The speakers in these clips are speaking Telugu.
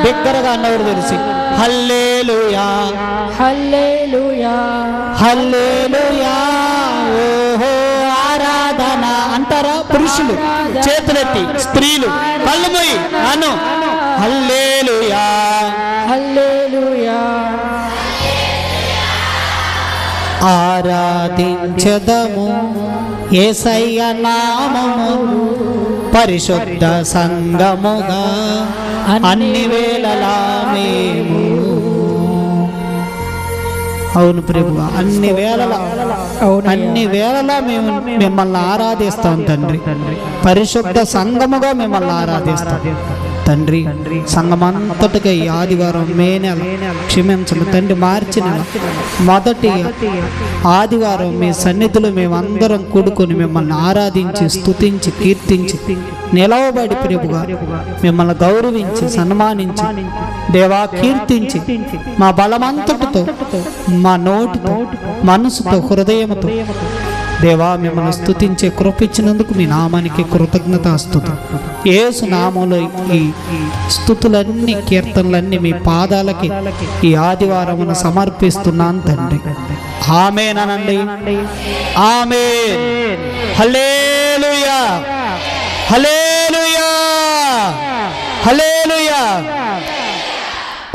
బిగ్గరగా నోరు తెరిచి హల్లెలూయా హల్లెలూయా హల్లెలూయా ఓహో ఆరాధన అంటారా? పురుషులు చేతులెత్తి, స్త్రీలు కళ్ళు మూయి అను హల్లెలూయా హల్లెలూయా. ఆరాధించెదము యేసయ్య నామమును పరిశుద్ధ సంగముగా అన్ని వేళలా మేము. అవును ప్రభువా, అన్ని వేళలా మేము మిమ్మల్ని ఆరాధిస్తాం తండ్రి. పరిశుద్ధ సంఘముగా మిమ్మల్ని ఆరాధిస్తాం తండ్రి. సంఘమంతటిగా ఈ ఆదివారం మే నెల క్షమించండి తండ్రి, మార్చి నెల మొదటి ఆదివారం మీ సన్నిధిలో మేమందరం కూడుకొని మిమ్మల్ని ఆరాధించి స్తుతించి కీర్తించి నిలవబడి ప్రభుగా మిమ్మల్ని గౌరవించి సన్మానించి దేవా కీర్తించి మా బలమంతటితో మా నోటితో మనసుతో హృదయంతో దేవా మిమ్మల్ని స్తుతించే కృపించినందుకు మీ నామానికి కృతజ్ఞతాస్తుతులు. యేసు నామములో ఈ స్తుతులన్నీ కీర్తనలన్నీ మీ పాదాలకి ఈ ఆదివారమున సమర్పిస్తున్నాను తండ్రి. ఆమేన్ అనండి. ఆమేన్. హల్లెలూయా హల్లెలూయా హల్లెలూయా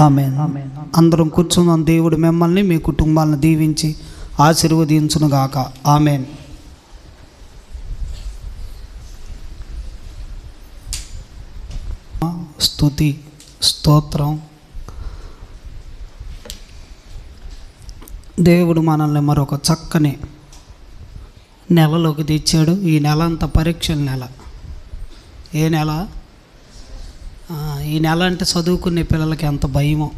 ఆమేన్. అందరం కూర్చుందాం. దేవుడు మిమ్మల్ని మీ కుటుంబాలను దీవించి ఆశీర్వదించునుగాక. ఆమేన్. స్తుతి స్తోత్రం. దేవుడు మనల్ని మరొక చక్కని నెలలోకి తెచ్చాడు. ఈ నెల అంతా పరీక్షల నెల. ఏ నెల? ఈ నెల అంటే చదువుకునే పిల్లలకి ఎంత భయమో.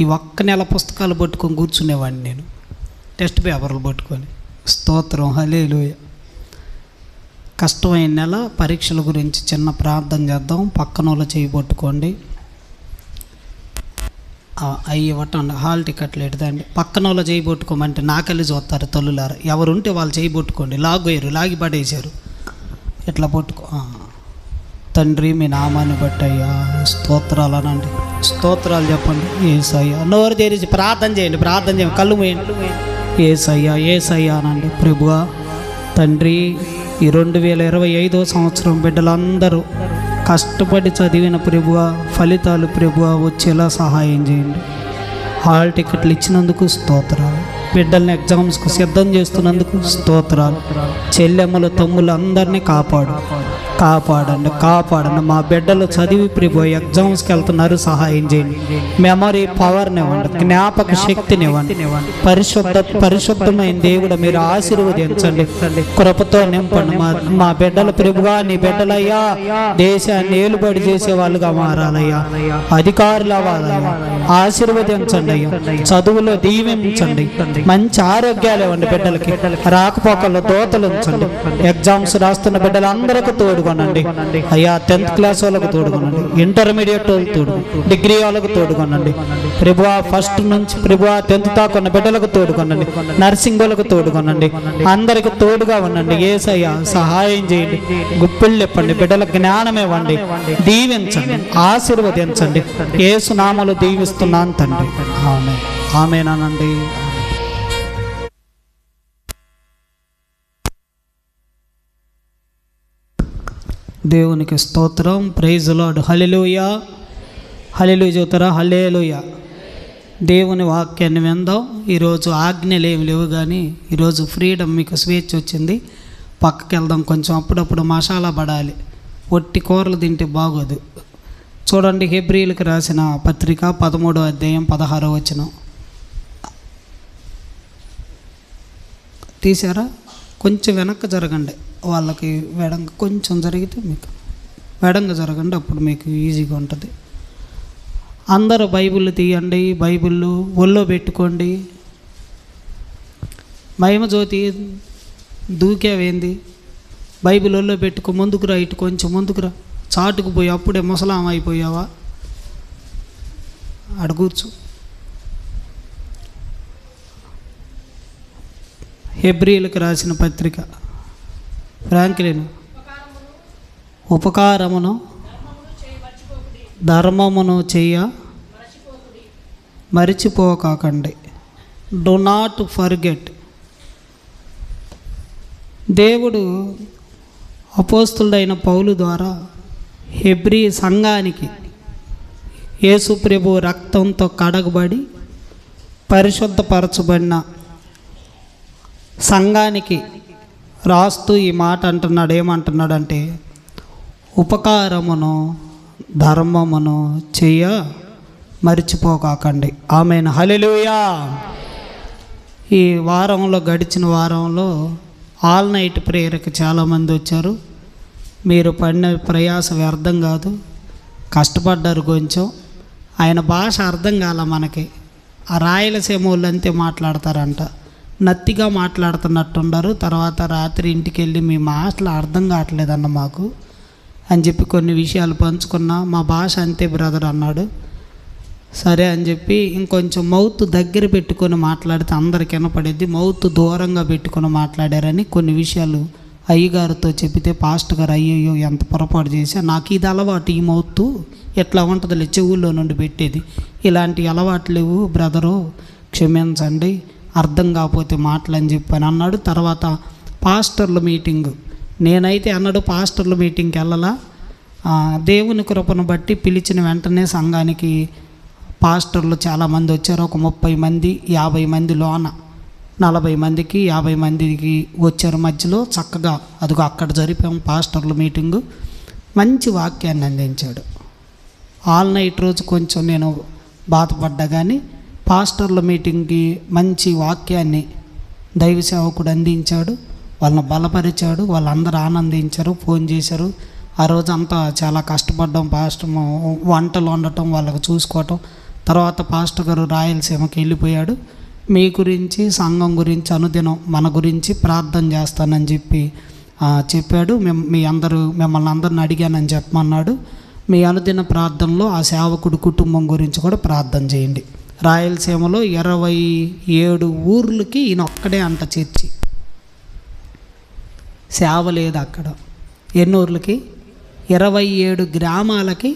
ఈ ఒక్క నెల పుస్తకాలు పట్టుకొని కూర్చునేవాడిని నేను, టెస్ట్ పేపర్లు పట్టుకొని. స్తోత్రం హల్లెలూయా. కష్టమైన నెల. పరీక్షల గురించి చిన్న ప్రార్థన చేద్దాం. పక్కన వాళ్ళు చేయి పట్టుకోండి. అవి ఇవ్వటండి, హాల్ టికెట్లు ఎడదండి. పక్కన వాళ్ళు చేయి పట్టుకోమంటే నాకెళ్ళి చూస్తారు తల్లులారు. ఎవరుంటే వాళ్ళు చేయి పట్టుకోండి. లాగి పడేశారు. ఇట్లా పట్టుకో. తండ్రి మీ నామాన్ని బట్టి అయ్యా స్తోత్రాలు అనండి. స్తోత్రాలు చెప్పండి. యేసయ్యా. నోరు తెరిచి ప్రార్థన చేయండి. కళ్ళు మూయండి. యేసయ్యా అనండి. ప్రభువా తండ్రి, ఈ 2025వ సంవత్సరం బిడ్డలందరూ కష్టపడి చదివిన ప్రభువా ఫలితాలు ప్రభువా వచ్చేలా సహాయం చేయండి. హాల్ టికెట్లు ఇచ్చినందుకు స్తోత్రాలు. బిడ్డల్ని ఎగ్జామ్స్కు సిద్ధం చేస్తున్నందుకు స్తోత్రాలు. చెల్లెమ్మలు తమ్ముళ్ళు అందరినీ కాపాడండి. మా బిడ్డలు చదివి ప్రభు ఎగ్జామ్స్కి వెళ్తున్నారు, సహాయం చేయండి. మెమరీ పవర్ని ఇవ్వండి, జ్ఞాపక శక్తిని ఇవ్వండి. పరిశుద్ధమైన దేవుడు మీరు ఆశీర్వదించండి, కృపతో నింపండి. మా బిడ్డల ప్రభుగా నీ బిడ్డలయ్యా దేశాన్ని ఏలుబడి చేసే వాళ్ళుగా మారాలయ్యా, అధికారులు అవ్వాలయ్యా, ఆశీర్వదించండి అయ్యా, చదువులో దీవించండి, మంచి ఆరోగ్యాలు ఇవ్వండి బిడ్డలకి, రాకపోకల్లో దోతలు ఉంచండి. ఎగ్జామ్స్ రాస్తున్న బిడ్డలందరికీ తోడుకొనండి అయ్యా. 10th క్లాస్ వాళ్ళకు తోడుకొనండి, ఇంటర్మీడియట్ వాళ్ళకి తోడుకోండి, డిగ్రీ వాళ్ళకు తోడుకొనండి ప్రభువా. ఫస్ట్ నుంచి ప్రభువా 10th దాకా ఉన్న బిడ్డలకు తోడుకొనండి, నర్సింగ్ వాళ్ళకు తోడుకొనండి, అందరికి తోడుగా ఉండండి. యేసయ్యా సహాయం చేయండి, గుప్పిళ్ళు ఇప్పండి, బిడ్డలకు జ్ఞానం ఇవ్వండి, దీవించండి, ఆశీర్వదించండి. యేసు నామములో దీవిస్తున్నాను తండ్రి. ఆమేన్. ఆమేన్ అనండి. దేవునికి స్తోత్రం. Praise lord. హల్లెలూయా హల్లెలూయా చెబుతారా? హల్లెలూయా. దేవుని వాక్యాన్ని విందాం. ఈరోజు ఆజ్ఞలు ఏమి లేవు కానీ ఈరోజు ఫ్రీడమ్, మీకు స్వేచ్ఛ వచ్చింది. పక్కకి వెళ్దాం కొంచెం. అప్పుడప్పుడు మసాలా పడాలి, ఒట్టి కూరలు తింటే బాగోదు. చూడండి, హెబ్రీయులకు రాసిన పత్రిక 13వ అధ్యాయం 16వ వచనం తీసారా? కొంచెం వెనక్కి జరగండి, వాళ్ళకి వెడంగా కొంచెం జరిగితే మీకు వెడంగా జరగండి, అప్పుడు మీకు ఈజీగా ఉంటుంది. అందరూ బైబిల్ తీయండి, బైబిల్ ఒళ్ళో పెట్టుకోండి. మహిమజ్యోతి దూకేవేంది? బైబిల్ ఒళ్ళో పెట్టుకో. ముందుకురా, ఇటు కొంచెం ముందుకురా. చాటుకు పోయి అప్పుడే ముసలాం అయిపోయావా? అడుగుచ్చు. హెబ్రీయులకు రాసిన పత్రిక, ఫ్రాంక్లిన్, ఉపకారమును ధర్మమును చెయ్య మరిచిపోకండి. Do not forget. దేవుడు అపోస్తులుడైన పౌలు ద్వారా హెబ్రీ సంఘానికి యేసు ప్రభు రక్తంతో కడగబడి పరిశుద్ధపరచబడిన సంఘానికి రాస్తూ ఈ మాట అంటున్నాడు. ఏమంటున్నాడంటే, ఉపకారమును ధర్మమును చెయ్య మరిచిపోకండి. ఆమేన్. హల్లెలూయా. ఈ వారంలో, గడిచిన వారంలో ఆల్ నైట్ ప్రేయర్కి చాలామంది వచ్చారు. మీరు పడిన ప్రయాస వ్యర్థం కాదు, కష్టపడ్డారు. కొంచెం ఆయన భాష అర్థం కాల మనకి. ఆ రాయలసీమ వాళ్ళు అంతే మాట్లాడతారంట, నత్తిగా మాట్లాడుతున్నట్టున్నారు. తర్వాత రాత్రి ఇంటికి వెళ్ళి మీ మాటలు అర్థం కావట్లేదన్న మాకు అని చెప్పి కొన్ని విషయాలు పంచుకున్నా. మా భాష అంతే బ్రదర్ అన్నాడు. సరే అని చెప్పి ఇంకొంచెం మౌత్ దగ్గర పెట్టుకొని మాట్లాడితే అందరికి వినపడేది, మౌత్ దూరంగా పెట్టుకొని మాట్లాడారని కొన్ని విషయాలు అయ్యగారితో చెప్తే పాస్టర్ గారు అయ్యయ్యో ఎంత పొరపాటు చేశా, నాకు ఇది అలవాటు, ఈ మౌత్ ఎట్లా ఉంటుందిలే చెవుల్లో నుండి పెట్టేది, ఇలాంటి అలవాటు లేవు బ్రదరు, క్షమించండి, అర్థం కాకపోతే మాటలని చెప్పని అన్నాడు. తర్వాత పాస్టర్ల మీటింగ్, నేనైతే అన్నాడు పాస్టర్ల మీటింగ్కి వెళ్ళలా, దేవుని కృపను బట్టి పిలిచిన వెంటనే సంఘానికి పాస్టర్లు చాలామంది వచ్చారు. ఒక 30 మంది 50 మంది లోన 40 మందికి 50 మందికి వచ్చారు. మధ్యలో చక్కగా అదిగో అక్కడ జరిపాము పాస్టర్ల మీటింగు. మంచి వాక్యాన్ని అందించాడు. ఆల్ నైట్ రోజు కొంచెం నేను బాధపడ్డా, కానీ పాస్టర్ల మీటింగ్కి మంచి వాక్యాన్ని దైవ సేవకుడు అందించాడు. వాళ్ళని బలపరిచాడు. వాళ్ళందరూ ఆనందించారు, ఫోన్ చేశారు. ఆ రోజు అంతా చాలా కష్టపడ్డాం. పాస్టర్ వంటలు వండటం, వాళ్ళకు చూసుకోవటం. తర్వాత పాస్టర్ గారు రాయలసీమకి వెళ్ళిపోయాడు. మీ గురించి, సంఘం గురించి అనుదినం మన గురించి ప్రార్థన చేస్తానని చెప్పాడు. మిమ్మల్ని అందరిని అడిగానని చెప్పమన్నాడు. మీ అనుదిన ప్రార్థనలో ఆ సేవకుడు కుటుంబం గురించి కూడా ప్రార్థన చేయండి. రాయలసీమలో 27 ఊర్లకి ఈయన ఒక్కడే అంట చర్చి, సేవ లేదు అక్కడ. ఎన్ని ఊర్లకి? 27 గ్రామాలకి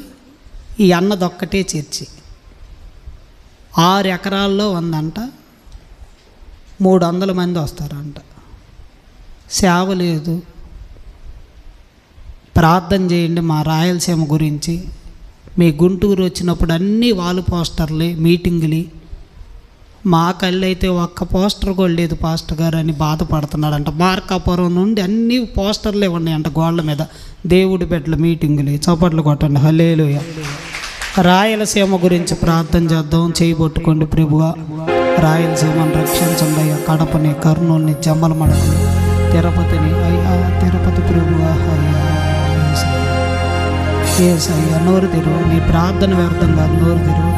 ఈ అన్నదొక్కటే చర్చి. 6 ఎకరాల్లో ఉందంట. 300 మంది వస్తారంట. సేవ లేదు. ప్రార్థన చేయండి మా రాయలసీమ గురించి. మీ గుంటూరు వచ్చినప్పుడు అన్నీ వాల్ పోస్టర్లే, మీటింగులు. మా కళ్ళైతే ఒక్క పోస్టర్ కూడా లేదు పాస్టర్ గారు అని బాధపడుతున్నాడంట. మార్కాపురం నుండి అన్ని పోస్టర్లే ఉన్నాయంట గోళ్ళ మీద, దేవుడి బిడ్డల మీటింగులు. చప్పట్లు కొట్టండి. హల్లెలూయా. రాయలసీమ గురించి ప్రార్థన చేద్దాం. చేయబొట్టుకోండి ప్రభువా, రాయలసీమను రక్షించండి అయ్యా. కడపని, కర్నూలుని, జమ్మలమడని, తిరుపతిని అయ్యా, తిరుపతి ప్రభువా అయ్యా. ఏసయ్యా నోరు తెరువు, నీ ప్రార్థన వ్యర్థం కాదు, నోరు తెరువు.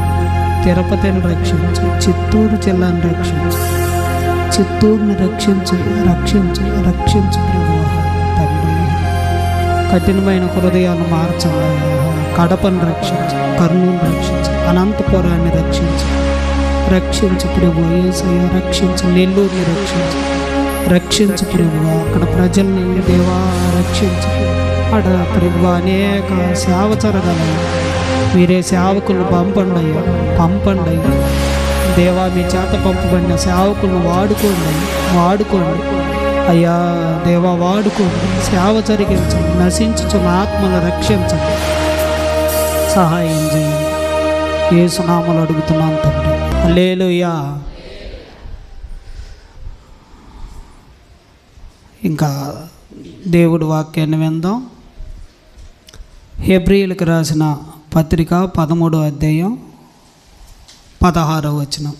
తిరుపతిని రక్షించు, చిత్తూరు జిల్లాను రక్షించు, చిత్తూరుని రక్షించు, రక్షించు, రక్షించు ప్రభువా తండ్రి. కఠినమైన హృదయాలు మార్చాలి. కడపను రక్షించు, కర్నూలు రక్షించు, అనంతపురాన్ని రక్షించు, రక్షించు ప్రభు యేసయ్య, రక్షించు. నెల్లూరుని రక్షించు, రక్షించు ప్రభు. అక్కడ ప్రజల్ని దేవా రక్షించు. అక్కడ ప్రభు అనేక సేవ జరగాలి. మీరే సేవకులను పంపండి అయ్యా, పంపండి అయ్యా దేవా. మీ చేత పంపబడిన సేవకులను వాడుకోండి అయ్యా దేవా, వాడుకోండి. సేవ జరిగించండి, నశించుచున్న ఆత్మను రక్షించండి, సహాయం చేయండి. యేసు నామములో అడుగుతున్నాం తండ్రి. హల్లెలూయా. ఇంకా దేవుడి వాక్యాన్ని విందాం. హెబ్రీయులకు రాసిన పత్రిక 13వ అధ్యాయం 16వ వచనం.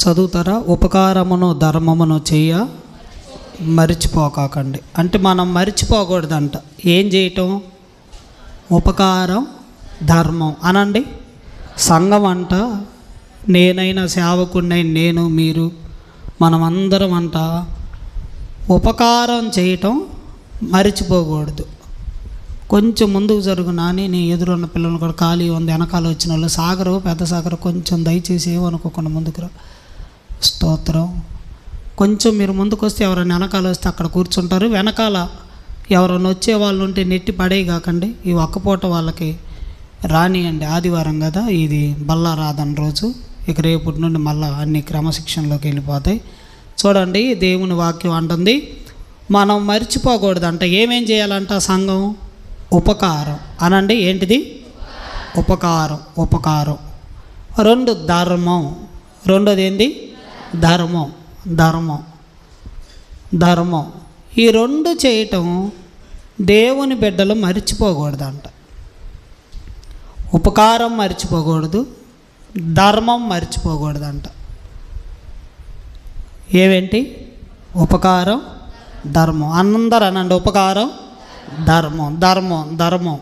చదువుతారా? ఉపకారమును ధర్మమును చెయ్య మరిచిపోకండి. అంటే మనం మరిచిపోకూడదంట. ఏం చేయటం? ఉపకారం, ధర్మం అనండి. సంఘం అంట, నేనైనా సేవకుడినై నేను, మీరు, మనమందరం అంట ఉపకారం చేయటం మరిచిపోకూడదు. కొంచెం ముందుకు జరుగు నాని, నీ ఎదురున్న పిల్లలు కూడా ఖాళీ ఉంది, వెనకాల వచ్చిన వాళ్ళు సాగరు, పెద్ద సాగరు, కొంచెం దయచేసి ఏమనుకోకుండా ముందుకు రా. స్తోత్రం. కొంచెం మీరు ముందుకు వస్తే ఎవరైనా వెనకాల వస్తే అక్కడ కూర్చుంటారు. వెనకాల ఎవరైనా వచ్చే వాళ్ళు ఉంటే నెట్టి పడే కాకండి. ఈ ఒక్కపూట వాళ్ళకి రానియండి. ఆదివారం కదా, ఇది బల్లారాధన రోజు. ఇక రేపటి నుండి మళ్ళీ అన్ని క్రమశిక్షణలోకి వెళ్ళిపోతాయి. చూడండి, దేవుని వాక్యం అంటుంది మనం మర్చిపోకూడదంట. ఏమేం చేయాలంట సంఘం? ఉపకారం అనండి. ఏంటిది? ఉపకారం. ఉపకారం. 2 ధర్మం. రెండోది ఏంది? ధర్మం. ధర్మం. ధర్మం. ఈ 2 చేయటం దేవుని బిడ్డలు మర్చిపోకూడదంట. ఉపకారం మర్చిపోకూడదు, ధర్మం మర్చిపోకూడదంట. ఏవేంటి? ఉపకారం, ధర్మం. అందరూ అనండి, ఉపకారం, ధర్మం. ధర్మం. ధర్మం.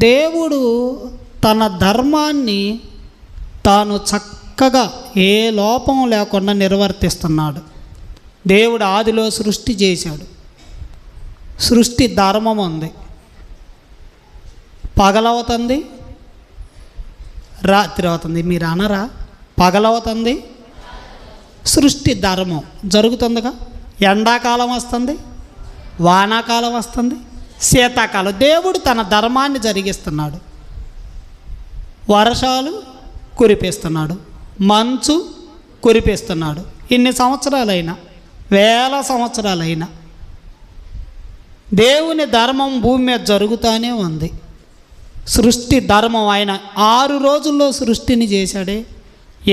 దేవుడు తన ధర్మాన్ని తాను చక్కగా ఏ లోపం లేకుండా నిర్వర్తిస్తున్నాడు. దేవుడు ఆదిలో సృష్టి చేశాడు. సృష్టి ధర్మం ఉంది. పగలవుతుంది, రాత్రి అవుతుంది. మీరు అనరా? పగలవుతుంది, సృష్టి ధర్మం జరుగుతుందిగా. ఎండాకాలం వస్తుంది, వానాకాలం వస్తుంది, శీతాకాలం. దేవుడు తన ధర్మాన్ని జరిగిస్తున్నాడు. వర్షాలు కురిపిస్తున్నాడు, మంచు కురిపిస్తున్నాడు. ఇన్ని సంవత్సరాలైనా, వేల సంవత్సరాలైనా దేవుని ధర్మం భూమి మీద జరుగుతూనే ఉంది. సృష్టి ధర్మం. ఆయన 6 రోజుల్లో సృష్టిని చేశాడే,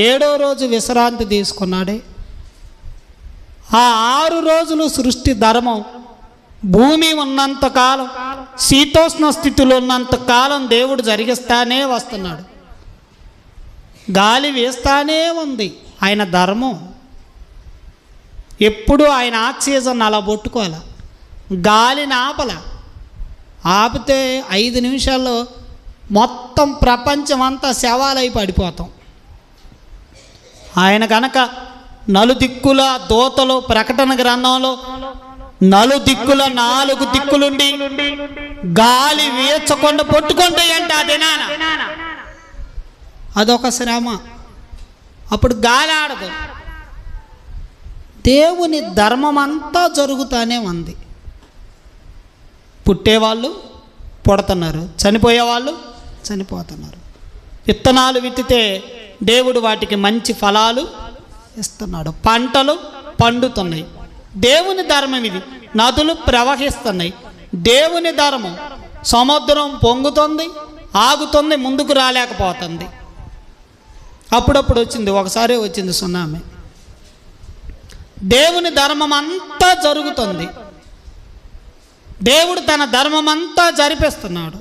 7వ రోజు విశ్రాంతి తీసుకున్నాడే. ఆ 6 రోజులు సృష్టి ధర్మం. భూమి ఉన్నంతకాలం, శీతోష్ణ స్థితిలో ఉన్నంతకాలం దేవుడు జరిగిస్తానే వస్తున్నాడు. గాలి వేస్తానే ఉంది. ఆయన ధర్మం. ఎప్పుడు ఆయన ఆక్సిజన్ అలా పట్టుకోవాలి, గాలిని ఆపల. ఆపితే 5 నిమిషాల్లో మొత్తం ప్రపంచం అంతా శవాలై పడిపోతాం. ఆయన కనుక నలుదిక్కుల దూతలు, ప్రకటన గ్రంథంలో నలుదిక్కుల 4 దిక్కులుండి గాలి వీచకుండా పట్టుకుంటే అంటే ఆ దినాన అదొక శ్రమ. అప్పుడు గాలి ఆడదు. దేవుని ధర్మం అంతా జరుగుతూనే ఉంది. పుట్టేవాళ్ళు పుడుతున్నారు, చనిపోయేవాళ్ళు చనిపోతున్నారు. విత్తనాలు విత్తితే దేవుడు వాటికి మంచి ఫలాలు ఇస్తున్నాడు. పంటలు పండుతున్నాయి. దేవుని ధర్మం ఇది. నదులు ప్రవహిస్తున్నాయి. దేవుని ధర్మం. సముద్రం పొంగుతుంది, ఆగుతుంది, ముందుకు రాలేకపోతుంది. అప్పుడప్పుడు వచ్చింది, ఒకసారి వచ్చింది సునామీ. దేవుని ధర్మం అంతా జరుగుతుంది. దేవుడు తన ధర్మం అంతా జరిపిస్తున్నాడు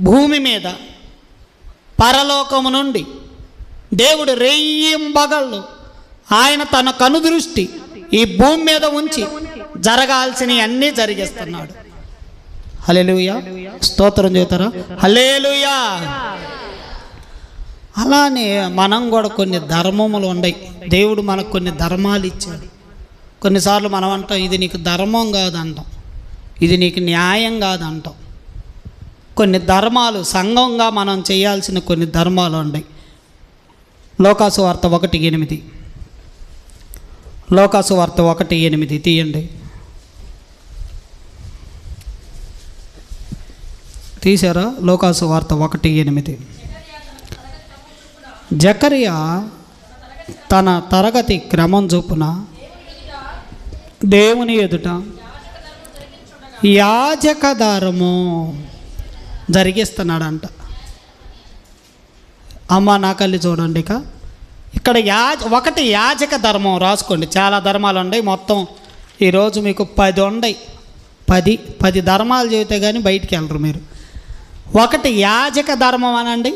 భూమి మీద. పరలోకము నుండి దేవుడు రేయింబగళ్ళు ఆయన తన కనుదృష్టి ఈ భూమి మీద ఉంచి జరగాల్సినవి అన్నీ జరిగిస్తున్నాడు. హల్లెలూయా. స్తోత్రం చెబుతారా? హల్లెలూయా. అలానే మనం కూడా కొన్ని ధర్మములు ఉన్నాయి. దేవుడు మనకు కొన్ని ధర్మాలు ఇచ్చాడు. కొన్నిసార్లు మనం అంటాం, ఇది నీకు ధర్మం కాదంటాం, ఇది నీకు న్యాయం కాదంటాం. కొన్ని ధర్మాలు సంఘంగా మనం చేయాల్సిన కొన్ని ధర్మాలు ఉన్నాయి. లోకాసు వార్త 1:8. లోకాసు వార్త 1:8 తీయండి. తీశారా? లోకాసు వార్త 1:8. జకరియా తన తరగతి క్రమం చొప్పున దేవుని ఎదుట యాజకదారము జరిగిస్తున్నాడంట. అమ్మ నా కళ్ళు చూడండి. ఇక్కడ ఒకటి యాజక ధర్మం రాసుకోండి. చాలా ధర్మాలు ఉన్నాయి. మొత్తం ఈరోజు మీకు 10 ఉన్నాయి. 10 ధర్మాలు చెబితే కానీ బయటికి వెళ్ళరు మీరు. ఒకటి యాజక ధర్మం అనండి.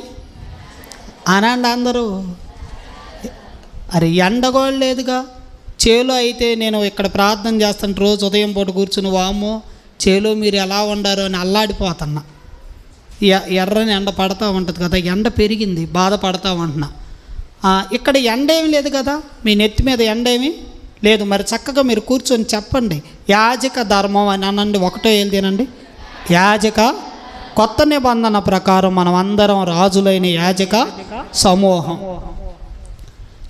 అనండి అందరూ. అరే ఎండగోళ్ళు లేదుగా. చేలో అయితే నేను ఇక్కడ ప్రార్థన చేస్తాను, రోజు ఉదయం పూట కూర్చుని, వామ్మో చేలో మీరు ఎలా ఉండారో అని అల్లాడిపోతున్నా. ఎర్రని ఎండ పడతా ఉంటుంది కదా, ఎండ పెరిగింది, బాధపడతా ఉంటున్నా. ఇక్కడ ఎండ ఏమి లేదు కదా, మీ నెత్తి మీద ఎండ ఏమి లేదు. మరి చక్కగా మీరు కూర్చొని చెప్పండి యాజక ధర్మం అని అనండి. 1వ ఏళ్ళదేనండి యాజక కొత్త నిబంధన ప్రకారం మనం అందరం రాజులైన యాజక సమూహం.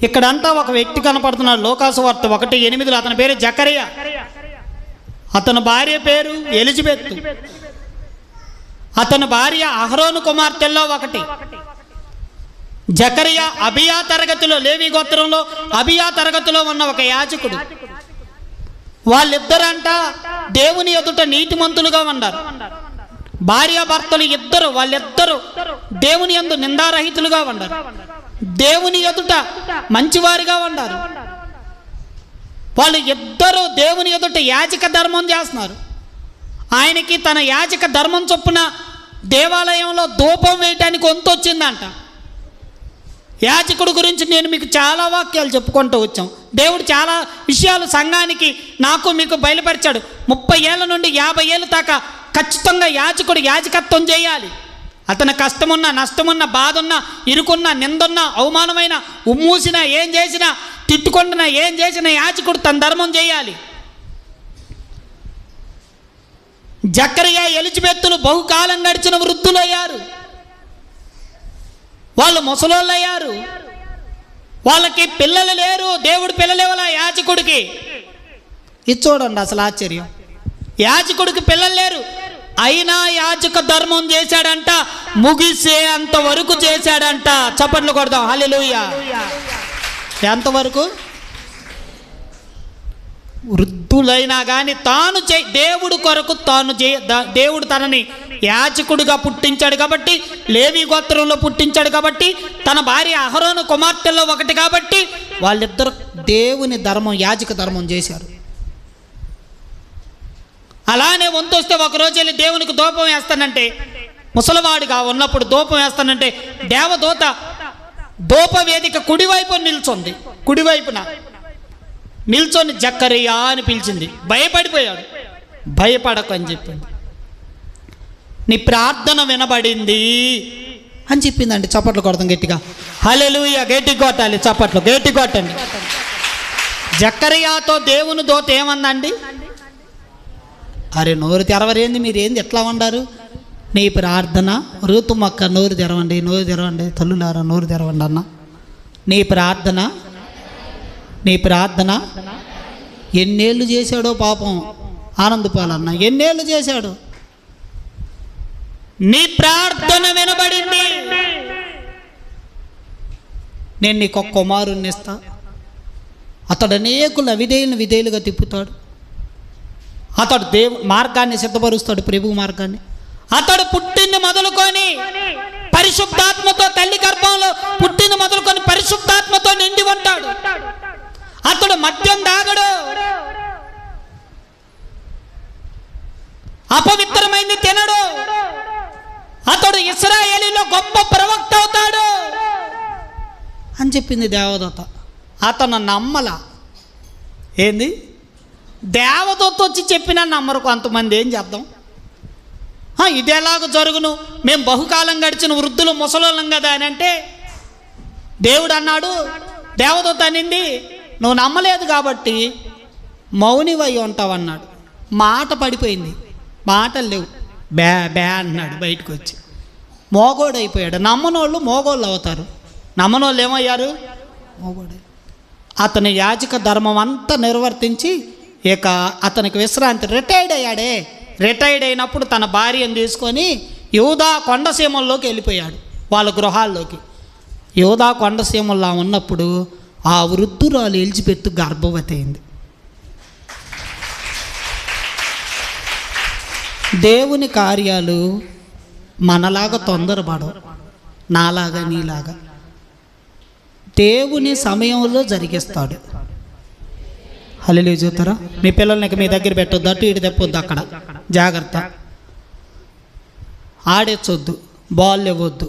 ఇక్కడంతా ఒక వ్యక్తి కనపడుతున్నాడు. లోకాసు వార్త 1:8. అతని పేరు జకరియా, అతని భార్య పేరు ఎలిజబెత్. అతని భార్య అహరోను కుమార్తెల్లో ఒకటి. జకరియా అబియా తరగతిలో, లేవి గోత్రంలో అబియా తరగతిలో ఉన్న ఒక యాజకుడు. వాళ్ళిద్దరంట దేవుని ఎదుట నీతిమంతులుగా ఉన్నారు. భార్యాభర్తలు ఇద్దరు, వాళ్ళిద్దరూ దేవుని యందు నిందారహితులుగా ఉన్నారు. దేవుని ఎదుట మంచివారిగా ఉన్నారు. వాళ్ళు ఇద్దరు దేవుని ఎదుట యాజక ధర్మం చేస్తున్నారు. ఆయనకి తన యాజక ధర్మం చొప్పున దేవాలయంలో ధూపం వేయటానికి వంతు వచ్చిందంట. యాజకుడు గురించి నేను మీకు చాలా వాక్యాలు చెప్పుకుంటూ వచ్చాం. దేవుడు చాలా విషయాలు సంఘానికి నాకు మీకు బయలుపరిచాడు. 30 ఏళ్ళ నుండి 50 ఏళ్ళ దాకా ఖచ్చితంగా యాజకుడు యాజకత్వం చేయాలి. అతని కష్టమున్నా, నష్టమున్నా, బాధున్నా, ఇరుకున్నా, నిందున్నా, అవమానమైన, ఉమ్మూసినా, ఏం చేసినా, తిట్టుకుంటున్నా, ఏం చేసినా యాజకుడు తన ధర్మం చేయాలి. జకరియా ఎలిజబెత్తులు బహుకాలం గడిచిన వృద్ధులయ్యారు. వాళ్ళు ముసలోళ్ళు అయ్యారు. వాళ్ళకి పిల్లలు లేరు. దేవుడు పిల్లలు ఇవ్వాల యాజకుడికి. ఇది చూడండి అసలు ఆశ్చర్యం. యాజకుడికి పిల్లలు లేరు, అయినా యాజక ధర్మం చేశాడంట. ముగిసే అంతవరకు చేశాడంట. చప్పట్లు కొడదాం హల్లెలూయా. ఎంతవరకు? వృద్ధులైనా కానీ తాను దేవుడు కొరకు తాను దేవుడు తనని యాజకుడిగా పుట్టించాడు కాబట్టి, లేవి గోత్రంలో పుట్టించాడు కాబట్టి, తన భార్య అహరోను కుమార్తెల్లో ఒకటి కాబట్టి వాళ్ళిద్దరు దేవుని ధర్మం, యాజక ధర్మం చేశారు. అలానే వంతు వస్తే ఒకరోజు వెళ్ళి దేవునికి ధూపం వేస్తానంటే, ముసలివాడిగా ఉన్నప్పుడు ధూపం వేస్తానంటే దేవదూత ధూప వేదిక కుడివైపు నిల్చుంది. కుడివైపున నిల్చొని జకరియా అని పిలిచింది. భయపడిపోయాడు. భయపడకు అని చెప్పింది. నీ ప్రార్థన వినబడింది అని చెప్పిందండి. చప్పట్లు కొడతాం గట్టిగా హల్లెలూయా. గట్టి కొట్టాలి, చప్పట్లు గట్టి కొట్టండి. జకరియాతో దేవుని దూత ఏమందండి? అరే నోరు తెరవరేంది, మీరేంది ఎట్లా ఉండారు? నీ ప్రార్థన, ఋతు మొక్క నోరు తెరవండి, నోరు తెరవండి, తల్లులారా నోరు తెరవండి అన్న. నీ ప్రార్థన, నీ ప్రార్థన ఎన్నేళ్ళు చేశాడో పాపం ఆనందపాలన్న, ఎన్నేళ్ళు చేశాడు. నీ ప్రార్థన వినబడింది. నేను నీకు ఒక కుమారుణ్ణి ఇస్తా. అతడు అనేకులు విధేయులుగా తిప్పుతాడు. అతడు మార్గాన్ని సిద్ధపరుస్తాడు, ప్రభు మార్గాన్ని. అతడు పుట్టింది మొదలుకొని పరిశుద్ధాత్మతో, తల్లి గర్భంలో పుట్టింది మొదలుకొని పరిశుద్ధాత్మతో నిండి ఉంటాడు. అతడు మద్యం తాగడు, అపవిత్రమైంది తినడు. అతడు ఇశ్రాయేలీలో గొప్ప ప్రవక్త అవుతాడు అని చెప్పింది దేవదూత. అతను నమ్మల. ఏంది? దేవదూత వచ్చి చెప్పినా నమ్మరు కొంతమంది. ఏం చేద్దాం? ఇది ఎలాగ జరుగును, మేము బహుకాలం గడిచిన వృద్ధులు ముసలోళ్ళం కదా అని అంటే, దేవుడు అన్నాడు, దేవదూత అనింది, నువ్వు నమ్మలేదు కాబట్టి మౌనివై ఉంటావు అన్నాడు. మాట పడిపోయింది, మాటలు లేవు. బ్యా బ్యా అన్నాడు బయటకు వచ్చి. మోగోడు అయిపోయాడు. నమ్మనోళ్ళు మోగోళ్ళు అవుతారు, నమ్మనోళ్ళు ఏమయ్యారు? మోగోడు. అతని యాజక ధర్మం అంతా నిర్వర్తించి ఇక అతనికి విశ్రాంతి, రిటైర్డ్ అయ్యాడే. రిటైర్డ్ అయినప్పుడు తన భార్యను తీసుకొని యూదా కొండసీమల్లోకి వెళ్ళిపోయాడు, వాళ్ళ గృహాల్లోకి. యూదా కొండసీమల్లో ఉన్నప్పుడు ఆ వృద్ధురాలు ఎలిజబెత్ గర్భవతి అయింది. దేవుని కార్యాలు మనలాగా తొందరపడవు, నాలాగా నీలాగా. దేవుని సమయంలో జరిగిస్తాడు. హల్లెలూయా. చూస్తారా? మీ పిల్లల్ని మీ దగ్గర పెట్టొద్దు, అటు ఇటు తెప్పొద్దు, అక్కడ జాగ్రత్త. ఆడేచ్చొద్దు, బాల్ ఇవ్వద్దు.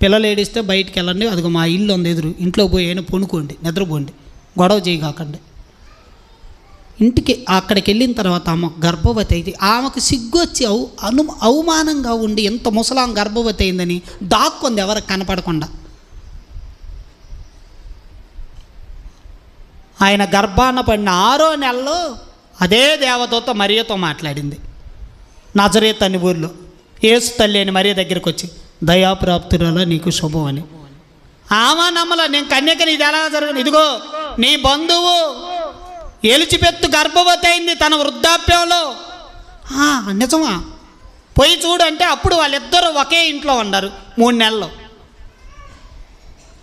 పిల్లలు ఏడిస్తే బయటికి వెళ్ళండి. అదిగో మా ఇల్లు ఉంది ఎదురు, ఇంట్లో పోయి అయినా పొనుకోండి, నిద్రపోండి, గొడవ చేయకాకండి. ఇంటికి అక్కడికి వెళ్ళిన తర్వాత ఆమె గర్భవతి అయింది. ఆమెకు సిగ్గు వచ్చి అవమానంగా ఉండి ఎంత ముసలాం గర్భవతి అయిందని దాక్కుంది ఎవరికి కనపడకుండా. ఆయన గర్భాన పడిన 6వ నెలలో అదే దేవదూత మరియతో మాట్లాడింది. నజరేత్ అని ఊర్లో యేసు తల్లి అని మరియ దగ్గరికి వచ్చి దయాప్రాప్తురాలా నీకు శుభం అని. ఆమె నమ్మల, నేను కన్యకని, ఇది ఎలా జరగదు, ఇదిగో నీ బంధువు ఎలిజబెత్ గర్భవతి అయింది తన వృద్ధాప్యంలో. నిజమా? పోయి చూడు అంటే అప్పుడు వాళ్ళిద్దరూ ఒకే ఇంట్లో ఉన్నారు 3 నెలలు.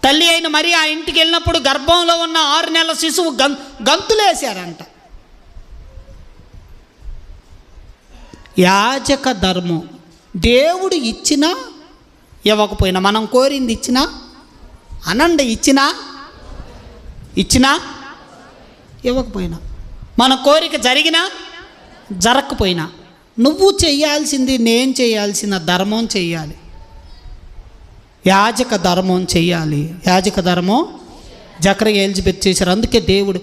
తల్లి అయిన మరి ఆ ఇంటికి వెళ్ళినప్పుడు గర్భంలో ఉన్న 6 నెలల శిశువు గంతులేశారంట. యాజక ధర్మం దేవుడు ఇచ్చినా ఇవ్వకపోయినా, మనం కోరింది ఇచ్చినా అనండి, ఇచ్చినా ఇవ్వకపోయినా, మన కోరిక జరిగినా జరగకపోయినా నువ్వు చేయాల్సింది, నేను చేయాల్సిన ధర్మం చెయ్యాలి. యాజక ధర్మం చెయ్యాలి. యాజక ధర్మం జకరియా ఎలిజబెత్ చేశారు. అందుకే దేవుడు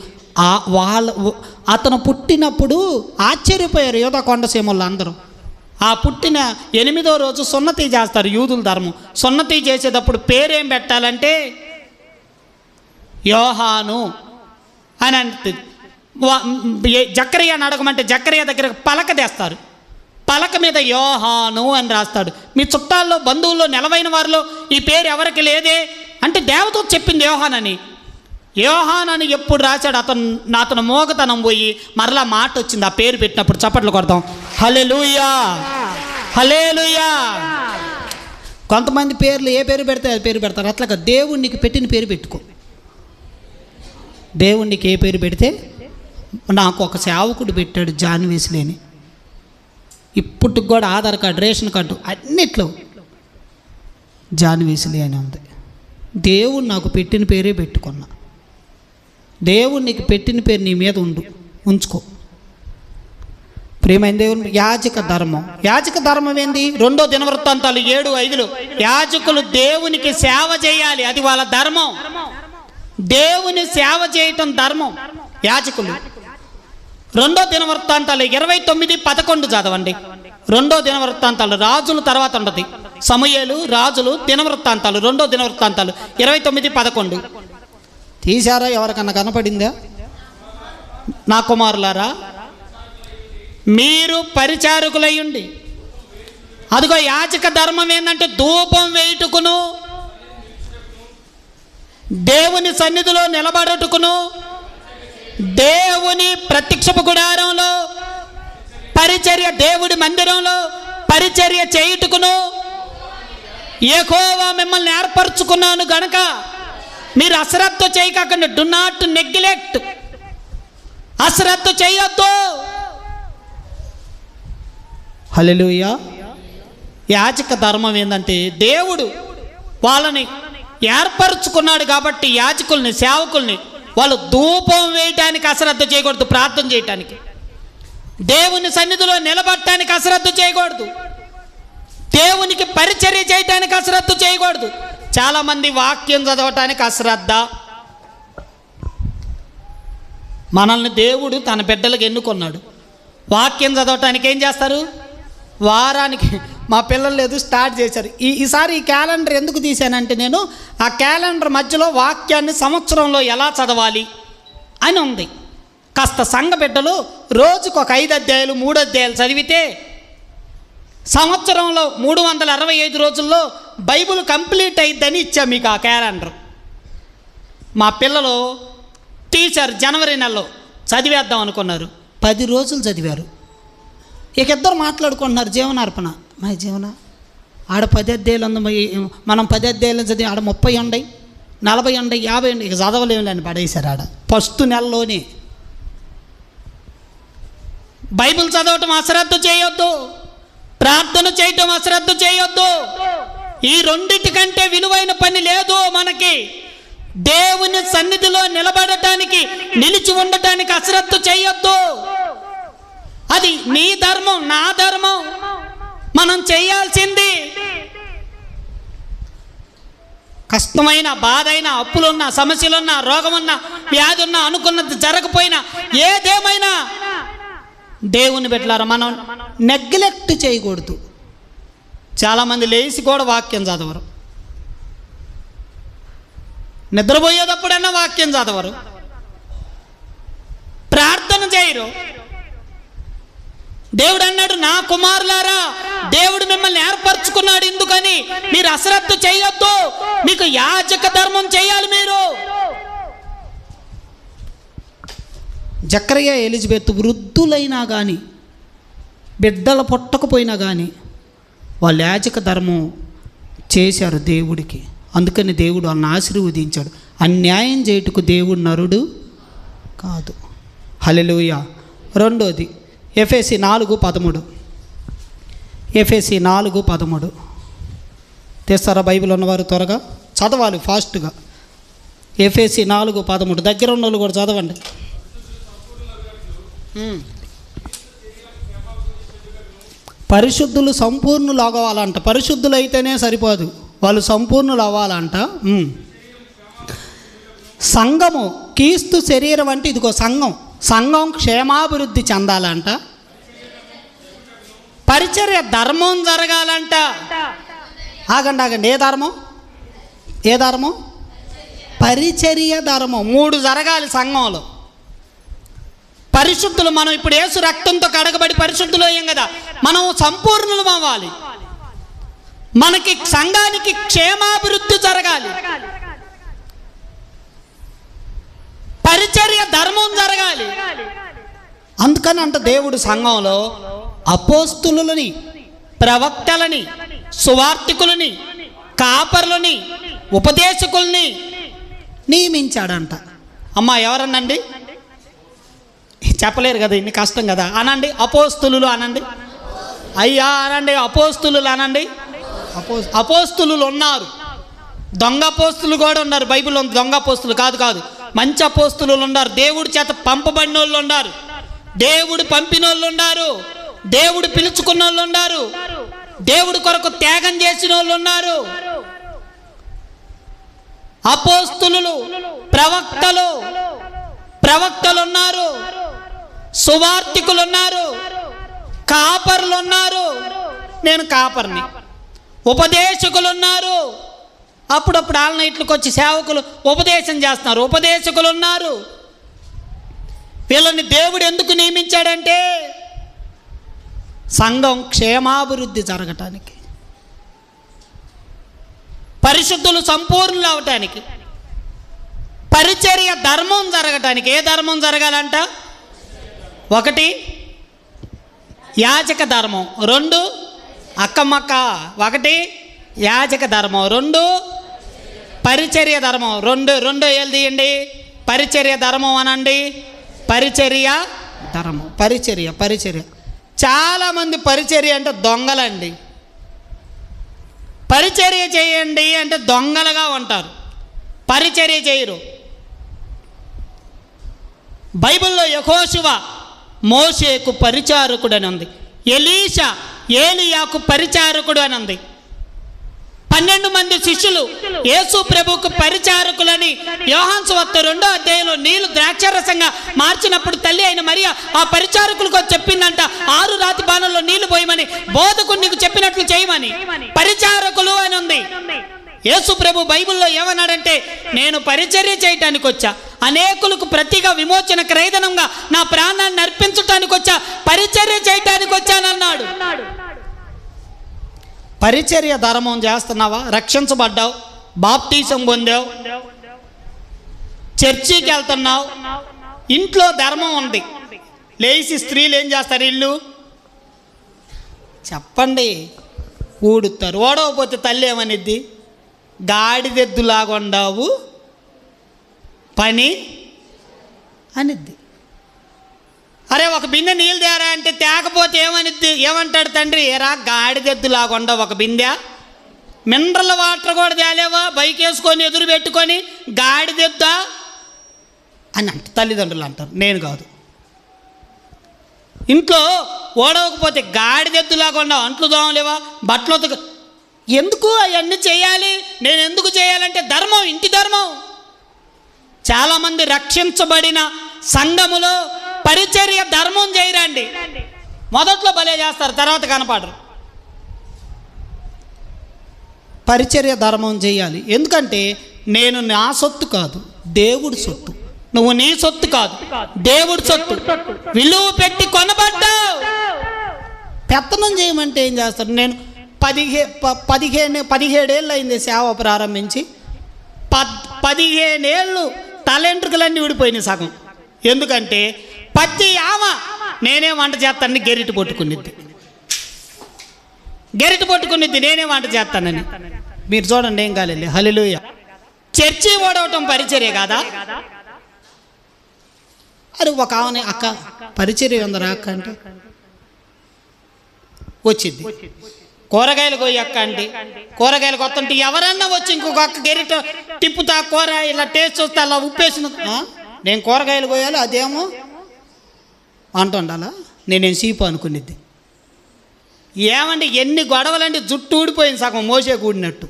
అతను పుట్టినప్పుడు ఆశ్చర్యపోయారు యోధా కొండసీమల్లో అందరూ. ఆ పుట్టిన 8వ రోజు సున్నతి చేస్తారు యూదుల ధర్మం. సున్నతి చేసేటప్పుడు పేరేం పెట్టాలంటే యోహాను అని అంటే, జకర్యాని అడగమంటే జకర్యా దగ్గర పలక తెస్తారు. పలక మీద యోహాను అని రాస్తాడు. మీ చుట్టాల్లో బంధువుల్లో నెలవైన వారిలో ఈ పేరు ఎవరికి లేదే అంటే దేవత చెప్పింది యోహానని. యోహానని ఎప్పుడు రాశాడు అతను మోగతనం పోయి మరలా మాట వచ్చింది ఆ పేరు పెట్టినప్పుడు. చప్పట్లు కొడతాం, హల్లెలూయా హల్లెలూయా. కొంతమంది పేర్లు ఏ పేరు పెడితే అది పేరు పెడతారు. అట్లాగా దేవునికి పెట్టిన పేరు పెట్టుకో. దేవునికి ఏ పేరు పెడితే, నాకు ఒక సేవకుడు పెట్టాడు జాన్ వెస్లీ అని, ఇప్పటికి కూడా ఆధార్ కార్డు, రేషన్ కార్డు అన్నిట్లో జాన్ వెస్లీ అని ఉంది. దేవుడు నాకు పెట్టిన పేరే పెట్టుకున్నా. దేవుడు నీకు పెట్టిన పేరు నీ మీద ఉంచుకో. ప్రియమైన దేవుని యాజక ధర్మం. యాజక ధర్మం ఏంది? 2వ దినవృత్తాంతాలు 7:5 యాజకులు దేవునికి సేవ చేయాలి, అది వాళ్ళ ధర్మం. దేవుని సేవ చేయటం ధర్మం యాజకులు. 2వ దినవృత్తాంతాలు 29:11 చదవండి. 2వ దినవృత్తాంతాలు రాజుల తర్వాత ఉండదు, సమూయేలు, రాజులు, దినవృత్తాంతాలు, 2వ దినవృత్తాంతాలు 29:11 తీశారా? ఎవరికన్నా కనపడిందా? నా కుమారులారా, మీరు పరిచారకులయ్యుండి. అదిగో యాజక ధర్మం ఏంటంటే ధూపం వేయుటకును, దేవుని సన్నిధిలో నిలబడుటకును, దేవుని ప్రత్యక్షపు గుడారంలో పరిచర్య, దేవుడి మందిరంలో పరిచర్య చేయుటకును యెహోవా మిమ్మల్ని ఏర్పరచుకున్నాను గనక మీరు అశ్రద్ధ చేయకండి. డు నాట్ నెగ్లెక్ట్, అశ్రద్ధ చేయొద్దు. హల్లెలూయా. యాజక ధర్మం ఏంటంటే దేవుడు వాళ్ళని ఏర్పరచుకున్నాడు కాబట్టి యాజకుల్ని, సేవకుల్ని వాళ్ళు ధూపం వేయటానికి అశ్రద్ధ చేయకూడదు, ప్రార్థన చేయటానికి, దేవుని సన్నిధిలో నిలబడటానికి అశ్రద్ధ చేయకూడదు, దేవునికి పరిచర్య చేయటానికి అశ్రద్ధ చేయకూడదు. చాలామంది వాక్యం చదవటానికి అశ్రద్ధ. మనల్ని దేవుడు తన బిడ్డలకు ఎన్నుకున్నాడు. వాక్యం చదవటానికి ఏం చేస్తారు? వారానికి, మా పిల్లలు లేదు స్టార్ట్ చేశారు. ఈసారి ఈ క్యాలెండర్ ఎందుకు తీశానంటే, నేను ఆ క్యాలెండర్ మధ్యలో వాక్యాన్ని సంవత్సరంలో ఎలా చదవాలి అని ఉంది. కాస్త సంఘ బిడ్డలు రోజుకు ఒక 5 అధ్యాయాలు 3 అధ్యాయాలు చదివితే సంవత్సరంలో 365 రోజుల్లో బైబిల్ కంప్లీట్ అయిద్దని ఇచ్చా మీకు ఆ క్యాలెండర్. మా పిల్లలు టీచర్ జనవరి నెలలో చదివేద్దాం అనుకున్నారు, 10 రోజులు చదివారు. ఇక ఇద్దరు మాట్లాడుకుంటున్నారు జీవనార్పణ. మా జీవన ఆడ 10 అధ్యాయులు ఉంది, మనం 10 అధ్యాయులు చదివి ఆడ 30 ఉండయి, 40 ఉండయి, 50 ఉండయి, ఇక చదవలేములేని పడేశారు ఆడ ఫస్ట్ నెలలోనే. బైబిల్ చదవటం అశ్రద్ధ చేయొద్దు, ప్రార్థన చేయటం అశ్రద్ధ చేయొద్దు. ఈ రెండిటికంటే విలువైన పని లేదు మనకి. దేవుని సన్నిధిలో నిలబడటానికి, నిలిచి ఉండటానికి అశ్రద్ధ చేయొద్దు. అది నీ ధర్మం, నా ధర్మం, మనం చేయాల్సింది. కష్టమైన, బాధైన, అప్పులున్నా, సమస్యలున్నా, రోగమున్నా, వ్యాధి ఉన్నా, అనుకున్నది జరగపోయినా, ఏదేమైనా దేవుని బిడ్డలారా మనం నెగ్లెక్ట్ చేయకూడదు. చాలామంది లేచి కూడా వాక్యం చదవరు, నిద్రపోయేటప్పుడన్నా వాక్యం చదవరు, ప్రార్థన చేయరు. దేవుడు అన్నాడు, నా కుమారులారా, దేవుడు మిమ్మల్ని ఏర్పరచుకున్నాడు ఎందుకని? మీరు అశ్రద్ధ చేయొద్దు, మీకు యాజక ధర్మం చేయాలి. మీరు జకర్యా, ఎలిజబెత్ వృద్ధులైనా కానీ, బిడ్డలు పుట్టకపోయినా కానీ వాళ్ళు యాజక ధర్మం చేశారు దేవుడికి. అందుకని దేవుడు వాళ్ళని ఆశీర్వదించాడు. అన్యాయం చేయుటకు దేవుడు నరుడు కాదు. హల్లెలూయా. రెండోది ఎఫెసీ 4:13. ఎఫెసీ 4:13 తెస్తారా? బైబిల్ ఉన్నవారు త్వరగా చదవాలి, ఫాస్ట్గా. ఎఫెసీ 4:13 దగ్గర ఉన్న వాళ్ళు కూడా చదవండి. పరిశుద్ధులు సంపూర్ణులు అవ్వాలంట. పరిశుద్ధులు అయితేనే సరిపోదు, వాళ్ళు సంపూర్ణులు అవ్వాలంట. సంఘము క్రీస్తు శరీరం అంటే ఇదిగో సంఘం. సంఘం క్షేమాభివృద్ధి చెందాలంట. పరిచర్య ధర్మం జరగాలంట. ఆగండి, ఏ ధర్మం? ఏ ధర్మం? పరిచర్య ధర్మం. 3 జరగాలి సంఘంలో. పరిశుద్ధులు, మనం ఇప్పుడు యేసు రక్తంతో కడగబడి పరిశుద్ధులు అయ్యాం కదా, మనం సంపూర్ణులు అవ్వాలి. మనకి సంఘానికి క్షేమాభివృద్ధి జరగాలి, పరిచర్య ధర్మం జరగాలి. అందుకని అంట దేవుడు సంఘంలో అపోస్తులుని, ప్రవక్తలని, సువార్తికులని, కాపర్లని, ఉపదేశకుల్ని నియమించాడంట. అమ్మా ఎవరన్నండి? చెప్పలేరు కదా, ఇన్ని కష్టం కదా. అనండి అపోస్తులు అనండి. అయ్యా అనండి అపోస్తులు అనండి. అపోస్తులు ఉన్నారు, దొంగ అపోస్తులు కూడా ఉన్నారు. బైబిల్లో దొంగ అపోస్తులు కాదు, మంచి అపోస్తులు ఉన్నారు. దేవుడి చేత పంపబడిన వాళ్ళు ఉన్నారు, దేవుడు పంపిన వాళ్ళు ఉన్నారు, దేవుడు పిలుచుకున్న వాళ్ళు ఉన్నారు, దేవుడి కొరకు త్యాగం చేసిన వాళ్ళు ఉన్నారు. అపోస్తులు, ప్రవక్తలు ఉన్నారు, సువార్తికులు ఉన్నారు, కాపర్లు ఉన్నారు. నేను కాపర్ని. ఉపదేశకులు ఉన్నారు. అప్పుడప్పుడు ఆల్ నైట్లకు వచ్చి సేవకులు ఉపదేశం చేస్తున్నారు. ఉపదేశకులు ఉన్నారు. వీళ్ళని దేవుడు ఎందుకు నియమించాడంటే సంఘం క్షేమాభివృద్ధి జరగటానికి, పరిశుద్ధులు సంపూర్ణులు అవటానికి, పరిచర్య ధర్మం జరగటానికి. ఏ ధర్మం జరగాలంట? 1 యాజక ధర్మం, 2 అక్కమక్క. 1 యాజక ధర్మం, 2 పరిచర్య ధర్మం. 2 ఏళ్ళు తీయండి. పరిచర్య ధర్మం అనండి. పరిచర్య ధర్మం. పరిచర్య. చాలామంది పరిచర్య అంటే దొంగలండి. పరిచర్య చేయండి అంటే దొంగలుగా ఉంటారు, పరిచర్య చేయరు. బైబిల్లో యెహోషువ మోషేకు పరిచారకుడు అని ఉంది. ఎలీషా ఏలియాకు పరిచారకుడు అని ఉంది. 12 మంది శిష్యులు యేసు ప్రభువుకు పరిచారకులని యోహాను సువార్త 2వ అధ్యాయంలో నీళ్లు ద్రాక్షారసంగా మార్చినప్పుడు తల్లి అయిన మరియా ఆ పరిచారకులకు చెప్పిందంట, 6 రాతి బాణంలో నీళ్లు పోయమని, బోధకుడు నీకు చెప్పినట్లు చేయమని. పరిచారకులు అని ఉంది. యేసు ప్రభు బైబిల్లో ఏమన్నాడంటే, నేను పరిచర్య చేయటానికి వచ్చా, అనేకులకు ప్రతిగా విమోచన క్రయధనంగా నా ప్రాణాన్ని అర్పించటానికి వచ్చా, పరిచర్య చేయటానికి వచ్చానన్నాడు. పరిచర్య ధర్మం చేస్తున్నావా? రక్షించబడ్డావు, బాప్తీసం పొందావు, చర్చికి వెళ్తున్నావు, ఇంట్లో ధర్మం ఉంది. లేచి స్త్రీలు ఏం చేస్తారు? ఇల్లు చెప్పండి, ఊడుతారు. ఓడవపోతే తల్లి ఏమనిద్ది? గాడిదెద్దులాగా ఉండవు పని అనిద్ది. అరే ఒక బిందె నీళ్ళు తేరా అంటే తేకపోతే ఏమంటాడు తండ్రి? ఏరా గాడిదెద్దులాగా ఉండవు ఒక బిందె, మినరల్ వాటర్ కూడా తేలేవా, బైక్ వేసుకొని ఎదురు పెట్టుకొని గాడిదెద్దా అని తల్లిదండ్రులు అంటారు. నేను కాదు. ఇంట్లో ఓడవకపోతే గాడిదెద్దులాగా ఉండవు, అంట్లు దోమలేవా, బట్టలు ఎందుకు అవన్నీ చేయాలి? నేను ఎందుకు చేయాలంటే ధర్మం, ఇంటి ధర్మం. చాలామంది రక్షించబడిన సంఘములో పరిచర్య ధర్మం చేయరండి. మొదట్లో భలే చేస్తారు, తర్వాత కనపడరు. పరిచర్య ధర్మం చేయాలి. ఎందుకంటే నేను నా సొత్తు కాదు, దేవుడి సొత్తు. నువ్వు నీ సొత్తు కాదు, దేవుడి సొత్తు. విలువ పెట్టి కొనబడ్డావు. పెత్తనం చేయమంటే ఏం చేస్తాడు? నేను 17 ఏళ్ళు అయింది సేవ ప్రారంభించి. 15 ఏళ్ళు తలెంట్రుకలన్నీ ఊడిపోయినాయి సగం. ఎందుకంటే ప్రతి ఆమె నేనే వంట చేస్తానని గెరిటి పట్టుకునిద్ది, నేనే వంట చేస్తానని. మీరు చూడండి ఏం కాలేదు. హల్లెలూయా. చర్చి ఓడవటం పరిచర్య కాదా? అది ఒక ఆమె అక్క పరిచర్య ఉందరా అక్క అంటే వచ్చింది. కూరగాయలు పోయి అక్క అంటే కూరగాయలు కొత్తంటే ఎవరన్నా వచ్చి ఇంకొక అక్క గెరిట తిప్పుతా కూర ఇలా టేస్ట్ వస్తే అలా ఉప్పేసిన నేను కూరగాయలు పోయాలి అదేమో అంటుండాలా. నేనేం సీపు అనుకునేది. ఏమండి ఎన్ని గొడవలంటే జుట్టు ఊడిపోయింది సగం మోసే కూడినట్టు.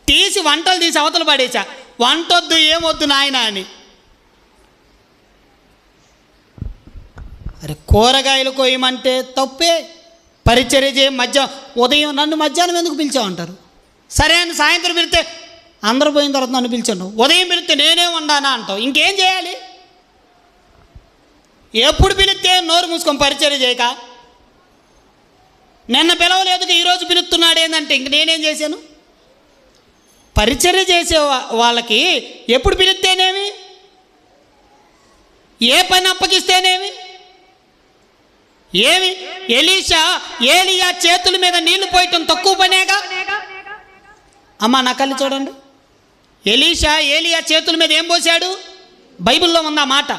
తీసి వంటలు తీసి అవతల పడేసా. వంటొద్దు ఏమొద్దు నాయన అని. అరే కూరగాయలు కోయమంటే తప్పే. పరిచర్య చేయ ఉదయం నన్ను మధ్యాహ్నం ఎందుకు పిలిచామంటారు? సరే అని సాయంత్రం పిలిస్తే అందరూ పోయిన తర్వాత నన్ను పిలిచాను. ఉదయం పిలిస్తే నేనే వండానా అంటావు. ఇంకేం చేయాలి? ఎప్పుడు పిలిస్తే నోరు మూసుకొని పరిచర్య చేయక. నిన్న పిలవలేదు ఈరోజు పిలుస్తున్నాడు ఏంటంటే ఇంక నేనేం చేశాను? పరిచర్య చేసే వాళ్ళకి ఎప్పుడు పిలిస్తేనేమి, ఏ పని అప్పగిస్తేనేమి? ఏమి ఏలియా చేతుల మీద నీళ్లు పోయటం తక్కువ పనేగా? అమ్మా నా కళ్ళు చూడండి. ఏలియా చేతుల మీద ఏం పోసాడు? బైబిల్లో ఉందా మాట.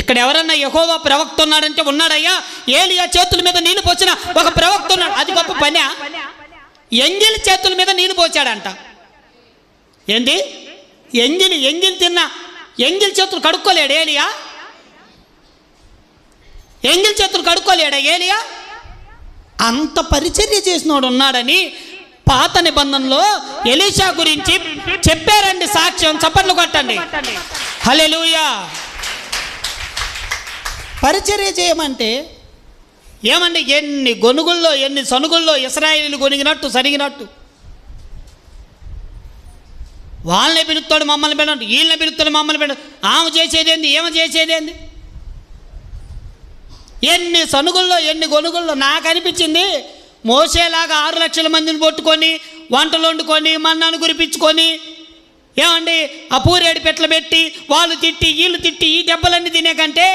ఇక్కడ ఎవరన్నా యెహోవా ప్రవక్త ఉన్నాడంటే ఉన్నాడయ్యా. ఏలియా చేతుల మీద నీళ్లు పోసిన ఒక ప్రవక్త ఉన్నాడు. అది గొప్ప పనే? ఎంగిలి చేతుల మీద నీళ్లు పోసాడంట. ఏంది? ఎంగిలి తిన్నా ఎంగిలి చేతులు కడుక్కోలేడు ఏలియా? ఎంగిలి చేతులు కడుక్కోలేడా ఏలియా? అంత పరిచర్య చేసినోడు ఉన్నాడని పాత నిబంధనలో ఎలీషా గురించి చెప్పారండి. సాక్ష్యం చప్పట్లు కొట్టండి. హల్లెలూయా. పరిచర్య చేయమంటే ఏమండి ఎన్ని గొనుగుల్లో ఎన్ని సనుగుల్లో ఇశ్రాయేలీలు గొనిగినట్టు సరిగినట్టు వాళ్ళని పిలుస్తాడు మమ్మల్ని పిలవండి, వీళ్ళని పిలుస్తాడు మమ్మల్ని పిలవండి. ఆమె చేసేదేంది ఏమ చేసేదేంది? ఎన్ని సనుగుల్లో ఎన్ని గొనుగుల్లో. నాకు అనిపించింది మోసేలాగా 6 లక్షల మందిని పట్టుకొని వంటలు వండుకొని మన్నాను కురిపించుకొని ఏమండి ఆ పూరేడు పెట్లు పెట్టి వాళ్ళు తిట్టి వీళ్ళు తిట్టి ఈ దెబ్బలన్నీ తినే కంటే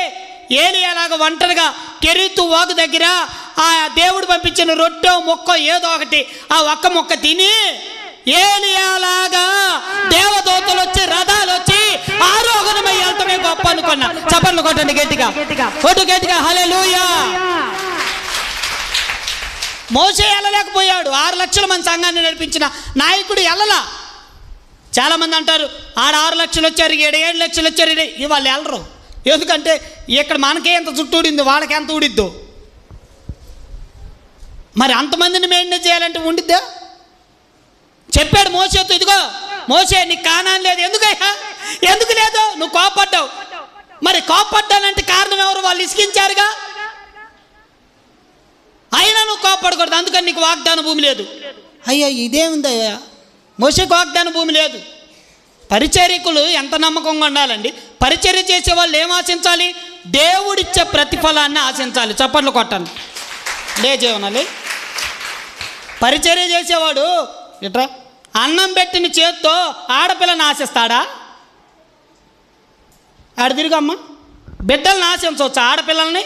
ఏలియాలాగా ఒంటరిగా కెరీతు వాగు దగ్గర ఆ దేవుడు పంపించిన రొట్టె మొక్క ఏదో ఒకటి ఆ ఒక్క మొక్క తిని ఏలియాలాగా దేవదూతలు వచ్చి రథాలు వచ్చి ఆరోగ్యమై వెళ్తామే గొప్ప అనుకున్నా. చప్పట్లు కొట్టండి గట్టిగా, కొట్టు గట్టిగా. హల్లెలూయా. మోసే వెళ్ళలేకపోయాడు. 6 లక్షల మంది సంఘాన్ని నడిపించిన నాయకుడు వెళ్ళలా. చాలామంది అంటారు ఆడ 6 లక్షలు వచ్చారు 7 లక్షలు వచ్చారు. ఇవాళ వెళ్ళరు. ఎందుకంటే ఇక్కడ మనకే ఎంత జుట్టు ఊడిందో వాళ్ళకి ఎంత ఊడిద్దో. మరి అంతమందిని మెయింటైన్ చేయాలంటే ఉండిద్దా? చెప్పాడు మోసేతో, ఇదిగో మోసే నీకు కానాని లేదు. ఎందుకు లేదు? నువ్వు కోపడ్డావు. మరి కోపడ్డానంటే కారణం ఎవరు? వాళ్ళు ఇసికించారుగా. అయినా నువ్వు కోపడకూడదు, అందుకని నీకు వాగ్దాన భూమి లేదు. అయ్యా ఇదేముందయ్యా, మోసేకు వాగ్దాన భూమి లేదు. పరిచర్యకులు ఎంత నమ్మకంగా ఉండాలండి. పరిచర్య చేసే వాళ్ళు ఏం ఆశించాలి? దేవుడిచ్చే ప్రతిఫలాన్ని ఆశించాలి. చప్పట్లు కొట్టండి. లేజేవనాలి. పరిచర్య చేసేవాడు ఇట్రా అన్నం పెట్టిన చేత్తో ఆడపిల్లని ఆశిస్తాడా? ఆడ తిరిగమ్మా బిడ్డలను ఆశించవచ్చు ఆడపిల్లల్ని.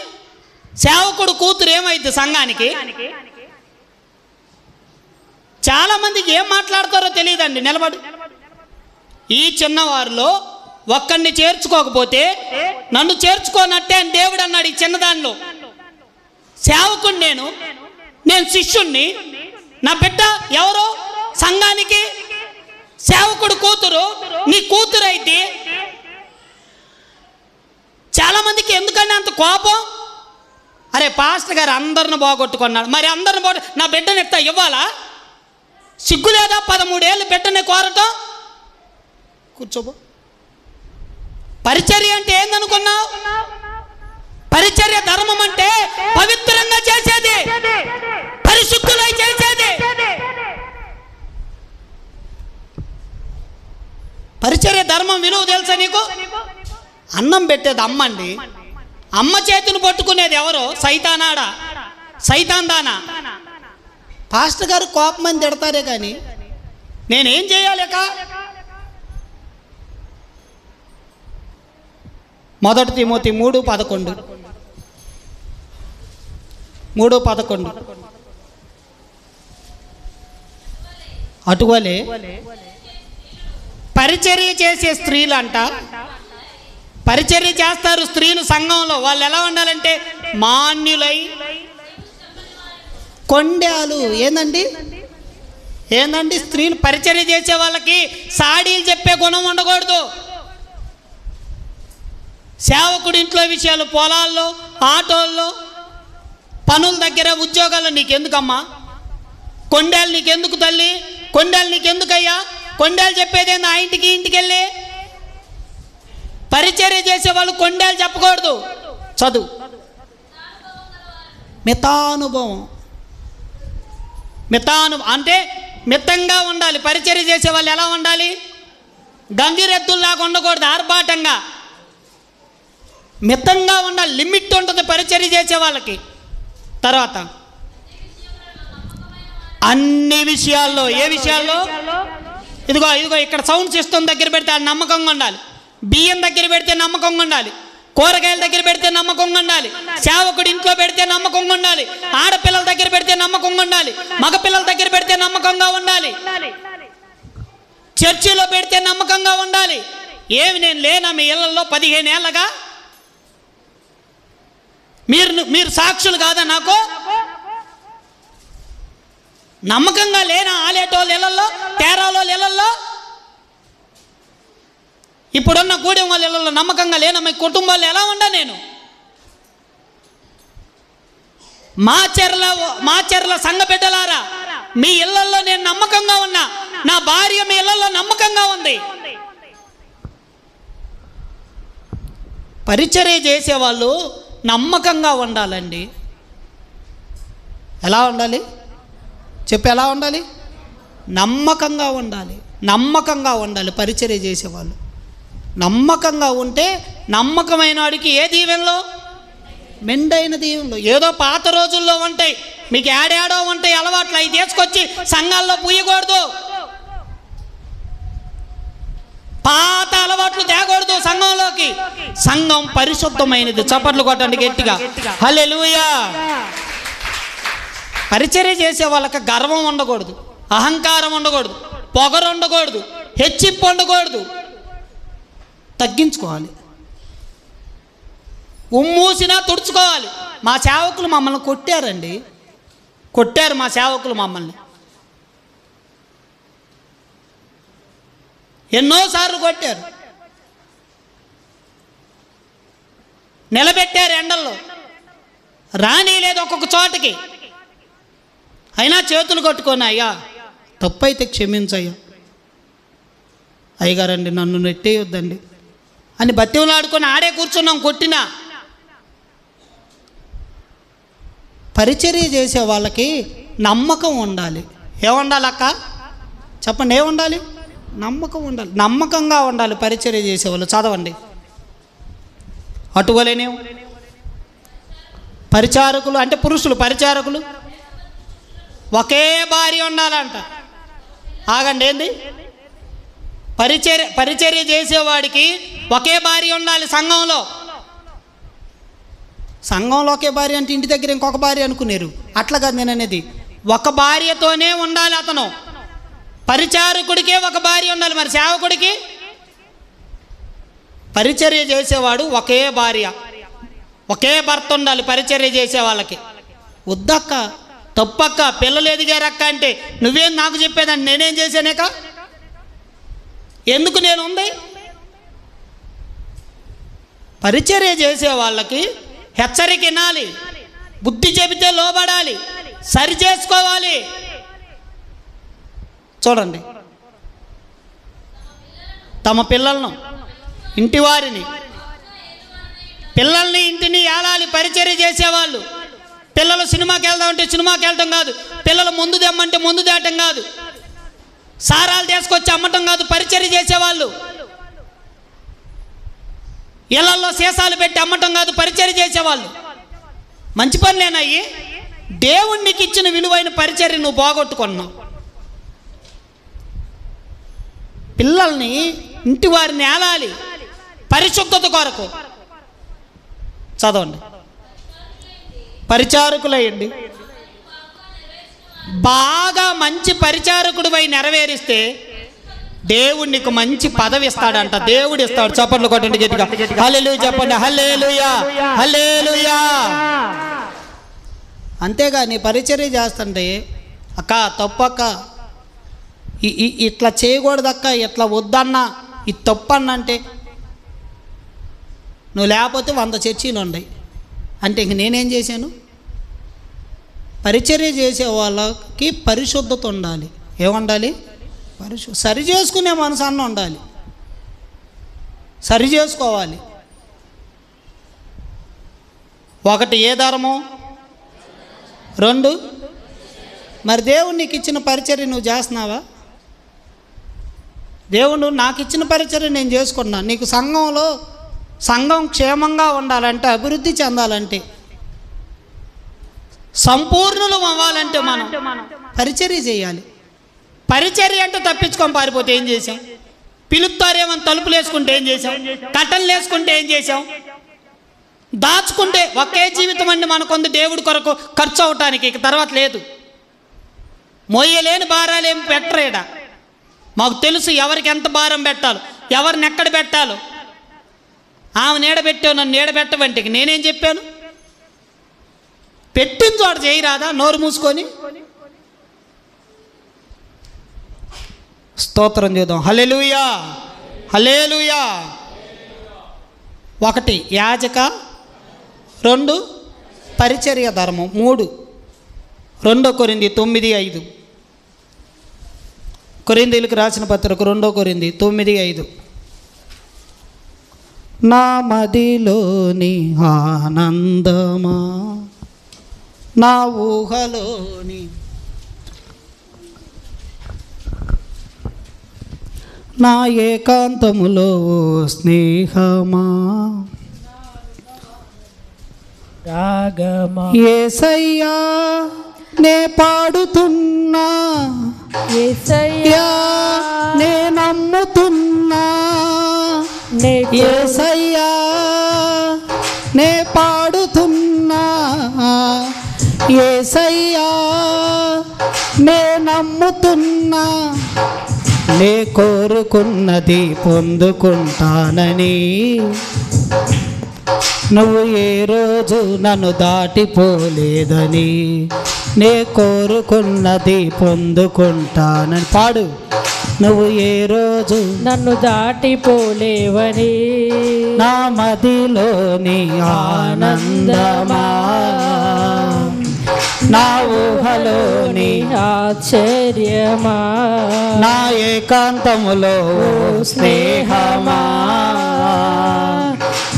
సేవకుడు కూతురు ఏమైంది సంఘానికి? చాలామందికి ఏం మాట్లాడతారో తెలియదండి. నిలబడి ఈ చిన్నవారిలో ఒక్కడిని చేర్చుకోకపోతే నన్ను చేర్చుకోనట్టే అని దేవుడు అన్నాడు. ఈ చిన్నదానిలో సేవకుడు నేను శిష్యుణ్ణి. నా బిడ్డ ఎవరో సంఘానికి సేవకుడు కూతురు, నీ కూతురు అయితే చాలామందికి ఎందుకంటే అంత కోపం. అరే పాస్టర్ గారు అందరిని బాగొట్టుకున్నాడు, మరి అందరిని నా బిడ్డను ఎట్లా ఇవ్వాలా? సిగ్గు లేదా? 13 ఏళ్ళు బిడ్డని కోరటం. కూర్చోబో. పరిచర్య అంటే ఏందనుకున్నావు? పరిచర్య ధర్మం అంటే పవిత్రంగా చేసేది, పరిశుద్ధులై చేసేది. పరిచర్య ధర్మం విలువ తెలుసా నీకు? అన్నం పెట్టేది అమ్మ అండి. అమ్మ చేతిని పట్టుకునేది ఎవరో? సైతానాడా? సైతాన్ దానా. పాస్టర్ గారు కోపమని తిడతారే కానీ నేనేం చేయాలేక? మొదటి తిమోతి 3:11 3:11 అటువలే పరిచర్య చేసే స్త్రీలంట, పరిచర్య చేస్తారు స్త్రీలు సంఘంలో. వాళ్ళు ఎలా ఉండాలంటే మాన్యులై, కొండాలు. ఏందండి స్త్రీలు పరిచర్య చేసే వాళ్ళకి సాడీలు చెప్పే గుణం ఉండకూడదు. సేవకుడి ఇంట్లో విషయాలు, పొలాల్లో, ఆటోల్లో, పనుల దగ్గర, ఉద్యోగాల్లో నీకెందుకమ్మా? కొండేలు నీకెందుకు తల్లి? కొండేలు నీకెందుకయ్యా? కొండేలు చెప్పేదేంది? ఆ ఇంటికి వెళ్ళి పరిచర్య చేసే వాళ్ళు కొండేలు చెప్పకూడదు. చదువు, మితానుభవం అంటే మితంగా ఉండాలి. పరిచర్య చేసే వాళ్ళు ఎలా ఉండాలి? గంగిరెద్దుల్లాగా ఉండకూడదు, ఆర్భాటంగా. మితంగా ఉండాలి, లిమిట్ ఉంటుంది పరిచర్య చేసే వాళ్ళకి. తర్వాత అన్ని విషయాల్లో, ఏ విషయాల్లో? ఇదిగో ఇక్కడ సౌండ్ సిస్టమ్ దగ్గర పెడితే అది నమ్మకంగా ఉండాలి. బియ్యం దగ్గర పెడితే నమ్మకంగా ఉండాలి. కూరగాయల దగ్గర పెడితే నమ్మకంగా ఉండాలి. సేవకుడి ఇంట్లో పెడితే నమ్మకంగా ఉండాలి. ఆడపిల్లల దగ్గర పెడితే నమ్మకంగా ఉండాలి. మగపిల్లల దగ్గర పెడితే నమ్మకంగా ఉండాలి. చర్చిలో పెడితే నమ్మకంగా ఉండాలి. ఏమి నేను లేనా మీ ఇళ్లలో 15 ఏళ్ళగా? మీరు సాక్షులు కాదా నాకు? నమ్మకంగా లేనా ఆలేటోళ్ళ ఇళ్లలో, తేరాలో ఇళ్లలో? ఇప్పుడున్న గూడెం వాళ్ళ ఇళ్లలో నమ్మకంగా లేనా? మీ కుటుంబాల్లో ఎలా ఉండా నేను? మాచర్ల సంఘ బిడ్డలారా, మీ ఇళ్లలో నేను నమ్మకంగా ఉన్నా. నా భార్య మీ ఇళ్లలో నమ్మకంగా ఉంది. పరిచర్య చేసేవాళ్ళు నమ్మకంగా ఉండాలండి. ఎలా ఉండాలి చెప్పి? ఎలా ఉండాలి? నమ్మకంగా ఉండాలి. నమ్మకంగా ఉండాలి పరిచర్య చేసేవాళ్ళు. నమ్మకంగా ఉంటే నమ్మకమైన వాడికి ఏ దీవెనలో? మెండైన దీవెనలో. ఏదో పాత రోజుల్లో ఉంటాయి, మీకు ఏడాడో ఉంటాయి అలవాట్లు, అవి తీసుకొచ్చి సంఘాల్లో పూయకూడదు. పాత అలవాట్లు తేకూడదు సంఘంలోకి. సంఘం పరిశుద్ధమైనది. చప్పట్లు కొట్టండి గట్టిగా, హల్లెలూయా. పరిచర్య చేసే వాళ్ళకి గర్వం ఉండకూడదు, అహంకారం ఉండకూడదు, పొగరు ఉండకూడదు, హెచ్చింపు ఉండకూడదు. తగ్గించుకోవాలి, ఉమ్మూసినా తుడుచుకోవాలి. మా సేవకులు మమ్మల్ని కొట్టారు మా సేవకులు మమ్మల్ని ఎన్నోసార్లు కొట్టారు, నిలబెట్టారు ఎండల్లో, రానీలేదు ఒక్కొక్క చోటకి. అయినా చేతులు కట్టుకొని, అయ్యా తప్పైతే క్షమించయ్యా, అయ్యగారండి నన్ను నెట్టేయొద్దండి అని బతిమలాడుకొని ఆడే కూర్చున్నాం. కొట్టినా పరిచర్య చేసే వాళ్ళకి నమ్మకం ఉండాలి. ఏముండాలి అక్క? చెప్పండి, ఏముండాలి? నమ్మకం ఉండాలి. నమ్మకంగా ఉండాలి పరిచర్య చేసేవాళ్ళు. చదవండి. అటువలేనే పరిచారకులు అంటే పురుషులు, పరిచారకులు ఒకే భార్య ఉండాలంట. ఆగండి, ఏంది? పరిచర్య చేసేవాడికి ఒకే భార్య ఉండాలి సంఘంలో. సంఘంలో ఒకే భార్య అంటే ఇంటి దగ్గర ఇంకొక భార్య అనుకునేరు. అట్లా కాదు నేను అనేది. ఒక భార్యతోనే ఉండాలి అతను. పరిచారకుడికే ఒక భార్య ఉండాలి. మరి సేవకుడికి? పరిచర్య చేసేవాడు ఒకే భార్య, ఒకే భర్త ఉండాలి పరిచర్య చేసే వాళ్ళకి. వద్దక్క, తప్పక్క, పిల్లలు ఎదిగారక్క అంటే నువ్వేం నాకు చెప్పేదాన్ని? నేనేం చేశానేక? ఎందుకు నేను ఉంది? పరిచర్య చేసే వాళ్ళకి హెచ్చరిక వినాలి, బుద్ధి చెబితే లోబడాలి, సరి చేసుకోవాలి. చూడండి, తమ పిల్లలను, ఇంటి వారిని, పిల్లల్ని ఇంటిని ఏలాలి పరిచర్య చేసేవాళ్ళు. పిల్లలు సినిమాకి వెళ్దామంటే సినిమాకి వెళ్ళటం కాదు, పిల్లలు ముందు తెమ్మంటే ముందు తేయటం కాదు, సారాలు తీసుకొచ్చి అమ్మటం కాదు. పరిచర్య చేసేవాళ్ళు ఇళ్లలో సీసాలు పెట్టి అమ్మటం కాదు. పరిచర్య చేసేవాళ్ళు మంచి పనులేనయ్యి. దేవుడు నీకు ఇచ్చిన విలువైన పరిచర్య నువ్వు పోగొట్టుకున్నావు. పిల్లల్ని, ఇంటి వారిని ఏలాలి పరిశుద్ధత కొరకు. చదవండి. పరిచారకులయ్యండి. బాగా మంచి పరిచారకుడు అయి నెరవేరిస్తే దేవుడు నీకు మంచి పదవి ఇస్తాడంట. దేవుడు ఇస్తాడు. చప్పట్లు కొట్టండి గట్టిగా. హల్లెలూయా చెప్పండి. హల్లెలూయా, హల్లెలూయా. అంతేగా నీ పరిచర్య చేస్తుంటే అక్క తప్పక్క, ఇట్లా చేయకూడదక్క, ఇట్లా వద్దన్నా, ఇది తప్పన్న అంటే నువ్వు లేకపోతే 100 చర్చీలు ఉన్నాయి అంటే ఇంక నేనేం చేశాను? పరిచర్య చేసే వాళ్ళకి పరిశుద్ధత ఉండాలి. ఏముండాలి? సరి చేసుకునే మనసు అన్న ఉండాలి. సరి చేసుకోవాలి. ఒకటి ఏ ధర్మం, 2 మరి దేవుడు నీకు ఇచ్చిన పరిచర్య నువ్వు చేస్తున్నావా? దేవుడు నాకు ఇచ్చిన పరిచర్య నేను చేసుకుంటున్నాను. నీకు సంఘం క్షేమంగా ఉండాలంటే, అభివృద్ధి చెందాలంటే, సంపూర్ణులు అవ్వాలంటే మనం పరిచర్య చేయాలి. పరిచర్య అంటే తప్పించుకొని పారిపోతే ఏం చేసాం? పిలుపుతారేమని తలుపులు వేసుకుంటే ఏం చేసాం? కట్టలు వేసుకుంటే ఏం చేసాం? దాచుకుంటే ఒకే జీవితం అండి మనకుంది దేవుడి కొరకు ఖర్చు అవటానికి, ఇక తర్వాత లేదు. మోయలేని భారాలేం పెట్టరేడా. మాకు తెలుసు ఎవరికి ఎంత భారం పెట్టాలో, ఎవరిని ఎక్కడ పెట్టాలో. ఆమె నీడబెట్టావు, నన్ను నీడబెట్టవంటే నేనేం చెప్పాను? పెట్టిన చోట చేయరాదా నోరు మూసుకొని? స్తోత్రం చేద్దాం. హల్లెలూయా, హల్లెలూయా. 1 యాజక, 2 పరిచర్య ధర్మం, 3 2 కొరింథీ 9:5. కొరింథీయులకు రాసిన పత్రిక 2 కొరింథీ 9:5. నా మదిలోని ఆనందమా, నా ఊహలోని, నా ఏకాంతములో స్నేహమా, రాగమా, యేసయ్యా నే పాడుతున్నా, యేసయ్యా నే నమ్ముతున్నా, యేసయ్యా నే పాడుతున్నా, యేసయ్యా నే నమ్ముతున్నా, నే కోరుకున్నది పొందుకుంటానని, నువ్వు ఏ రోజు నన్ను దాటిపోలేదని, నే కోరుకున్నది పొందుకుంటానని. పాడు. నువ్వు ఏ రోజు నన్ను దాటిపోలేవని, నా మదిలోని ఆనందమా, నా ఊహలోని ఆశ్చర్యమా, నా ఏకాంతములో స్నేహమా,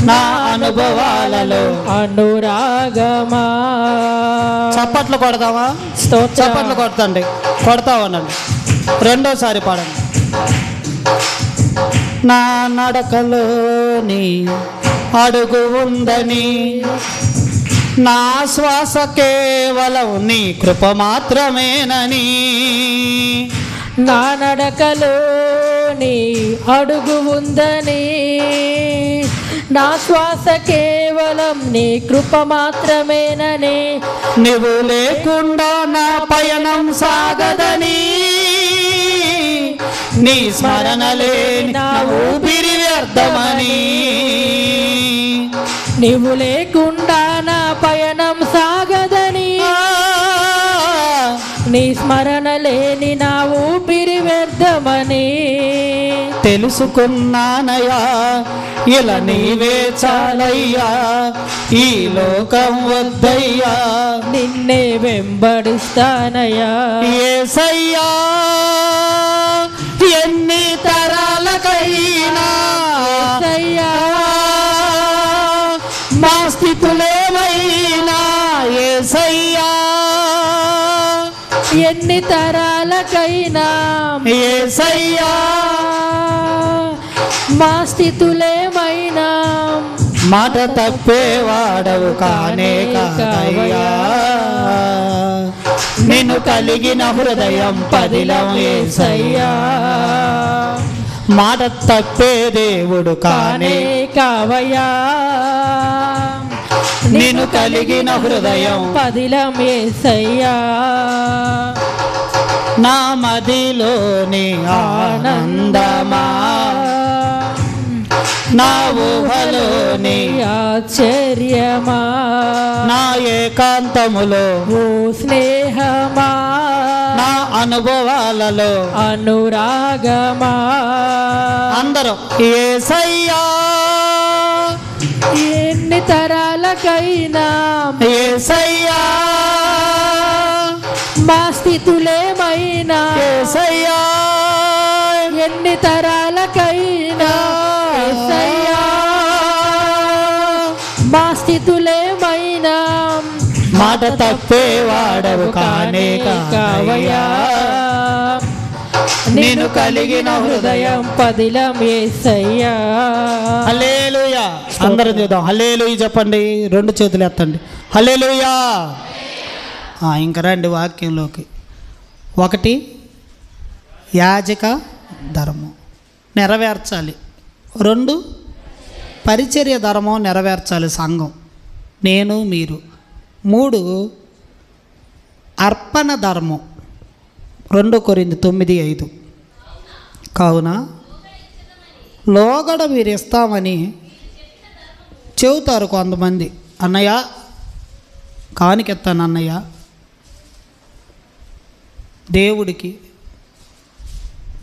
నా అనుభవాలలో అనురాగమా. చప్పట్లు కొడతావా? చప్పట్లు కొడతండి. కొడతావనండి. రెండోసారి పాడండి. నా నడకలోని అడుగు ఉందని, నా శ్వాస కేవలం నీ కృప మాత్రమేనని, నా నడకలో నీ అడుగు ఉందని, నా శ్వాస కేవలం నీ కృప మాత్రమేనని, నువ్వు లేకుండా నా పయనం సాగదని, నీ స్మరణ లేని నా ఊపిరి వ్యర్థమని, నీవు లేకుండా నా పయనం సాగదని, నీ స్మరణ లేని నా ఊపిరి వ్యర్థమని తెలుసుకున్నానయ్యా. ఇలా నీవే చాలయ్యా, ఈ లోకం వద్దయ్యా, నిన్నే వెంబడిస్తానయ్యా. యేసయ్యా ఎన్ని తరాలకైనా, యేసయ్యా మా స్థితులేమైనా, యేసయ్యా ఎన్ని తరాలకైనా, యేసయ్యా మా స్థితులేమైనా, మాట తప్పేవాడవు కానే కాదయ్యా, నిన్ను కలిగిన హృదయం పదిలం యేసయ్యా. మాట తప్పే దేవుడు కానే కావయ్యా, నిన్ను కలిగిన హృదయం పదిలం యేసయ్యా. నా మదిలోని ఆనందమా, నా ఊహలోని ఆశ్చర్యమా, నా ఏకాంతములో ఓ స్నేహమా, నా అనుభవాలలో అనురాగమా. అందరూ యేసయ్యా, ఎన్ని తరాలకైనా యేసయ్యా, మా స్థితులేమైనా యేసయ్యా, ఎన్ని తరాలకైనా యేసయ్యా, మా స్థితులేమైనా మాట తప్పేవాడవు కానే కావయ్యా, నిన్ను కలిగిన హృదయం పదిలం యేసయ్యా. హల్లెలూయా. అందరం చూద్దాం హల్లెలూయా చెప్పండి, రెండు చేతులు ఎత్తండి హల్లెలూయా. ఇంకా రండి వాక్యంలోకి. ఒకటి యాజక ధర్మం నెరవేర్చాలి, రెండు పరిచర్య ధర్మం నెరవేర్చాలి సంఘం, నేను మీరు. మూడు అర్పణ ధర్మం, 2 కొరింథీ 9:5. కావున లోగడ మీరు ఇస్తామని చెబుతారు కొంతమంది. అన్నయ్య కానికెత్తాను అన్నయ్య, దేవుడికి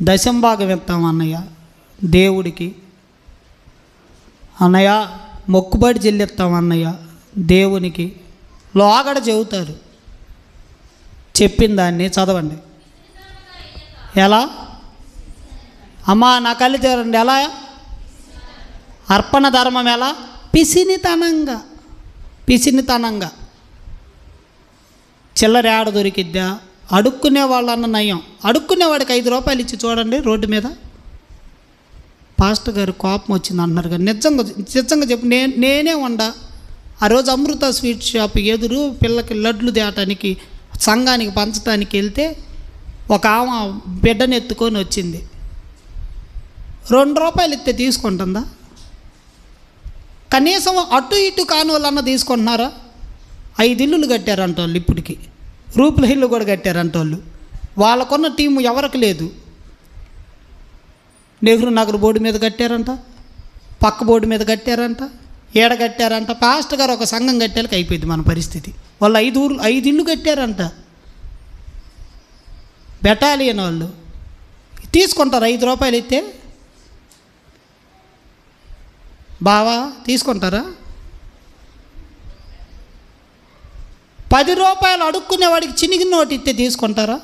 దశంభాగం ఇస్తాం అన్నయ్య, దేవుడికి అన్నయ్య మొక్కుబడి చెల్లిస్తాం అన్నయ్య, దేవునికి లోగడ చెబుతారు. చెప్పిన దాన్ని చదవండి. ఎలా అమ్మా నా కళ్ళు తెరండి, ఎలా అర్పణ ధర్మం ఎలా? పిసినితనంగా చిల్లర ఏడ దొరికిద్దా? అడుక్కునే వాళ్ళన్న నయం, అడుక్కునేవాడికి 5 రూపాయలు ఇచ్చి చూడండి రోడ్డు మీద. పాస్టర్ గారు కోపం వచ్చింది అంటున్నారు కానీ నిజంగా చెప్పు, నేనే వండా ఆ రోజు అమృత స్వీట్ షాప్ ఎదురు పిల్లకి లడ్లు తేటానికి సంఘానికి పంచడానికి వెళ్తే ఒక ఆమె బిడ్డను ఎత్తుకొని వచ్చింది. 2 రూపాయలు ఇస్తే తీసుకుంటుందా? కనీసం అటు ఇటు కాని వాళ్ళన్న తీసుకుంటున్నారా? 5 ఇల్లులు కట్టారంట వాళ్ళు, ఇప్పటికి రూపుల ఇల్లు కూడా కట్టారంట వాళ్ళు. వాళ్ళకున్న టీము ఎవరికి లేదు. నెహ్రూ నగర్ బోర్డు మీద కట్టారంట, పక్క బోర్డు మీద కట్టారంట, ఏడ కట్టారంట. పాస్టర్ గారు ఒక సంఘం కట్టాలకి అయిపోయింది మన పరిస్థితి. వాళ్ళు 5 ఇల్లు కట్టారంట. బెటాలియన్ వాళ్ళు తీసుకుంటారు 5 రూపాయలు ఇస్తే. బావా తీసుకుంటారా? 10 రూపాయలు అడుక్కునేవాడికి చినిగిన నోటు ఇస్తే తీసుకుంటారా?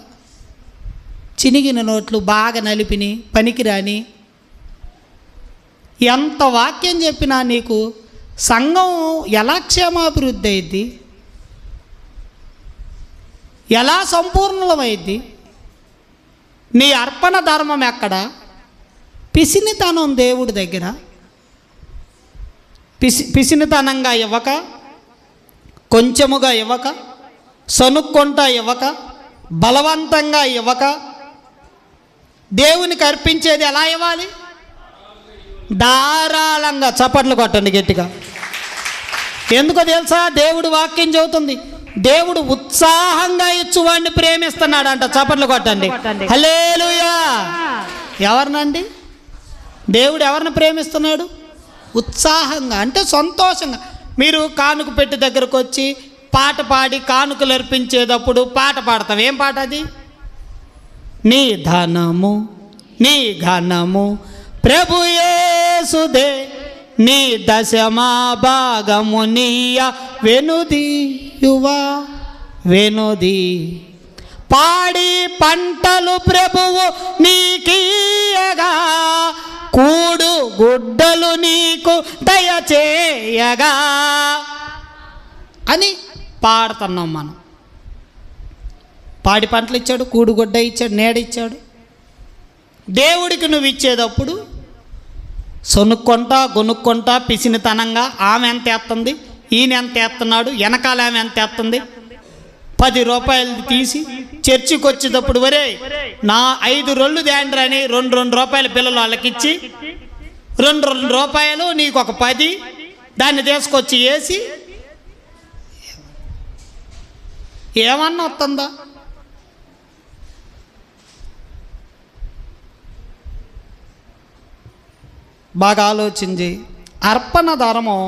చినిగిన నోట్లు బాగా నలిపిని పనికిరాని. ఎంత వాక్యం చెప్పినా నీకు సంఘం ఎలా క్షేమాభివృద్ధి అయింది, ఎలా సంపూర్ణమైద్ది? నీ అర్పణ ధర్మం ఎక్కడ? పిసినితనం దేవుడి దగ్గర. పిసినితనంగా ఇవ్వక, కొంచెముగా ఇవ్వక, సనుక్కుంటా ఇవ్వక, బలవంతంగా ఇవ్వక, దేవునికి అర్పించేది ఎలా ఇవ్వాలి? ధారాళంగా. చప్పట్లు కొట్టండి గట్టిగా. ఎందుకో తెలుసా? దేవుడు వాక్యం చెబుతుంది, దేవుడు ఉత్సాహంగా ఇచ్చువాడిని ప్రేమిస్తున్నాడు అంట. చప్పట్లు కొట్టండి హల్లెలూయా. ఎవరినండి? దేవుడు ఎవరిని ప్రేమిస్తున్నాడు? ఉత్సాహంగా, అంటే సంతోషంగా. మీరు కానుక పెట్టి దగ్గరకు వచ్చి పాట పాడి కానుకలు అర్పించేటప్పుడు పాట పాడతాం. ఏం పాట అది? నీ ధనము నీ ఘనము ప్రభు యేసుదే, నీ దశమా భాగము నీయ వెనుది పాడి పంటలు ప్రభువు నీకీయగా, కూడు గుడ్డలు నీకు దయచేయగా అని పాడుతున్నాం మనం. పాడి పంటలు ఇచ్చాడు, కూడుగుడ్డ ఇచ్చాడు, నీడ ఇచ్చాడు. దేవుడికి నువ్వు ఇచ్చేటప్పుడు సొనుక్కుంటా గొనుక్కుంటా పిసినితనంగా ఆమె ఎంత వేస్తుంది, ఈయన ఎంత వేస్తున్నాడు, వెనకాల ఆమె ఎంత వేస్తుంది. 10 రూపాయలు తీసి చర్చికి వచ్చేటప్పుడు వరే నా 5 రొళ్ళు తేండ్రని 2 రూపాయల పిల్లలు వాళ్ళకి ఇచ్చి 2 రూపాయలు నీకు ఒక 10 దాన్ని తీసుకొచ్చి వేసి ఏమన్నా వస్తుందా? బాగా ఆలోచించి అర్పణ ధర్మం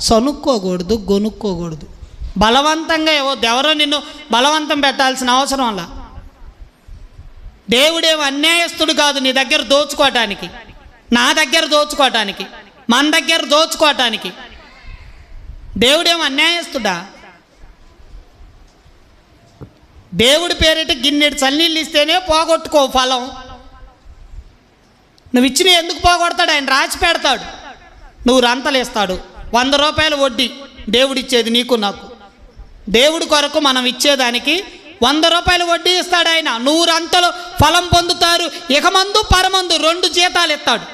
సనుక్కోకూడదు, గొనుక్కోకూడదు. బలవంతంగా ఎవరో నిన్ను బలవంతం పెట్టాల్సిన అవసరం అలా. దేవుడేమో అన్యాయస్తుడు కాదు నీ దగ్గర దోచుకోవటానికి, నా దగ్గర దోచుకోవటానికి, మన దగ్గర దోచుకోవటానికి. దేవుడేమో అన్యాయస్తుడా? దేవుడి పేరిట గిన్నెడు చల్లనీళ్ళు ఇస్తేనే పోగొట్టుకో ఫలం. నువ్వు ఇచ్చిన ఎందుకు పోగొడతాడు? ఆయన రాసి పెడతాడు, నువ్వు రంతలు ఇస్తాడు. 100 రూపాయలు వడ్డీ దేవుడిచ్చేది నీకు నాకు. దేవుడి కొరకు మనం ఇచ్చేదానికి 100 రూపాయలు వడ్డీ ఇస్తాడు ఆయన. 100 అంతలు ఫలం పొందుతారు, ఇహమందు పరమందు 2 జీతాలు ఇస్తాడు.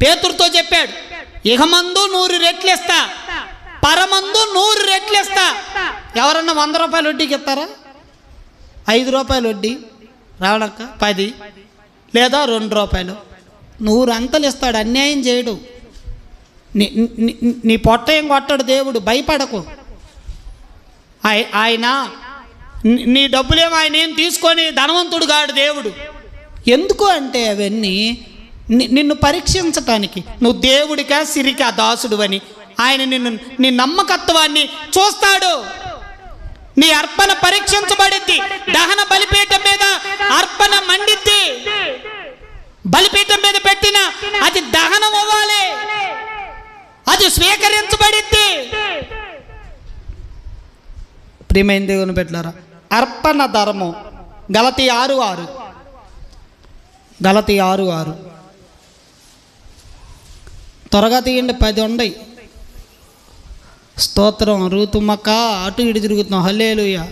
పేతురుతో చెప్పాడు, ఇహమందు 100 రెట్లు ఇస్తా, పరమందు 100 రెట్లు ఇస్తా. ఎవరన్నా 100 రూపాయలు వడ్డీకి ఇస్తారా? 5 రూపాయలు వడ్డీ రావడాక 10 లేదా 2 రూపాయలు 100 అంతలు ఇస్తాడు. అన్యాయం చేయడు. నీ పొట్ట ఏం కొట్టాడు దేవుడు, భయపడకు. ఆయన నీ డబ్బులేమో ఆయన ఏం తీసుకొని ధనవంతుడు కాడు దేవుడు. ఎందుకు అంటే అవన్నీ నిన్ను పరీక్షించటానికి. నువ్వు దేవుడికా సిరికా దాసుడు అని ఆయన నీ నమ్మకత్వాన్ని చూస్తాడు. నీ అర్పణ పరీక్షించబడిద్ది. దహన బలిపీఠం మీద అర్పణ మండిద్ది. బలిపీఠం మీద పెట్టిన అది దహనం అవ్వాలి, అది స్వీకరించబడిద్ది. ప్రియమైన దేవుని బిడ్డలారా, అర్పణ ధర్మం గలతీ 6:6 గలతీ 6:6 త్వరగా తీయండి, 10 ఉన్నాయి. స్తోత్రం. రూతుమ్మక్క అటు ఇటు తిరుగుతున్నాం. హల్లెలూయా.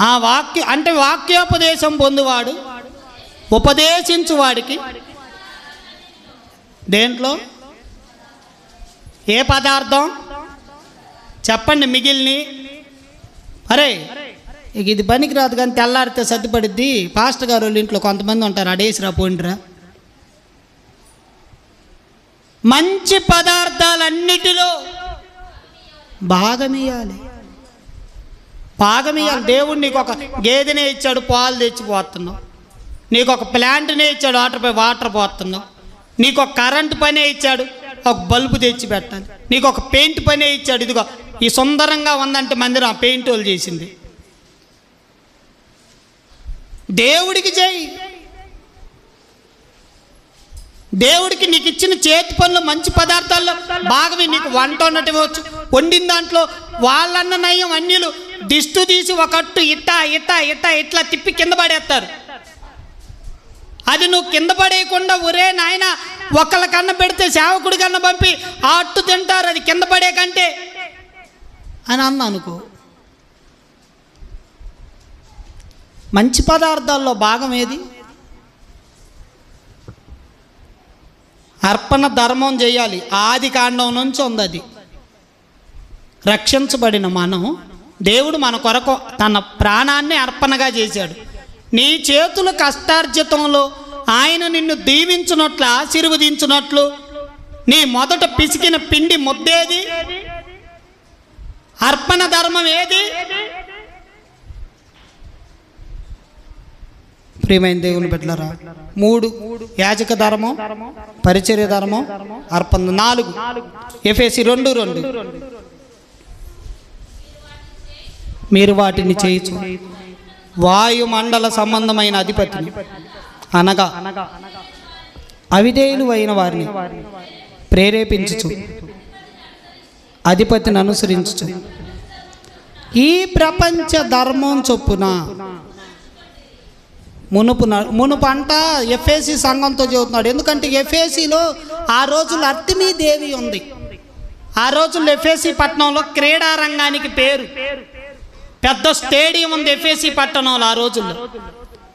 ఆ వాక్యం అంటే వాక్యోపదేశం పొందువాడు ఉపదేశించువాడికి దేంట్లో ఏ పదార్థం చెప్పండి మిగిలిని. అరే ఇక ఇది పనికి రాదు కానీ తెల్లారితే సర్దిపడిద్ది. పాస్టర్ గారు వాళ్ళ ఇంట్లో కొంతమంది ఉంటారు, అడేసిరా పోండిరా. మంచి పదార్థాలన్నిటిలో భాగమియాలి. భాగమియాలి. దేవుడు నీకు ఒక గేదెనే ఇచ్చాడు, పాలు తెచ్చిపోతున్నావు. నీకు ఒక ప్లాంట్నే ఇచ్చాడు, వాటర్ పోతున్నావు. నీకు ఒక కరెంటు పనే ఇచ్చాడు, ఒక బల్బు తెచ్చి పెట్టాలి. నీకు ఒక పెయింట్ పనే ఇచ్చాడు, ఇదిగో ఈ సుందరంగా ఉందంటే మందిరం ఆ పెయింట్ వాళ్ళు చేసింది. దేవుడికి చేయి. దేవుడికి నీకు ఇచ్చిన చేతి పనులు మంచి పదార్థాల్లో బాగా నీకు వంట వండటం ఇవ్వచ్చు. వండిన దాంట్లో వాళ్ళన్న నయం అన్యులు దిష్టు తీసి ఒకట్టు ఇట్లా తిప్పి కింద పడేస్తారు. అది నువ్వు కింద పడేయకుండా ఒరే నాయన ఒకళ్ళ కన్న పెడితే సేవకుడి కన్నా పంపి ఆ అట్టు తింటారు, అది కింద పడే కంటే అని అన్న అనుకో. మంచి పదార్థాల్లో భాగం ఏది? అర్పణ ధర్మం చేయాలి. ఆది కాండం నుంచి ఉంది అది. రక్షించబడిన మనం, దేవుడు మన కొరకు తన ప్రాణాన్ని అర్పణగా చేశాడు. నీ చేతుల కష్టార్జితంలో ఆయన నిన్ను దీవించినట్లు ఆశీర్వదించినట్లు నీ మొదట పిసికిన పిండి ముద్దేది? అర్పణ ధర్మం ఏది? ప్రియమైన దేవుని బిడ్డలారా, 3 యాజక ధర్మం, పరిచర్య ధర్మం, అర్పణ. 4 ఎఫెసీ 2:2 మీరు వాటిని చేయొచ్చు. వాయుమండల సంబంధమైన అధిపతిని అనగా అవిధేయులు అయిన వారిని ప్రేరేపించుచు అధిపతిని అనుసరించుచు ఈ ప్రపంచ ధర్మం చొప్పున మునుపంట ఎఫెసీ సంఘంతో చెబుతున్నాడు. ఎందుకంటే ఎఫెసీలో ఆ రోజుల్లో అర్తిమీ దేవి ఉంది. ఆ రోజుల్లో ఎఫెసీ పట్టణంలో క్రీడా రంగానికి పేరు. పెద్ద స్టేడియం ఉంది ఎఫెసీ పట్టణంలో. ఆ రోజుల్లో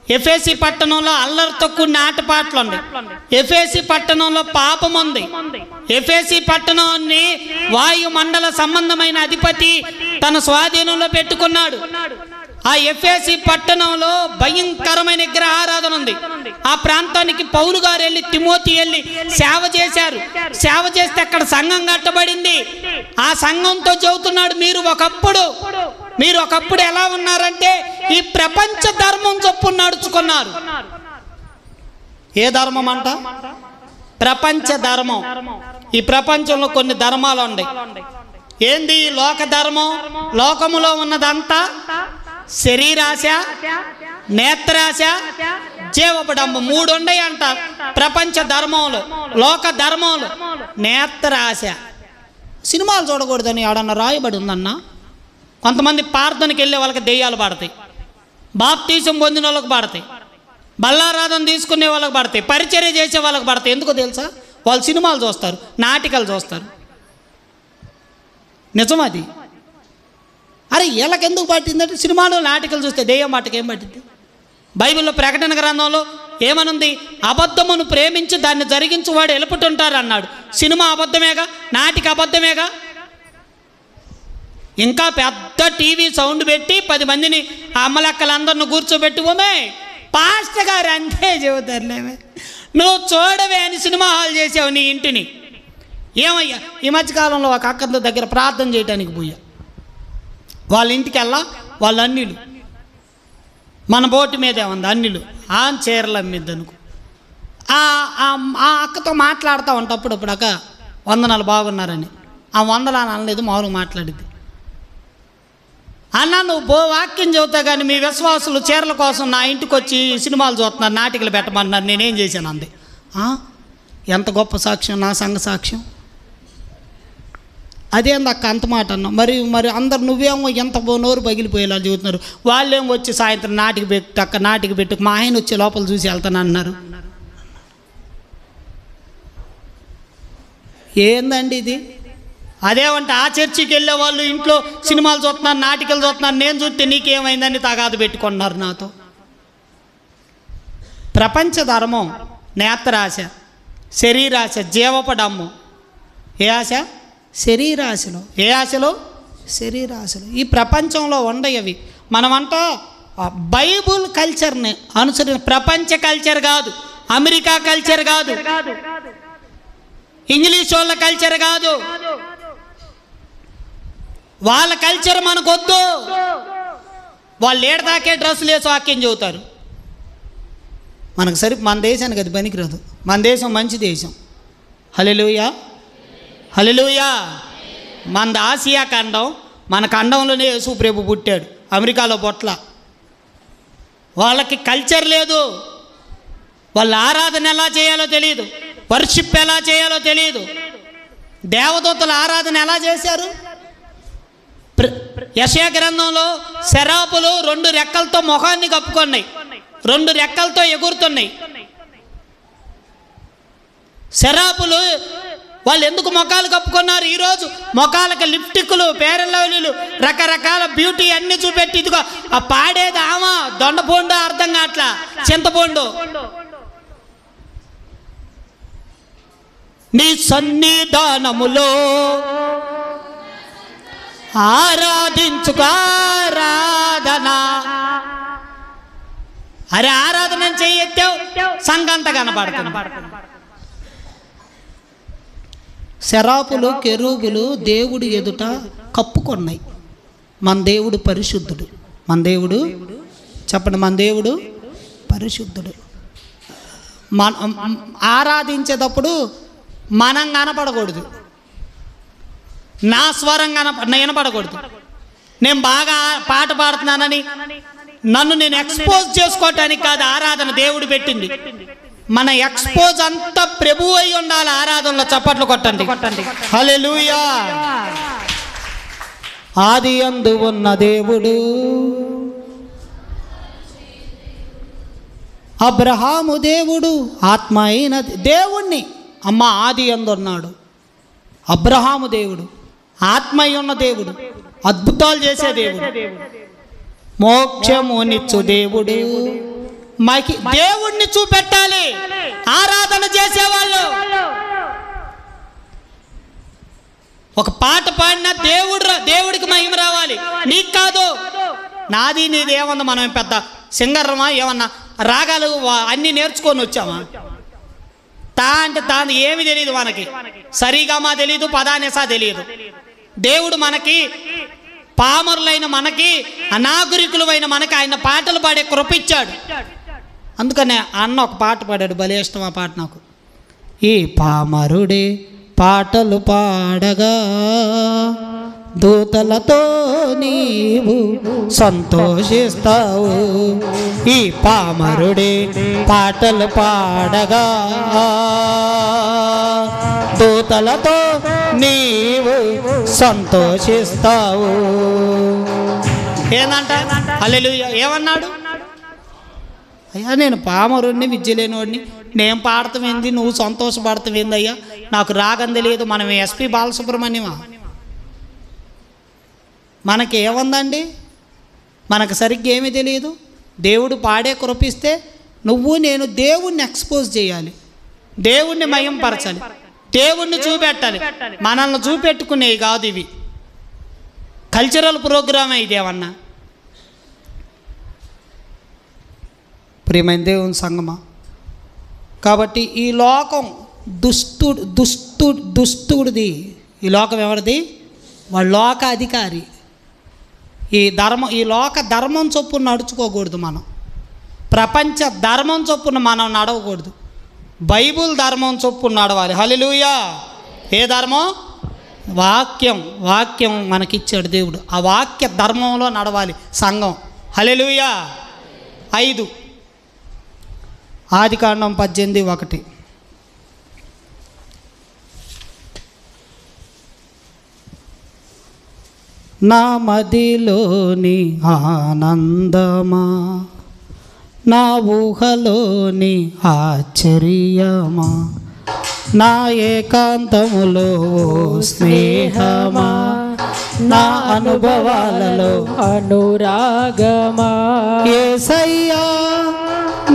ఎఫెసీ పట్టణంలో అల్లరితో కూడిన ఆటపాటలు ఉన్నాయి. ఎఫెసీ పట్టణంలో పాపం ఉంది. ఎఫెసీ పట్టణాన్ని వాయుమండల సంబంధమైన అధిపతి తన స్వాధీనంలో పెట్టుకున్నాడు. ఆ ఎఫెసీ పట్టణంలో భయంకరమైన విగ్రహారాధన ఉంది. ఆ ప్రాంతానికి పౌలు గారు వెళ్ళి, తిమోతి వెళ్ళి సేవ చేశారు. సేవ చేస్తే అక్కడ సంఘం కట్టబడింది. ఆ సంఘంతో చెబుతున్నాడు, మీరు ఒకప్పుడు ఎలా ఉన్నారంటే ఈ ప్రపంచ ధర్మం చొప్పున నడుచుకున్నారు. ఏ ధర్మం అంట? ప్రపంచ ధర్మం. ఈ ప్రపంచంలో కొన్ని ధర్మాలు ఉన్నాయి. ఏంది ఈ లోక ధర్మం? లోకములో ఉన్నదంతా శరీరాశ, నేత్రాశ, జీవపడంబు, 3 ఉన్నాయి అంట ప్రపంచ ధర్మంలో. లోక ధర్మంలో నేత్రాశ. సినిమాలు చూడకూడదని ఆడన్న రాయబడి ఉందన్న. కొంతమంది ప్రార్థనకి వెళ్ళే వాళ్ళకి దెయ్యాలు పడతాయి, బాప్తీసం పొందిన వాళ్ళకి పడతాయి, బల్లారాధన తీసుకునే వాళ్ళకి పడతాయి, పరిచర్య చేసే వాళ్ళకి పడతాయి. ఎందుకో తెలుసా? వాళ్ళు సినిమాలు చూస్తారు, నాటికలు చూస్తారు. నిజం అది. అరే వీళ్ళకి ఎందుకు పట్టిందంటే సినిమాలు నాటికలు చూస్తే దెయ్యం మాటకి ఏం పట్టింది? బైబిల్లో ప్రకటన గ్రంథంలో ఏమనుంది? అబద్ధమును ప్రేమించి దాన్ని జరిగించువాడు ఎలుపుతుంటారు అన్నాడు. సినిమా అబద్ధమేగా, నాటిక అబద్ధమేగా. ఇంకా పెద్ద టీవీ సౌండ్ పెట్టి 10 మందిని అమ్మలక్కలందరిని కూర్చోబెట్టి, ఓమే పాస్టర్ గారు అంతే చెబుతారులేమే, నువ్వు చూడవే అని సినిమా హాల్ చేసావు నీ ఇంటిని. ఏమయ్యా, ఈ మధ్యకాలంలో ఒక అక్క దగ్గర ప్రార్థన చేయడానికి పోయా. వాళ్ళ ఇంటికి వెళ్ళా, వాళ్ళ అన్నిలు మన బోటు మీదే ఉంది, అన్నిలు ఆ చీరలు అమ్మిద్ది అనుకో. ఆ అక్కతో మాట్లాడుతూ ఉంటా అప్పుడప్పుడు, అక్క వందనాలు బాగున్నారని. ఆ వందనాలు అనలేదు, మామూలుగా మాట్లాడిద్ది. అన్న నువ్వు వాక్యం చెబుతా కానీ మీ విశ్వాసులు చీరల కోసం నా ఇంటికి వచ్చి సినిమాలు చూస్తున్నారు, నాటికలు పెట్టమన్నారు, నేనేం చేశాను అంది. ఎంత గొప్ప సాక్ష్యం, నా సంఘ సాక్ష్యం. అదేంది అక్క అంత మాట అన్నా? మరి అందరు నువ్వేమో ఎంత నోరు పగిలిపోయేలా చెబుతున్నారు, వాళ్ళేమో వచ్చి సాయంత్రం నాటికి పెట్టు మా ఆయన వచ్చి లోపల చూసి వెళ్తాను అన్నారు. ఏందండి ఇది? అదేమంటే ఆ చర్చికి వెళ్ళే వాళ్ళు ఇంట్లో సినిమాలు చూస్తున్నారు, నాటికలు చూస్తున్నారు, నేను చూస్తే నీకేమైందని తగాదు పెట్టుకున్నారు నాతో. ప్రపంచ ధర్మం, నేత్రాశ, శరీరాశ, జీవపడమ్ము. ఏ ఆశ? శరీరాశలు. ఏ ఆశలు? శరీరాశలు. ఈ ప్రపంచంలో ఉండేవి. మనమంతా బైబుల్ కల్చర్ని ప్రపంచ కల్చర్ కాదు, అమెరికా కల్చర్ కాదు, ఇంగ్లీష్ వాళ్ళ కల్చర్ కాదు, వాళ్ళ కల్చర్ మనకొద్దు. వాళ్ళు ఏడదాకే డ్రెస్సులు వేసి వాక్యం చెబుతారు. మనకు మన దేశానికి అది పనికిరాదు. మన దేశం మంచి దేశం. హల్లెలూయా, హల్లెలూయా. మనది ఆసియా ఖండం. మన ఖండంలోనే యేసు ప్రభు పుట్టాడు, అమెరికాలో పొట్ల. వాళ్ళకి కల్చర్ లేదు. వాళ్ళ ఆరాధన ఎలా చేయాలో తెలియదు, వర్షిప్ ఎలా చేయాలో తెలియదు. దేవదూతల ఆరాధన ఎలా చేశారు? యెషయా గ్రంథంలో శరాపులు 2 రెక్కలతో మొహాన్ని కప్పుకున్నాయి, 2 రెక్కలతో ఎగురుతున్నాయి. శరాపులు వాళ్ళు ఎందుకు మొఖాలు కప్పుకున్నారు? ఈరోజు మొఖాలకు లిప్టిక్లు, పేరలవలీలు, రకరకాల బ్యూటీ అన్ని చూపెట్టి, ఇదిగో ఆ పాడేది ఆమా దొండపండు, అర్థం కావట్లా చింతపండు. నీ సన్నిధానములో ఆరాధించుకారాధన. అరే ఆరాధన చెయ్యెత్తావు, సంఘంతా కనపడుతుంది. శరాపులు, కెరూబులు దేవుడి ఎదుట కప్పుకొన్నాయి. మన దేవుడు పరిశుద్ధుడు. మన దేవుడు చెప్పండి, మన దేవుడు పరిశుద్ధుడు. ఆరాధించేటప్పుడు మనం కనపడకూడదు, నా స్వరం వినపడకూడదు. నేను బాగా పాట పాడుతున్నానని నన్ను నేను ఎక్స్పోజ్ చేసుకోవటానికి కాదు ఆరాధన దేవుడు పెట్టింది. మన ఎక్స్పోజ్ అంతా ప్రభువు అయి ఉండాలి. ఆరాధనలో చప్పట్లు కొట్టండి. హల్లెలూయా. ఆది యందు ఉన్న దేవుడు అబ్రహాము దేవుడు, ఆత్మ అయిన దేవుణ్ణి అమ్మ ఆది యందు ఉన్నాడు. అబ్రహాము దేవుడు, ఆత్మ అయి ఉన్న దేవుడు, అద్భుతాలు చేసే దేవుడు, మోక్షమునిచ్చు దేవుడు, మాకి దేవుణ్ణి చూపెట్టాలి ఆరాధన చేసేవాళ్ళు. ఒక పాట పాడినా దేవుడికి మహిమ రావాలి, నీకు కాదు. నాది నీది ఏమన్నా, మనం పెద్ద సింగర్మా, ఏమన్నా రాగాలు అన్నీ నేర్చుకొని వచ్చామా? తా అంటే తాను ఏమి తెలియదు మనకి, సరిగమా తెలియదు, పదానేసా తెలియదు. దేవుడు మనకి, పామరులైన మనకి, అనాగరికులమైన మనకి ఆయన పాటలు పాడే కృపిచ్చాడు. అందుకనే అన్న ఒక పాట పాడాడు, భలే ఇష్టం ఆ పాట నాకు. ఈ పామరుడే పాటలు పాడగా దూతలతో నీవు సంతోషిస్తావు. ఈ పామరుడే పాటలు పాడగా దూతలతో నీవు సంతోషిస్తావు. ఏందంట? హల్లెలూయా. ఏమన్నాడు? అయ్యా నేను పామరుణ్ణి, విద్య లేనివాడిని, నేను పాడతామేంది, నువ్వు సంతోషపడతామేంది అయ్యా, నాకు రాగం తెలియదు. మనం ఎస్పి బాలసుబ్రహ్మణ్యమా? మనకి ఏముందండి? మనకు సరిగ్గా ఏమీ తెలియదు. దేవుడు పాడే కృపిస్తే నువ్వు నేను దేవుణ్ణి ఎక్స్పోజ్ చేయాలి, దేవుణ్ణి మయంపరచాలి, దేవుణ్ణి చూపెట్టాలి. మనల్ని చూపెట్టుకునేవి కాదు ఇవి, కల్చరల్ ప్రోగ్రామే ఇదేమన్నా. ప్రియమైన దేవుని సంగమా, కాబట్టి ఈ లోకం దుస్తుడిది. ఈ లోకం ఎవరిది? వాళ్ళ లోక అధికారి. ఈ లోక ధర్మం చొప్పున నడుచుకోకూడదు. మనం ప్రపంచ ధర్మం చొప్పున మనం నడవకూడదు, బైబుల్ ధర్మం చొప్పున నడవాలి. హల్లెలూయా. ఏ ధర్మం? వాక్యం మనకిచ్చాడు దేవుడు, ఆ వాక్య ధర్మంలో నడవాలి సంఘం. హల్లెలూయా. 5 ఆదికాండం 18:1. నా మదిలోని ఆనందమా, నా ఊహలోని ఆశ్చర్యమా, నా ఏకాంతములో స్నేహమా, నా అనుభవాలలో అనురాగమా, యేసయ్యా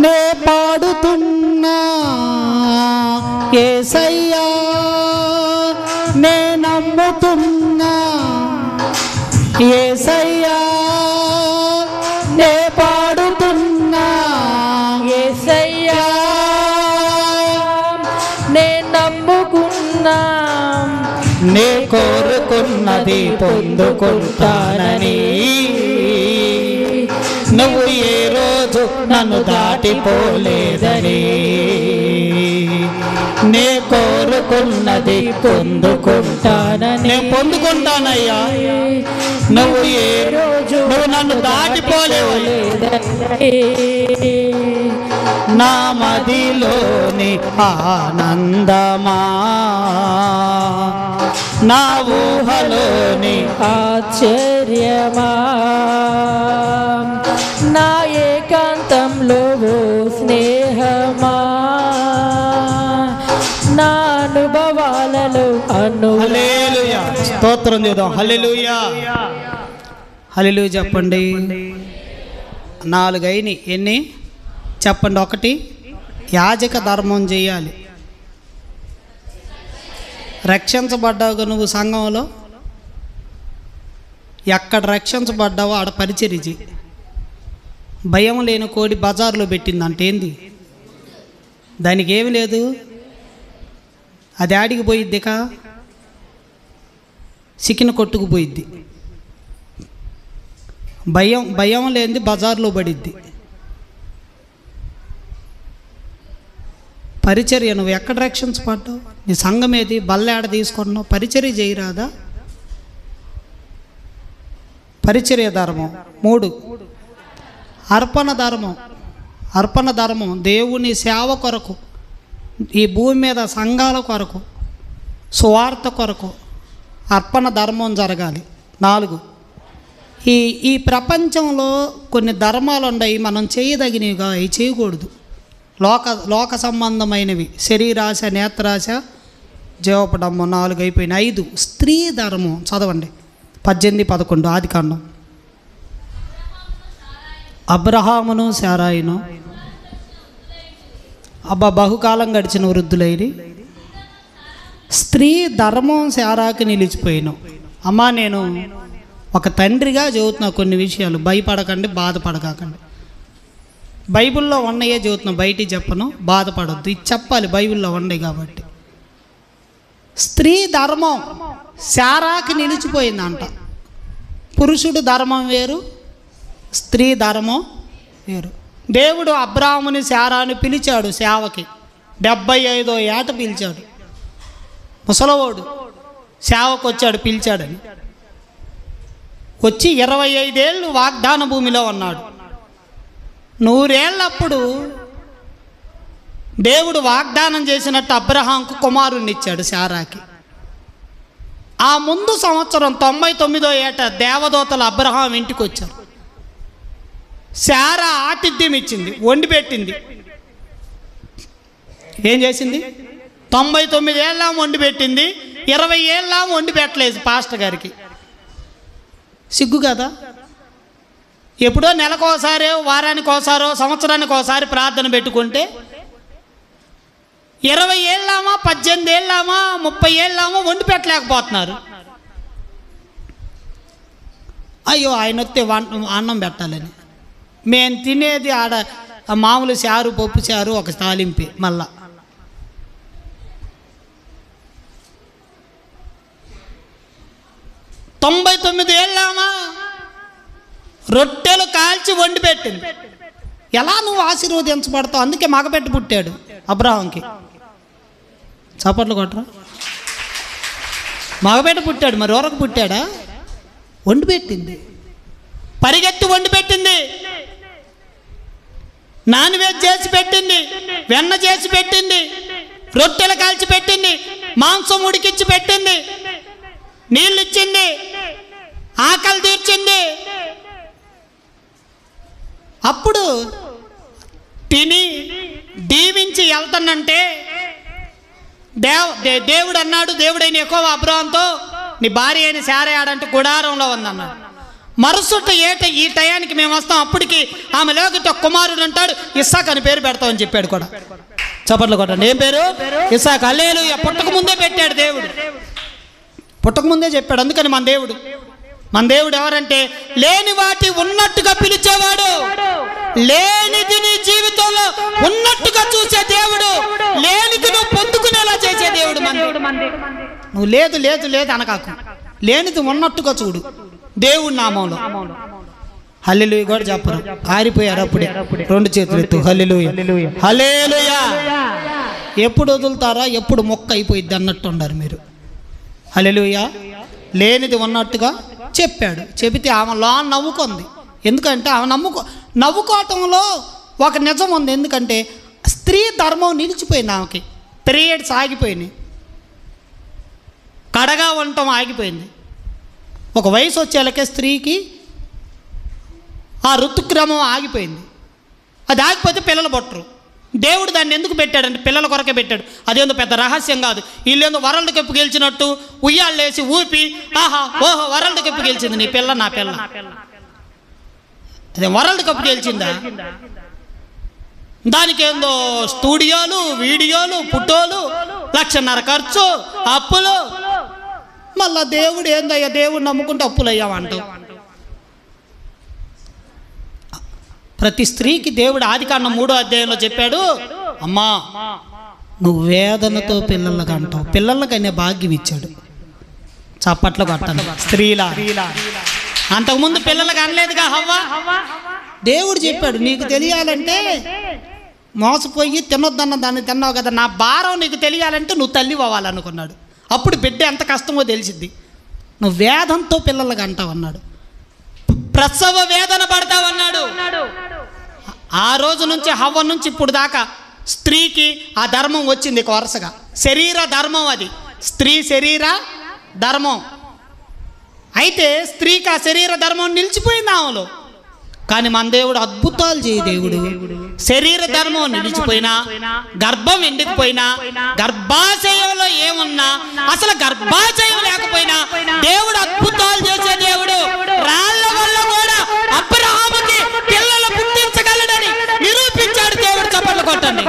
నే పాడుతున్నా, యేసయ్యా నే నమ్ముతున్నా, యేసయ్యా నే పాడుతున్నా, యేసయ్యా నే నమ్ముకున్నా, నే కోరుకున్నది పొందుకుంటానని, నువ్వు ఏ రోజు నన్ను దాటిపోలేదని, నే కోరుకున్నది పొందుకుంటానని. నేను పొందుకుంటానయ్యా, నువ్వు ఏ రోజు నన్ను దాటిపోలేదని. నా మదిలోని ఆనందమా, నా ఊహలోని ఆశ్చర్యమా, నా ఏకాంతంలో స్నేహమా, నా అనుభవాలలో హల్లెలూయా. స్తోత్రం చేద్దాం. హల్లెలూయా. హల్లెలూయా చెప్పండి. 4 అయినాయి. ఎన్ని చెప్పండి? 1 యాజక ధర్మం చేయాలి. రక్షించబడ్డావుగా నువ్వు సంఘంలో, ఎక్కడ రక్షించబడ్డావో ఆడ పరిచర్య చేయి. భయం లేని కోడి బజార్లో పెట్టిందంటే ఏంది? దానికి ఏమి లేదు, అది ఆడికి పోయిద్దిక, చికెన్ కొట్టుకుపోయిద్ది. భయం లేనిది బజార్లో పడిద్ది. పరిచర్య నువ్వు ఎక్కడ రక్షించబడ్డావు? నీ సంఘం ఏది? బల్లేడ తీసుకుంటున్నావు? పరిచర్య చేయరాదా? పరిచర్య ధర్మం. 3 అర్పణ ధర్మం. దేవుని సేవ కొరకు, ఈ భూమి మీద సంఘాల కొరకు, సువార్త కొరకు అర్పణ ధర్మం జరగాలి. 4 ఈ ప్రపంచంలో కొన్ని ధర్మాలు ఉన్నాయి, మనం చేయదగినవిగా అవి చేయకూడదు. లోక సంబంధమైనవి, శరీరాశ, నేత్రాశ, జీవపడమ్మం. 4 అయిపోయినాయి. 5 స్త్రీ ధర్మం. చదవండి 18-11 ఆదికాండం. అబ్రహామును శారాయిను అబ్బా బహుకాలం గడిచిన వృద్ధులైరి స్త్రీ ధర్మం శారాకి నిలిచిపోయాను. అమ్మా నేను ఒక తండ్రిగా చెబుతున్నా కొన్ని విషయాలు, భయపడకండి, బాధపడకండి. బైబిల్లో ఉన్నాయే చెబుతున్నా, బయటికి చెప్పను, బాధపడొద్దు. ఇది చెప్పాలి, బైబిల్లో ఉన్నాయి కాబట్టి. స్త్రీ ధర్మం శారాకి నిలిచిపోయిందంట. పురుషుడు ధర్మం వేరు, స్త్రీ ధర్మం వేరు. దేవుడు అబ్రాహాముని శారాను పిలిచాడు సేవకి. 75వ ఏట పిలిచాడు. ముసలవాడు సేవకు వచ్చాడు, పిలిచాడని. వచ్చి 25 ఏళ్ళు వాగ్దాన భూమిలో ఉన్నాడు. 100 ఏళ్ళప్పుడు దేవుడు వాగ్దానం చేసినట్టు అబ్రహాంకు కుమారుణ్ణి ఇచ్చాడు శారాకి. ఆ ముందు సంవత్సరం 99వ ఏట దేవదూతలు అబ్రహాం ఇంటికి వచ్చారు. శారా ఆతిథ్యం ఇచ్చింది, వండి పెట్టింది. ఏం చేసింది? 99 ఏళ్ళ వండి పెట్టింది, 20 ఏళ్ళ వండి పెట్టలేదు పాస్టర్ గారికి. సిగ్గు కదా? ఎప్పుడో నెలకోసారో, వారానికి ఒకసారో, సంవత్సరానికి ఒకసారి ప్రార్థన పెట్టుకుంటే 20 ఏళ్ళామా, 18 ఏళ్ళామా, 30 ఏళ్ళామా వండి పెట్టలేకపోతున్నారు. అయ్యో ఆయన వస్తే అన్నం పెట్టాలని. మేము తినేది ఆడ మామూలు చారు, పప్పు చారు, ఒక తాలింపే. మళ్ళా 99 ఏళ్ళామా రొట్టెలు కాల్చి వండి పెట్టింది. ఎలా నువ్వు ఆశీర్వదించబడతావు? అందుకే మగబెట్టి పుట్టాడు అబ్రహాంకి. చప్పట్లు కొట్టరా? మగబెట్టి పుట్టాడు, మరి ఎవరికి పుట్టాడా? వండి పెట్టింది, పరిగెత్తి వండి పెట్టింది. నాన్ వెజ్ చేసి పెట్టింది, వెన్న చేసి పెట్టింది, రొట్టెలు కాల్చి పెట్టింది, మాంసం ఉడికించి పెట్టింది, నీళ్ళు ఇచ్చింది, ఆకలి తీర్చింది. అప్పుడు తిని దీవించి వెళ్తానంటే దేవుడు అన్నాడు, దేవుడైన యెహోవా అబ్రాహాముతో నీ భార్య అయిన శారా ఆడంటే గుడారంలో ఉందన్నాడు. మరుసటి ఏట ఈ టయానికి మేము వస్తాం, అప్పటికి ఆమె లోకిట కుమారుడు అంటాడు, ఇస్సాకు అని పేరు పెడతామని చెప్పాడు కూడా. చప్పట్లు కొట్టండి. ఏం పేరు? ఇస్సాకు. హల్లెలూయా. పుట్టక ముందే పెట్టాడు దేవుడు, పుట్టక ముందే చెప్పాడు. అందుకని మన దేవుడు ఎవరంటే లేని వాటి ఉన్నట్టుగా పిలిచేవాడు, లేనిది నీ జీవితంలో ఉన్నట్టుగా చూసే దేవుడు, లేనిది నువ్వు పొందుకునేలా చేసే దేవుడు. నువ్వు లేదు లేదు లేదు అనకాకు, లేనిది ఉన్నట్టుగా చూడు దేవుడి నామంలో. హల్లెలూయా కూడా చెప్పరు, ఆరిపోయారు అప్పుడే. 2 చేతులు ఎత్తు. హల్లెలూయా, హల్లెలూయా. ఎప్పుడు వదులుతారా, ఎప్పుడు మొక్క అయిపోయిద్ది అన్నట్టు ఉన్నారు మీరు. హల్లెలూయా. లేనిది ఉన్నట్టుగా చెప్పాడు. చెబితే ఆమె లోన్ నవ్వుకుంది. ఎందుకంటే ఆమె నవ్వుకోవటంలో ఒక నిజం ఉంది. ఎందుకంటే స్త్రీ ధర్మం నిలిచిపోయింది. ఆమెకి పీరియడ్స్ ఆగిపోయినాయి, కడగా ఉండటం ఆగిపోయింది. ఒక వయసు వచ్చేళ్ళకే స్త్రీకి ఆ ఋతుక్రమం ఆగిపోయింది. అది ఆగిపోతే పిల్లలు పుట్టరు. దేవుడు దాన్ని ఎందుకు పెట్టాడంటే పిల్లల కొరకే పెట్టాడు. అదేందో పెద్ద రహస్యం కాదు. వీళ్ళేందో వరల్డ్ కప్ గెలిచినట్టు ఉయ్యాళ్ళేసి ఊపి ఆహా ఓహో వరల్డ్ కప్ గెలిచింది నీ పిల్ల, నా పిల్ల. అదే వరల్డ్ కప్ గెలిచిందా? దానికి ఏందో స్టూడియోలు, వీడియోలు, ఫోటోలు, 1,00,000 ఖర్చు, అప్పులు. మళ్ళా దేవుడు ఏందయ్యా, దేవుడు నమ్ముకుంటే అప్పులు అయ్యామంటావు. ప్రతి స్త్రీకి దేవుడు ఆదికాండం 3వ అధ్యాయంలో చెప్పాడు, అమ్మా నువ్వు వేదనతో పిల్లలకు అంటావు, పిల్లలకైనా భాగ్యం ఇచ్చాడు. చప్పట్లు కొట్టండి స్త్రీలా. అంతకుముందు పిల్లలకు అనలేదుగా హవ్వ. దేవుడు చెప్పాడు, నీకు తెలియాలంటే మోసపోయి తినొద్దన్న దాన్ని తిన్నావు కదా, నా భారం నీకు తెలియాలంటే నువ్వు తల్లి అవ్వాలనుకున్నాడు. అప్పుడు బిడ్డ ఎంత కష్టమో తెలిసిద్ది. నువ్వు వేదంతో పిల్లలకు అంటావు అన్నాడు, ప్రసవ వేదన పడతావన్నాడు. ఆ రోజు నుంచి హవ్వ నుంచి ఇప్పుడు దాకా స్త్రీకి ఆ ధర్మం వచ్చింది వరుసగా. శరీర ధర్మం అది, స్త్రీ శరీర ధర్మం. అయితే స్త్రీకి ఆ శరీర ధర్మం నిలిచిపోయింది ఆమెలో. కానీ మన దేవుడు అద్భుతాలు చేయ దేవుడు. శరీర ధర్మం నిలిచిపోయినా, గర్భం ఎండిపోయినా, గర్భాశయంలో ఏమున్నా, అసలు గర్భాశయం లేకపోయినా దేవుడు అద్భుతాలు చేసే దేవుడు. రాళ్ళ వల్ల కూడా అబ్రహాముకి పిల్లలు పుట్టించగలడని నిరూపించాడు దేవుడు. చప్పట్లు కొట్టండి.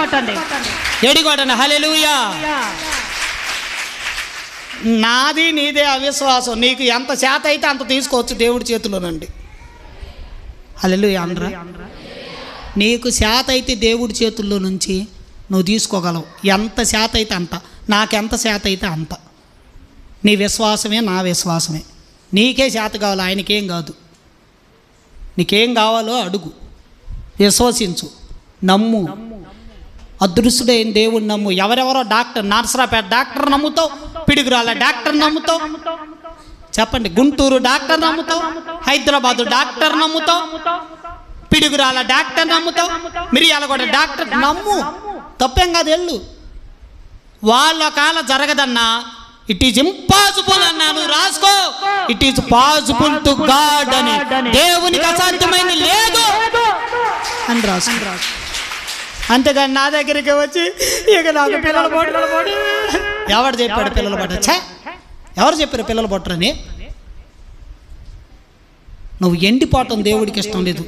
ఎడిగొట్టండి. హల్లెలూయా. నాది నీదే అవిశ్వాసం. నీకు ఎంత చేత అయితే అంత తీసుకోవచ్చు దేవుడి చేతిలోనండి. హల్లెలూయా అనరా? నీకు చేత అయితే దేవుడి చేతుల్లో నుంచి నువ్వు తీసుకోగలవు. ఎంత చేత అయితే అంత. నాకెంత చేత అయితే అంత. నీ విశ్వాసమే నా విశ్వాసమే. నీకే చేత కావాలి, ఆయనకేం కాదు. నీకేం కావాలో అడుగు, విశ్వసించు, నమ్ము. అదృశ్యుడైన దేవుడు నమ్ము. ఎవరెవరో డాక్టర్, నర్సరాపేట డాక్టర్ నమ్ముతావు, పిడుగురాల డాక్టర్ నమ్ముతావు, చెప్పండి, గుంటూరు డాక్టర్ నమ్ముతావు, హైదరాబాదు డాక్టర్ నమ్ముతావు, పిడుగురాల డాక్టర్ నమ్ముతావు, మిరియాలగూడ డాక్టర్ నమ్ము. తప్పేం కాదు, వెళ్ళు. వాళ్ళ కాల జరగదన్నా, ఇట్ ఈజ్ ఇంపాసిబుల్ అన్నా నువ్వు రాసుకో. It is possible to God అని, దేవునికి అసాధ్యమైంది లేదు అని రాసుకో. అంతేగాని నా దగ్గరికి వచ్చి ఇక నాకు పిల్లలు పొట్టరు. ఎవరు చెప్పాడు పిల్లలు పొట్టచ్చా? ఎవరు చెప్పారు పిల్లలు పొట్టరని? నువ్వు ఎండిపోవటం దేవుడికి ఇష్టం లేదు.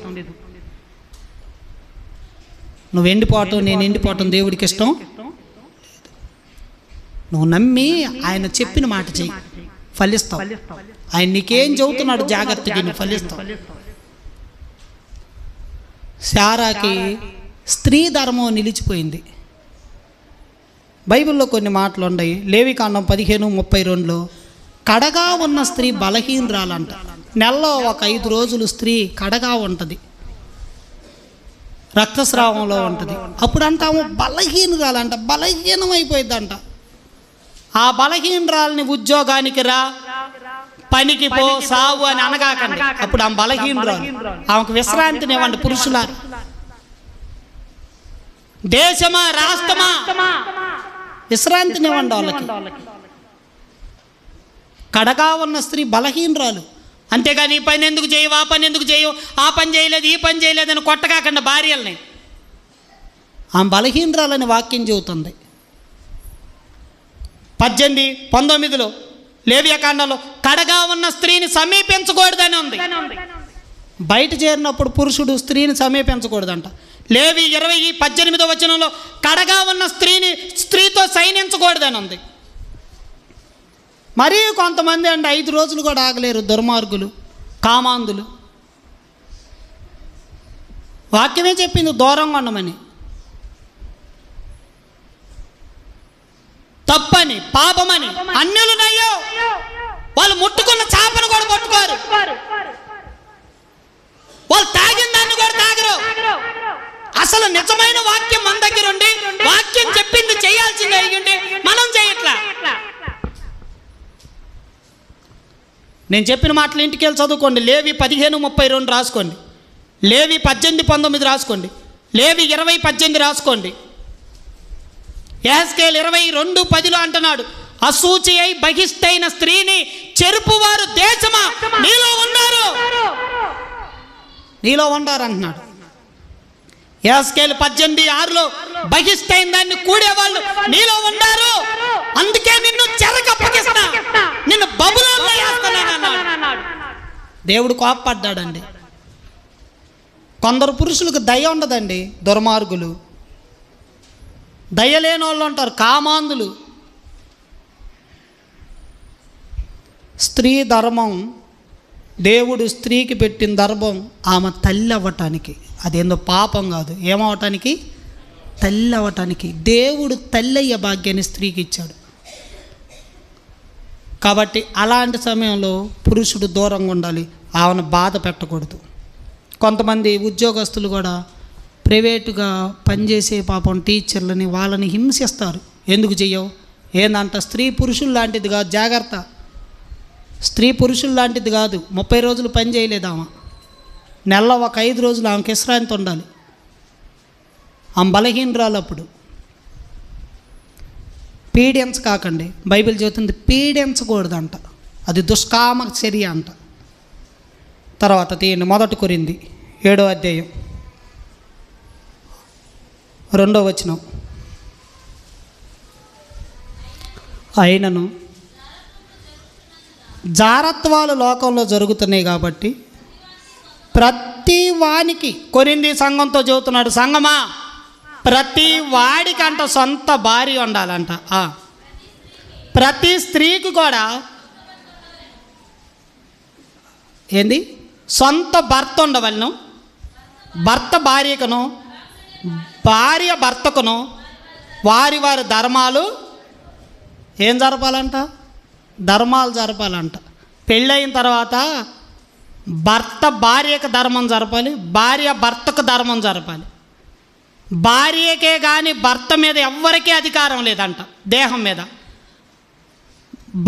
నువ్వు ఎండిపోవటం, నేను ఎండిపోవటం దేవుడికి ఇష్టం. నువ్వు నమ్మి ఆయన చెప్పిన మాట చెయ్యి, ఫలిస్తావు. ఆయన నీకేం చెబుతున్నాడు జాగ్రత్తగా నువ్వు ఫలిస్తావు. శారాకి స్త్రీ ధర్మం నిలిచిపోయింది. బైబిల్లో కొన్ని మాటలు ఉన్నాయి. లేవికాండం 15:32లో కడగా ఉన్న స్త్రీ బలహీనురాలంట. నెలలో ఒక 5 రోజులు స్త్రీ కడగా ఉంటుంది, రక్తస్రావంలో ఉంటుంది. అప్పుడు అంటాము బలహీనురాలంట, బలహీనమైపోయిందంట. ఆ బలహీనరాలని ఉద్యోగానికి రా, పనికి పో, సావు అని అనగాకండి. అప్పుడు ఆమె బలహీనురాలు. ఆమెకు విశ్రాంతినివ్వండి పురుషులారు. దేశమా రాష్ట్రమా విశ్రాంతినివ్వండి వాళ్ళకి. కడగా ఉన్న స్త్రీ బలహీనరాలు. అంతేగాని ఈ పని ఎందుకు చేయవు, ఆ పని ఎందుకు చేయవు, ఆ పని చేయలేదు, ఈ పని చేయలేదు అని కొట్టకాకండి భార్యల్ని. ఆమె బలహీనరాలని వాక్యం చెబుతుంది. 18:19లో లేవియాకాండంలో కడగా ఉన్న స్త్రీని సమీపించకూడదని ఉంది. బయట చేరినప్పుడు పురుషుడు స్త్రీని సమీపించకూడదంట. లేవి 20:18 వచనంలో కడగా ఉన్న స్త్రీతో సైనించకూడదని ఉంది. మరీ కొంతమంది అండి 5 రోజులు కూడా ఆగలేరు, దుర్మార్గులు, కామాంధులు. వాక్యమే చెప్పింది దూరంగా ఉండమని. తప్పని, పాపమని అన్యులునయ్యో వాళ్ళు ముట్టుకున్న చేపను కూడా పట్టుకోరు, వాళ్ళు తాగిన దాన్ని కూడా తాగరు. అసలు నిజమైన వాక్యం మన దగ్గర ఉండి వాక్యం చెప్పింది చేయాల్సింది అయ్యింది, మనం చేయట్లా. నేను చెప్పిన మాటలు ఇంటికి వెళ్ళి చదువుకోండి. లేవి 15:32 రాసుకోండి, లేవి 18:19 రాసుకోండి, లేవి 20:18 రాసుకోండి. యెహెజ్కేలు 22:10 అంటున్నాడు, అసూచి అయి బహిష్టైన స్త్రీని చెరుపువారు దేశమా నీలో ఉన్నారు, నీలో ఉండారు అంటున్నాడు. యెహెజ్కేలు 18:6లో బహిష్టైన దాన్ని కూడేవాళ్ళు నీలో ఉండారు, అందుకే నిన్ను చెరకప్పగిస్తా, నిన్ను బబులోనులో వేస్తానన్నాడు. దేవుడు కోపపడ్డాడండి. కొందరు పురుషులకు దయ ఉండదండి, దుర్మార్గులు, దయలేని వాళ్ళు ఉంటారు, కామాంధులు. స్త్రీ ధర్మం, దేవుడు స్త్రీకి పెట్టిన ధర్మం ఆమె తల్లి అవ్వటానికి. అదేందో పాపం కాదు, ఏమవటానికి? తల్లి అవ్వటానికి. దేవుడు తల్లయ్య భాగ్యాన్ని స్త్రీకి ఇచ్చాడు. కాబట్టి అలాంటి సమయంలో పురుషుడు దూరంగా ఉండాలి, ఆమెను బాధ పెట్టకూడదు. కొంతమంది ఉద్యోగస్తులు కూడా ప్రైవేటుగా పనిచేసే పాపం టీచర్లని వాళ్ళని హింసిస్తారు. ఎందుకు చెయ్యవు? ఏందంట, స్త్రీ పురుషులు లాంటిది కాదు, జాగ్రత్త. స్త్రీ పురుషులు లాంటిది కాదు. 30 రోజులు పని చేయలేదు ఆమె, నెలలో ఒక 5 రోజులు ఆమెకి విశ్రాంతి ఉండాలి. ఆమె బలహీనరాలు. అప్పుడు పీడించకాకండి, బైబిల్ చెబుతుంది పీడించకూడదంట, అది దుష్కామ చర్య అంట. తర్వాత తీయండి 1 కొరింథీ 7వ అధ్యాయం 2వ వచనం. అయినను జారత్వాలు లోకంలో జరుగుతున్నాయి కాబట్టి ప్రతి వానికి, కొరింథీ సంఘంతో చెబుతున్నాడు, సంఘమా ప్రతి వాడికంట సొంత భార్య ఉండాలంట. ప్రతి స్త్రీకి కూడా ఏంది సొంత భర్త ఉండవలను. భర్త భార్యకును, భార్య భర్తకును వారి వారి ధర్మాలు ఏం జరపాలంట? ధర్మాలు జరపాలంట. పెళ్ళయిన తర్వాత భర్త భార్యకు ధర్మం జరపాలి, భార్య భర్తకు ధర్మం జరపాలి. భార్యకే కానీ భర్త మీద ఎవ్వరికీ అధికారం లేదంట. దేహం మీద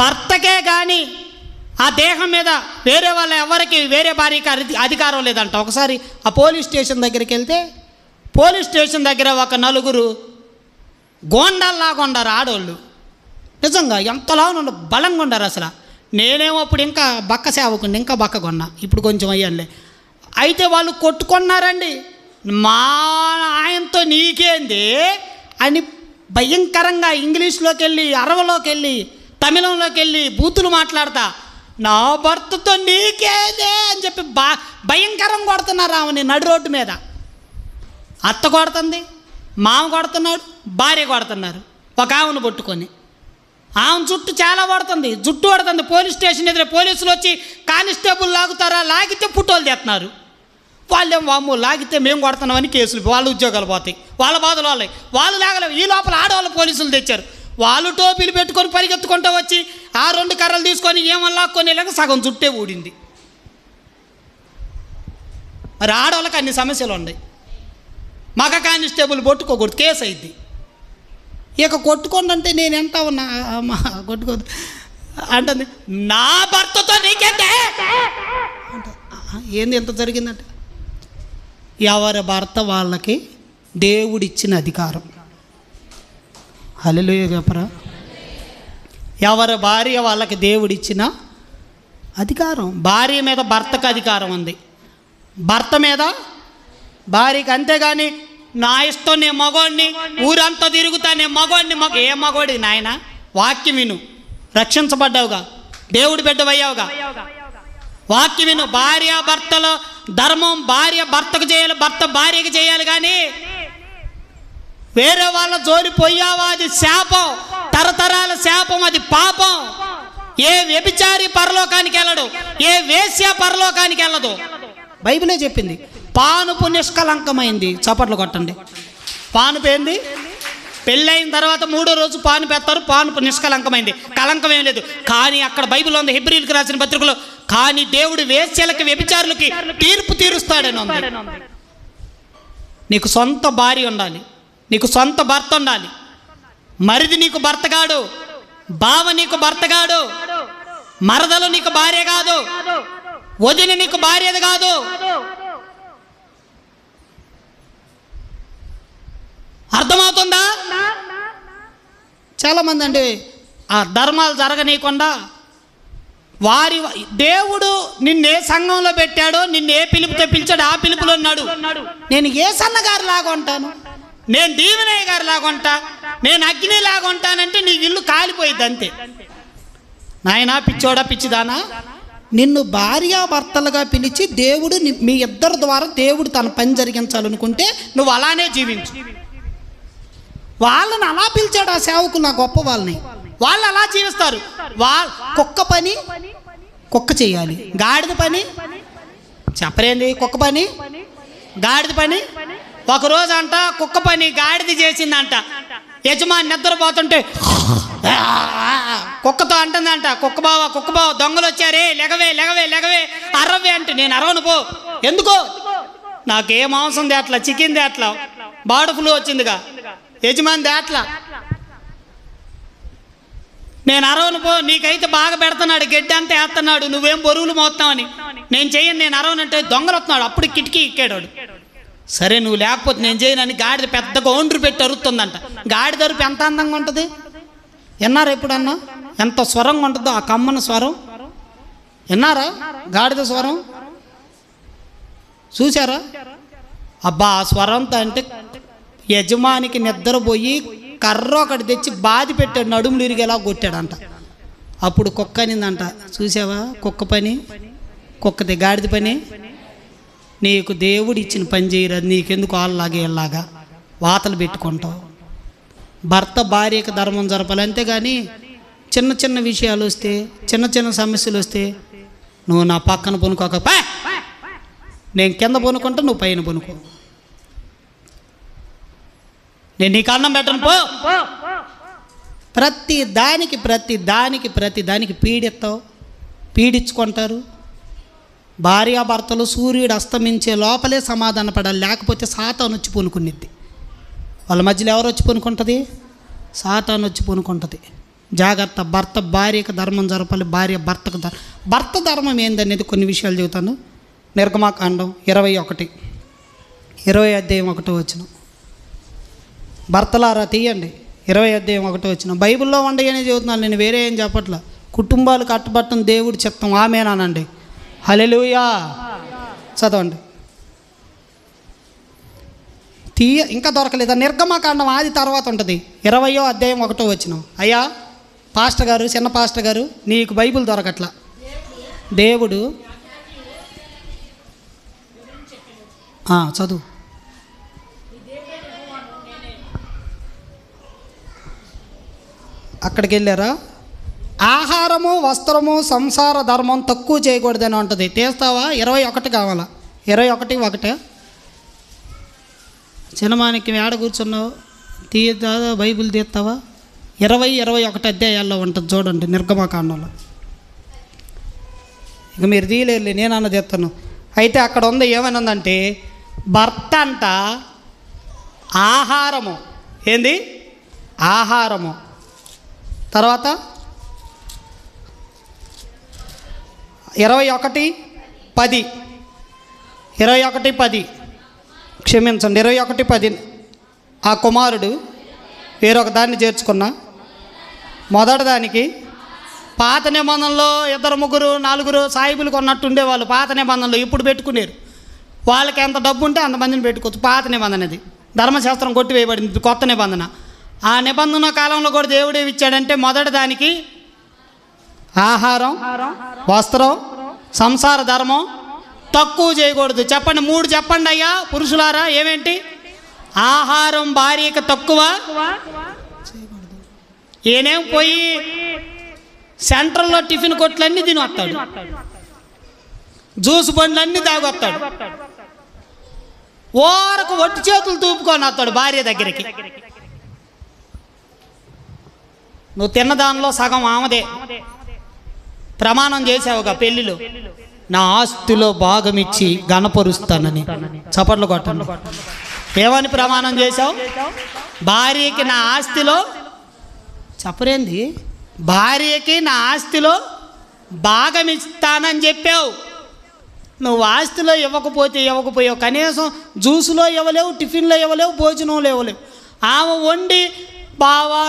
భర్తకే కానీ ఆ దేహం మీద వేరే వాళ్ళ ఎవరికి వేరే భార్యకి అధికారం లేదంట. ఒకసారి ఆ పోలీస్ స్టేషన్ దగ్గరికి వెళ్తే పోలీస్ స్టేషన్ దగ్గర ఒక నలుగురు గోండాల్లాగా ఉండారు ఆడోళ్ళు. నిజంగా ఎంతలా ఉండ బలంగా ఉండారు అసలు. నేనేమో అప్పుడు ఇంకా బక్క సేవకుండి, ఇంకా బక్క కొన్నా, ఇప్పుడు కొంచెం అయ్యానులే. అయితే వాళ్ళు కొట్టుకున్నారండి. మా ఆయనతో నీకేంది అని భయంకరంగా ఇంగ్లీష్లోకి వెళ్ళి, అరవలోకి వెళ్ళి, తమిళంలోకి వెళ్ళి బూతులు మాట్లాడతా, నా భర్తతో నీకేదే అని చెప్పి భయంకరంగా కొడుతున్నారు ఆమెని నడు రోడ్డు మీద. అత్త కొడుతుంది, మామ కొడుతున్నాడు, భార్య కొడుతున్నారు. ఒక ఆమెను పట్టుకొని ఆమె చుట్టూ చాలా పడుతుంది, జుట్టు పడుతుంది. పోలీస్ స్టేషన్ ఎదురు పోలీసులు వచ్చి కానిస్టేబుల్ లాగుతారా, లాగితే పుట్టోలు తెస్తున్నారు. వాళ్ళేం వాము లాగితే మేము కొడుతున్నామని కేసులు, వాళ్ళ ఉద్యోగాలు పోతాయి, వాళ్ళ బాధలు వాళ్ళవి. వాళ్ళు లాగలేవు. ఈ లోపల ఆడవాళ్ళు పోలీసులు తెచ్చారు. వాళ్ళు టోపీలు పెట్టుకొని పరిగెత్తుకుంటూ వచ్చి ఆ 2 కర్రలు తీసుకొని ఏమని లాక్కొని వెళ్ళాక సగం చుట్టే ఊడింది. మరి ఆడవాళ్ళకి అన్ని సమస్యలు ఉన్నాయి. మగ కానిస్టేబుల్ కొట్టుకోకూడదు, కేసు అయింది. ఇక కొట్టుకోండి అంటే నేను ఎంత ఉన్నా కొట్టుకోదు అంటుంది. నా భర్తతో నీకేంటే ఏంది ఎంత జరిగిందంటే, ఎవరి భర్త వాళ్ళకి దేవుడిచ్చిన అధికారం. హల్లెలూయా చెప్పరా? ఎవరి భార్య వాళ్ళకి దేవుడిచ్చిన అధికారం. భార్య మీద భర్తకు అధికారం ఉంది, భర్త మీద భార్యకి. అంతేగాని నా ఇష్టం, నేను మగోడిని, ఊరంతా తిరుగుతా, నేను మగోడిని. ఏ మగోడి నాయన? వాక్యం విను, రక్షించబడ్డావుగా, దేవుడి బిడ్డవయ్యావుగా. వాక్యం విను. భార్య భర్తల ధర్మం భార్య భర్తకు చేయాలి, భర్త భార్యకి చేయాలి. కానీ వేరే వాళ్ళ జోలి పోయావా అది శాపం, తరతరాల శాపం, అది పాపం. ఏ వ్యభిచారి పరలోకానికి వెళ్ళడు, ఏ వేశ్య పరలోకానికి వెళ్ళదు. బైబిలే చెప్పింది. పానుపు నిష్కలంకమైంది. చప్పట్లు కొట్టండి. పానుపు ఏంది? పెళ్ళైన తర్వాత 3వ రోజు పాను పెడతారు. పానుపు నిష్కలంకమైంది, కలంకం ఏం లేదు. కానీ అక్కడ బైబిల్ ఉంది, హెబ్రీయులకు రాసిన పత్రికలో, కానీ దేవుడు వేశ్యలకి వ్యభిచారులకి తీర్పు తీరుస్తాడని ఉంది. నీకు సొంత భార్య ఉండాలి, నీకు సొంత భర్త ఉండాలి. మరిది నీకు భర్త కాడు, బావ నీకు భర్త కాడు, మరదలు నీకు భార్య కాదు, వదిన నీకు భార్యది కాదు. అర్థమవుతుందా? చాలామంది అండి ఆ ధర్మాలు జరగనీయకుండా వారి దేవుడు నిన్నే సంఘంలో పెట్టాడో, నిన్నే పిలుపుతో పిలిచాడు, ఆ పిలుపులో ఉన్నాడు. నేను ఏ సన్నగారి లాగా ఉంటాను, నేను దీవెనయ్య గారి లాగా ఉంటా, నేను అగ్ని లాగా ఉంటానంటే నీ ఇల్లు కాలిపోయిద్ది అంతే. నాయనా పిచ్చోడా పిచ్చిదానా, నిన్ను భార్యాభర్తలుగా పిలిచి దేవుడు మీ ఇద్దరి ద్వారా దేవుడు తన పని జరిగించాలనుకుంటే నువ్వు అలానే జీవించు. వాళ్ళని అలా పిలిచాడు ఆ సేవకులు, నా గొప్ప వాళ్ళని. వాళ్ళు అలా జీవిస్తారు. కుక్క పని కుక్క చేయాలి, గాడిద పని చెప్పరేంది, కుక్క పని గాడిద పని. ఒకరోజు అంట కుక్క పని గాడిద చేసిందంట. యజమాని నిద్రపోతుంటే కుక్కతో అంటుందంట, కుక్క బావ దొంగలు వచ్చారే, లెగవే లెగవే లెగవే, అరవే అంటే. నేను అరవను పో. ఎందుకో? నాకే మాంసం తేట్లా, చికెన్ తేట్లా, బర్డ్ ఫ్లూ వచ్చిందిగా, యజమాని తేట్లా, నేను అరవను పో. నీకైతే బాగా పెడుతున్నాడు, గడ్డి అంతా వేస్తున్నాడు, నువ్వేం బరువులు మోస్తావని. నేను చేయను, నేను అరవనంటే దొంగలు వస్తున్నాడు. అప్పుడు కిటికీ ఎక్కాడు. సరే నువ్వు లేకపోతే నేను చేయనని గాడిద పెద్ద గౌండ్రు పెట్టి అరుతుందంట. గాడిద అరుపు ఎంత అందంగా ఉంటుంది విన్నారా ఎప్పుడన్నా? ఎంత స్వరంగా ఉంటుందో ఆ కమ్మన స్వరం. విన్నారా గాడిద స్వరం? చూసారా? అబ్బా ఆ స్వరంతో అంటే యజమానికి నిద్రపోయి కర్ర ఒకటి తెచ్చి బాది పెట్టాడు, నడుములు ఇరిగేలా కొట్టాడంట. అప్పుడు కుక్క అనిందంట, చూసావా కుక్క పని, కుక్కది గాడిద పని. నీకు దేవుడు ఇచ్చిన పని చేయరాదు, నీకెందుకు వాళ్ళలాగే వెళ్ళాగా. వాతలు పెట్టుకుంటావు. భర్త భార్యకి ధర్మం జరపాలి, అంతేగాని చిన్న చిన్న విషయాలు వస్తే, చిన్న చిన్న సమస్యలు వస్తే నువ్వు నా పక్కన పనుకోక, నేను కింద పనుకుంటా, నువ్వు పైన పనుకో, నేను నీకు అన్నం పెట్టను పో. ప్రతి దానికి పీడిస్తావు, పీడించుకుంటారు. భార్యాభర్తలు సూర్యుడు అస్తమించే లోపలే సమాధాన పడాలి, లేకపోతే సాతాను వచ్చి పనుకునిద్ది. వాళ్ళ మధ్యలో ఎవరు వచ్చి పనుకుంటుంది? సాతాను వచ్చి పనుకుంటుంది. జాగ్రత్త. భర్త భార్యకు ధర్మం జరపాలి, భార్య భర్తకు భర్త ధర్మం ఏందనేది కొన్ని విషయాలు చెబుతాను. నిర్గమాకాండం 20 అధ్యాయం 1 వచనం. భర్తలారా తీయండి, 20 అధ్యాయం 1 వచనం. బైబిల్లో ఉండయనే చెబుతున్నాను, నేను వేరే ఏం చెప్పట్లా. కుటుంబాలు కట్టబట్టం దేవుడి చిత్తం, ఆమేనానండి, హల్లెలూయా. చదవండి. ఇంకా దొరకలేదా? నిర్గమకాండం ఆది తర్వాత ఉంటుంది, 20వ అధ్యాయం 1 వచనం. అయ్యా పాస్టర్ గారు, చిన్న పాస్టర్ గారు, నీకు బైబిల్ దొరకట్లా. దేవుడు చదువు. అక్కడికి వెళ్ళారా? ఆహారము, వస్త్రము, సంసార ధర్మం తక్కువ చేయకూడదని ఉంటుంది. తీస్తావా? 21 కావాలా? 21:1. చిన్నమానికి ఏడ కూర్చున్నావు? తీయదా బైబిల్ తీస్తావా? 20-21 అధ్యాయాల్లో ఉంటుంది చూడండి నిర్గమకాండంలో. ఇక మీరు తీయలేరు, నేను అన్నది చెప్తాను. అయితే అక్కడ ఉంది, ఏమని ఉందంటే భర్త అంట ఆహారము, ఏంది ఆహారము, తర్వాత 21:10 క్షమించండి, 21:10. ఆ కుమారుడు వేరొక దాన్ని చేర్చుకున్న మొదటి దానికి పాత నిబంధనలో 2, 3, 4 సాయిబులు కొన్నట్టు ఉండేవాళ్ళు పాత నిబంధనలో. ఇప్పుడు పెట్టుకునేరు. వాళ్ళకి ఎంత డబ్బు ఉంటే అంతమందిని పెట్టుకోవచ్చు. పాత నిబంధన అది, ధర్మశాస్త్రం కొట్టివేయబడింది, కొత్త నిబంధన. ఆ నిబంధన కాలంలో కూడా దేవుడు ఏమి ఇచ్చాడంటే మొదటి దానికి ఆహారం, వస్త్రం, సంసార ధర్మం తక్కువ చేయకూడదు. చెప్పండి, 3 చెప్పండి అయ్యా పురుషులారా. ఏమేంటి? ఆహారం భార్యకి తక్కువ చేయకూడదు. ఈయనేం పోయి సెంట్రల్లో టిఫిన్ కొట్లన్నీ తిని వస్తాడు, జ్యూస్ బండ్లన్నీ తాగొస్తాడు, ఓరకు ఒట్టి చేతులు తూపుకొని వస్తాడు భార్య దగ్గరికి. నువ్వు తిన్న దానిలో సగం ఆమెదే. ప్రమాణం చేసావుగా పెళ్ళిలో, నా ఆస్తిలో భాగం ఇచ్చి గణపరుస్తానని. చప్పట్లు కొట్టండి. ఏమని ప్రమాణం చేశావు? భార్యకి నా ఆస్తిలో, చెప్పరేంది, భార్యకి నా ఆస్తిలో భాగం ఇస్తానని చెప్పావు. నువ్వు ఆస్తిలో ఇవ్వకపోయావు, కనీసం జ్యూసులో ఇవ్వలేవు, టిఫిన్లో ఇవ్వలేవు, భోజనంలో ఇవ్వలేవు. ఆమె వండి బావా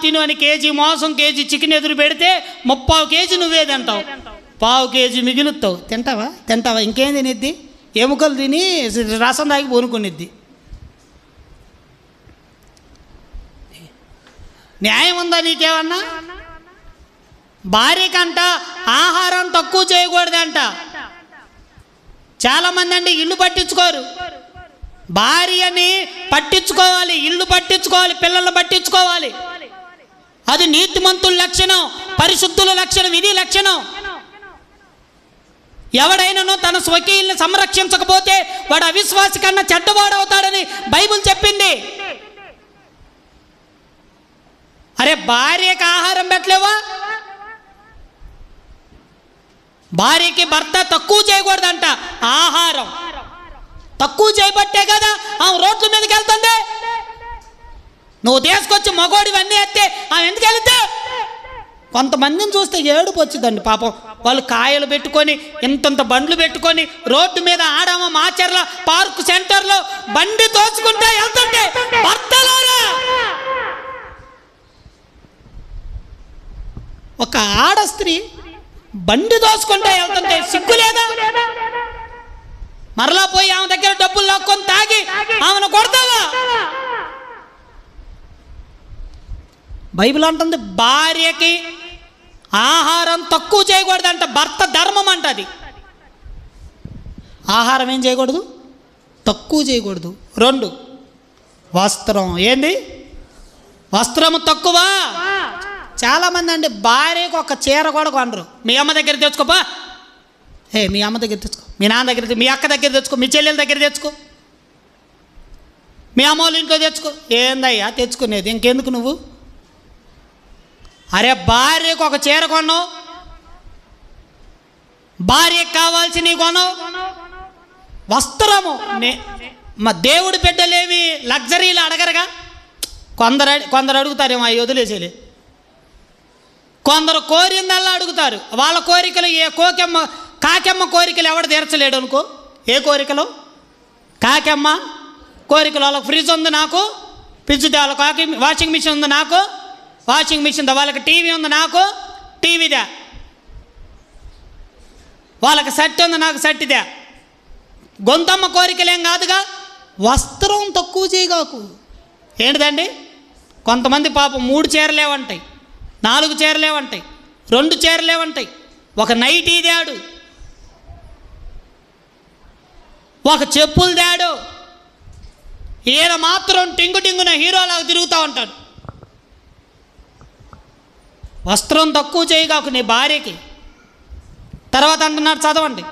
తిను అని కేజీ మోసం, కేజీ చికెన్ ఎదురు పెడితే 30 కేజీ నువ్వే తింటావు, 1/2 కేజీ మిగులుతావు. తింటావా? ఇంకేం తినిద్ది? ఎముకలు తిని రసం తాగి పోనుకునిద్ది. న్యాయం ఉందా నీకేమన్నా? భార్యకంట ఆహారం తక్కువ చేయకూడదంట. చాలామంది అంటే ఇల్లు పట్టించుకోరు, భార్యని పట్టించుకోవాలి, ఇల్లు పట్టించుకోవాలి, పిల్లలు పట్టించుకోవాలి. అది నీతిమంతుల లక్షణం, పరిశుద్ధుల లక్షణం, ఇది లక్షణం. ఎవడైనానో తన స్వకీయుల్ని సంరక్షించకపోతే వాడు అవిశ్వాసి కన్నా చెడ్డవాడవుతాడని బైబిల్ చెప్పింది. అరే భార్యకి ఆహారం పెట్టలేవా? భార్యకి భర్త తక్కువ చేయకూడదంట. ఆహారం తక్కువ చేయబట్టే కదా ఆమె రోడ్ల మీదకి వెళ్తుంది. నువ్వు తీసుకొచ్చి మగోడివన్నీ ఎత్తే ఆమె ఎందుకు వెళ్తే? కొంతమందిని చూస్తే ఏడుపు వచ్చిందండి పాపం. వాళ్ళు కాయలు పెట్టుకొని, ఇంతంత బండ్లు పెట్టుకొని రోడ్డు మీద ఆడమ మాచర్ల పార్క్ సెంటర్లో బండి తోచుకుంటే వెళ్తుంటే, భర్తలారా ఒక ఆడ స్త్రీ బండి దోచుకుంటే వెళ్తుంటే సిగ్గు లేదా? మరలా పోయి ఆమె దగ్గర డబ్బులు లాక్కొని తాగి ఆమెను కొడతావా? బైబిల్ అంటుంది భార్యకి ఆహారం తక్కువ చేయకూడదంట. భర్త ధర్మం అంట అది. ఆహారం ఏం చేయకూడదు? తక్కువ చేయకూడదు. 2 వస్త్రం ఏంది? వస్త్రము తక్కువ. చాలామంది అండి భార్యకు ఒక చీర కూడా కొనరు. మీ అమ్మ దగ్గర తెచ్చుకోపా, మీ అమ్మ దగ్గర తెచ్చుకో, మీ నాన్న దగ్గర, మీ అక్క దగ్గర తెచ్చుకో, మీ చెల్లెల దగ్గర తెచ్చుకో, మీ అమ్మ వాళ్ళ ఇంట్లో తెచ్చుకో. ఏందయ్యా తెచ్చుకునేది? ఇంకెందుకు నువ్వు? అరే భార్యకు ఒక చీర కొన్నావు, భార్యకు కావాల్సినవి కొనవు. వస్త్రము మా దేవుడి బిడ్డలేవి లగ్జరీలు అడగరుగా. కొందరు అడుగుతారేమో అవి వదిలేసేలే. కొందరు కోరిందల్లా అడుగుతారు. వాళ్ళ కోరికలు కాకెమ్మ కోరికలు ఎవడు తీర్చలేడు అనుకో. ఏ కోరికలు? కాకెమ్మ కోరికలు. వాళ్ళకి ఫ్రిడ్జ్ ఉంది, నాకు ఫ్రిడ్జ్ దే. వాళ్ళకి వాషింగ్ మిషన్ ఉంది, నాకు వాషింగ్ మిషన్ దా. వాళ్ళకి టీవీ ఉంది, నాకు టీవీదా. వాళ్ళకి షర్ట్ ఉంది, నాకు షర్ట్దా. గొంతమ్మ కోరికలేం కాదుగా. వస్త్రం తక్కువ చేయగాకు. ఏంటిదండి? కొంతమంది పాపం 3 చీరలేవంటాయి, 4 చీరలేవంటాయి, 2 చీరలేవంటాయి, ఒక నైటీ దాడు, ఒక చెప్పులు దాడు. ఈయన మాత్రం టింగున హీరోలాగా తిరుగుతూ ఉంటాడు. వస్త్రం తక్కువ చేయగాకు నీ భార్యకి. తర్వాత అంటున్నాడు, చదవండి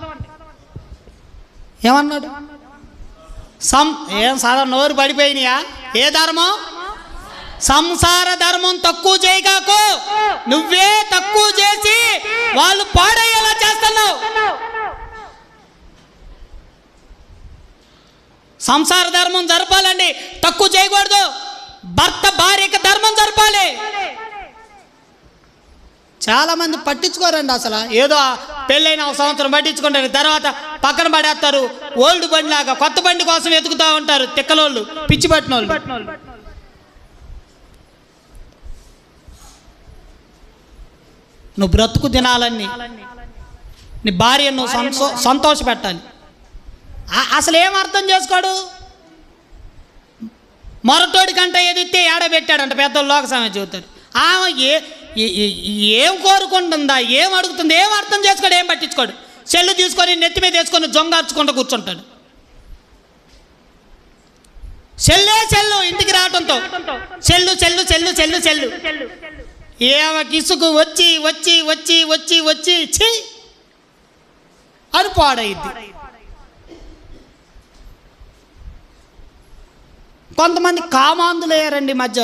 ఏమన్నాడు? ఏం సాధారణ నోరు పడిపోయినాయా? ఏ ధర్మం? సంసార ధర్మం తక్కువ చేయగాకు. నువ్వే తక్కువ చేసి వాళ్ళు పాడయ్యేలా చేస్తున్నావు. సంసార ధర్మం జరపాలండి, తక్కువ చేయకూడదు. భర్త భార్యకి ధర్మం జరపాలి. చాలామంది పట్టించుకోరండి అసలు. ఏదో పెళ్ళైన 1 సంవత్సరం పట్టించుకుంటారు, తర్వాత పక్కన పడేస్తారు. ఓల్డ్ బండి లాగా కొత్త బండి కోసం వెతుకుతూ ఉంటారు తిక్కలోళ్ళు, పిచ్చి పట్టిన వాళ్ళు. నువ్వు బ్రతుకు దినాలన్నీ నీ భార్యను నువ్వు సంతోష పెట్టాలి. అసలు ఏం అర్థం చేసుకోడు? మొరటోడి కంటే ఎదిస్తే ఏడబెట్టాడంట పెద్దలు లోక సమయం చెబుతారు. ఆమె ఏం కోరుకుంటుందా, ఏం అడుగుతుంది, ఏం అర్థం చేసుకోడు, ఏం పట్టించుకోడు. చెల్లు తీసుకొని నెత్తి మీద వేసుకొని జొంగార్చుకుంటూ కూర్చుంటాడు. చెల్లు ఇంటికి రావటంతో చెల్లు చెల్లు చెల్లు చెల్లు చెల్లు ఏమకి ఇసుకు వచ్చి వచ్చి వచ్చి వచ్చి వచ్చి ఛీ అని పాడైద్ది. కొంతమంది కామాంధులు అయ్యారండి. మధ్య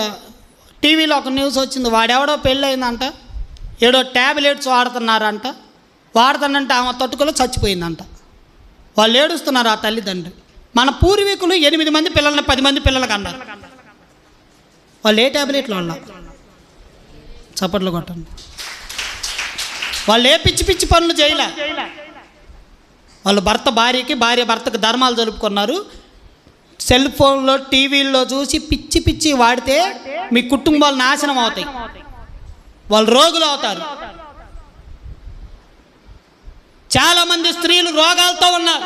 టీవీలో ఒక న్యూస్ వచ్చింది. వాడెవడో పెళ్ళయిందంట, ఏడో ట్యాబ్లెట్స్ వాడుతున్నారంట. వాడుతానంటే ఆమె తట్టుకలో చచ్చిపోయిందంట. వాళ్ళు ఏడుస్తున్నారు ఆ తల్లిదండ్రులు. మన పూర్వీకులు 8 మంది పిల్లల్ని 10 మంది పిల్లలకి అన్నారు. వాళ్ళు ఏ ట్యాబ్లెట్లు వాళ్ళ? చప్పట్లు కొట్టండి. వాళ్ళు ఏ పిచ్చి పిచ్చి పనులు చేయలే. వాళ్ళు భర్త భార్యకి, భార్య భర్తకు ధర్మాలు జరుపుకున్నారు. సెల్ ఫోన్లో టీవీల్లో చూసి పిచ్చి పిచ్చి వాడితే మీ కుటుంబాలు నాశనం అవుతాయి, వాళ్ళు రోగులు అవుతారు. చాలామంది స్త్రీలు రోగాలతో ఉన్నారు.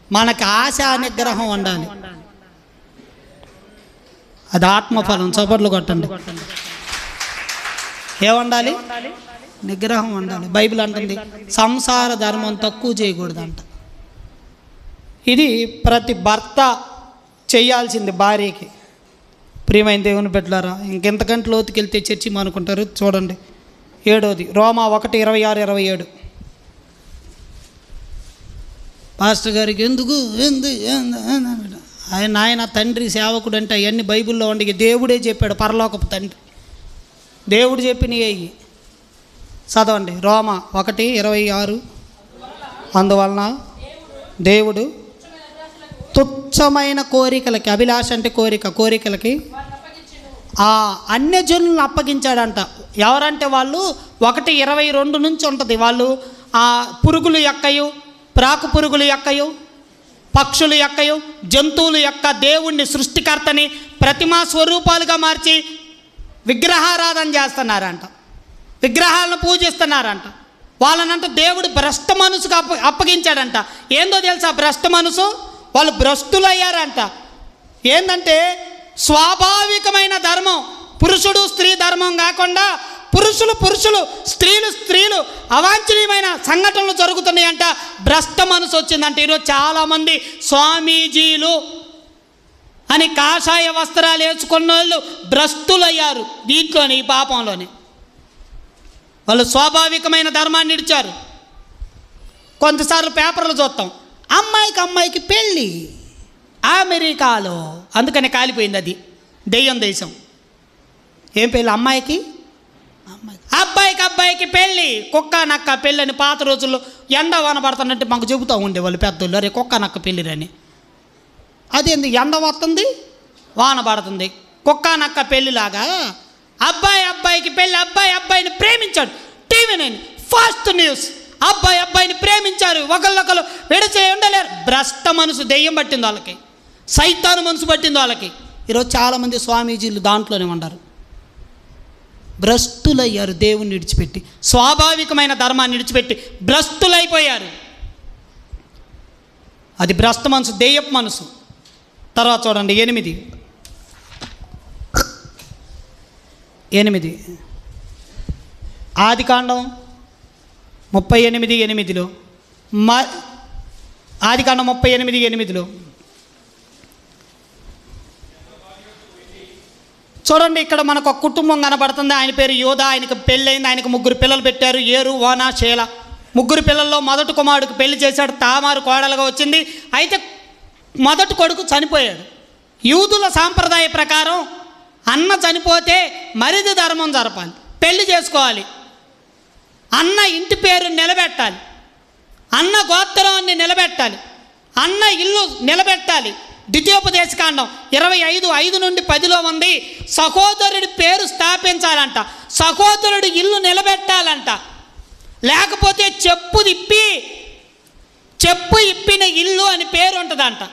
మనకు ఆశ నిగ్రహం ఉండాలి, అది ఆత్మఫలం. చప్పట్లు కొట్టండి. ఏముండాలి? నిగ్రహం ఉండాలి. బైబిల్ అంటుంది సంసార ధర్మం తక్కువ చేయకూడదంట. ఇది ప్రతి భర్త చేయాల్సింది భార్యకి. ప్రియమైన దేవుని బిడ్డలారా, ఇంకెంతకంటే లోతుకి వెళ్తే చర్చి అనుకుంటారు. చూడండి 7వది రోమా 1:26-27. పాస్టర్ గారికి ఎందుకు ఆయన తండ్రి సేవకుడు అంటే అవన్నీ బైబిల్లో ఉండి దేవుడే చెప్పాడు. పరలోకపు తండ్రి దేవుడు చెప్పినవి చదవండి. రోమా 1:26. అందువలన దేవుడు తుచ్చమైన కోరికలకి, అభిలాష అంటే కోరికలకి అన్యజనులను అప్పగించాడంట. ఎవరంటే వాళ్ళు 1:22 నుంచి ఉంటుంది. వాళ్ళు పురుగులు యొక్కయు, ప్రాకు పురుగులు యొక్కయు, పక్షులు యొక్కయు, జంతువులు యొక్క దేవుణ్ణి సృష్టికర్తని ప్రతిమా స్వరూపాలుగా మార్చి విగ్రహారాధన చేస్తున్నారంట, విగ్రహాలను పూజిస్తున్నారంట. వాళ్ళనంట దేవుడు భ్రష్ట మనసుకు అప్పగించాడంట. ఏందో తెలుసా భ్రష్ట మనసు? వాళ్ళు భ్రష్టులు అయ్యారంట. ఏంటంటే స్వాభావికమైన ధర్మం, పురుషుడు స్త్రీ ధర్మం కాకుండా పురుషులు, స్త్రీలు అవాంఛనీయమైన సంఘటనలు జరుగుతున్నాయంట. భ్రష్ట మనసు వచ్చిందంట. ఈరోజు చాలామంది స్వామీజీలు అని కాషాయ వస్త్రాలు వేసుకున్న వాళ్ళు భ్రష్టులయ్యారు. దీంట్లోనే, ఈ పాపంలోనే వాళ్ళు స్వాభావికమైన ధర్మాన్ని ఇడిచారు. కొంతసార్లు పేపర్లు చూస్తాం, అమ్మాయికి పెళ్ళి అమెరికాలో, అందుకని కాలిపోయింది. అది దెయ్యం దేశం. ఏం పెళ్ళి? అమ్మాయికి అబ్బాయికి పెళ్ళి, కుక్క నక్క పెళ్ళి అని పాత రోజుల్లో ఎండ వాన పడుతున్నట్టు మాకు చెబుతూ ఉండేవాళ్ళు పెద్దోళ్ళు. అరే కుక్క నక్క పెళ్ళిరని. అదేంది, ఎండ వస్తుంది వాన పడుతుంది, కుక్క నక్క పెళ్ళిలాగా అబ్బాయికి పెళ్ళి, అబ్బాయిని ప్రేమించాడు. టీవీ9 ఫాస్ట్ న్యూస్, అబ్బాయిని ప్రేమించారు, ఒకళ్ళొకరు విడిచి ఉండలేరు. భ్రష్ట మనసు దెయ్యం పట్టింది వాళ్ళకి, సైతాను మనసు పట్టింది వాళ్ళకి. ఈరోజు చాలామంది స్వామీజీలు దాంట్లోనే ఉన్నారు. భ్రష్టులయ్యారు. దేవుణ్ణి విడిచిపెట్టి, స్వాభావికమైన ధర్మాన్ని విడిచిపెట్టి భ్రష్టులైపోయారు. అది భ్రష్ట మనసు, దెయ్యపు మనసు. తర్వాత చూడండి 8 ఆదికాండం 38:8 ఆదికాండం 38:8 చూడండి. ఇక్కడ మనకు ఒక కుటుంబం కనబడుతుంది. ఆయన పేరు యోధ. ఆయనకు పెళ్ళయింది. ఆయనకు 3 పిల్లలు పెట్టారు, ఏరు, ఓనా, షేల. 3 పిల్లల్లో మొదటి కుమారుడికి పెళ్లి చేశాడు. తామారు కోడలుగా వచ్చింది. అయితే మొదటి కొడుకు చనిపోయాడు. యూదుల సాంప్రదాయ ప్రకారం అన్న చనిపోతే మరిది ధర్మం జరపాలి, పెళ్లి చేసుకోవాలి, అన్న ఇంటి పేరు నిలబెట్టాలి, అన్న గోత్రాన్ని నిలబెట్టాలి, అన్న ఇల్లు నిలబెట్టాలి. ద్వితీయోపదేశకాండం 25:5-10 ఉంది. సహోదరుడి పేరు స్థాపించాలంట, సహోదరుడి ఇల్లు నిలబెట్టాలంట. లేకపోతే చెప్పు ఇప్పిన ఇల్లు అని పేరు ఉంటుందంట.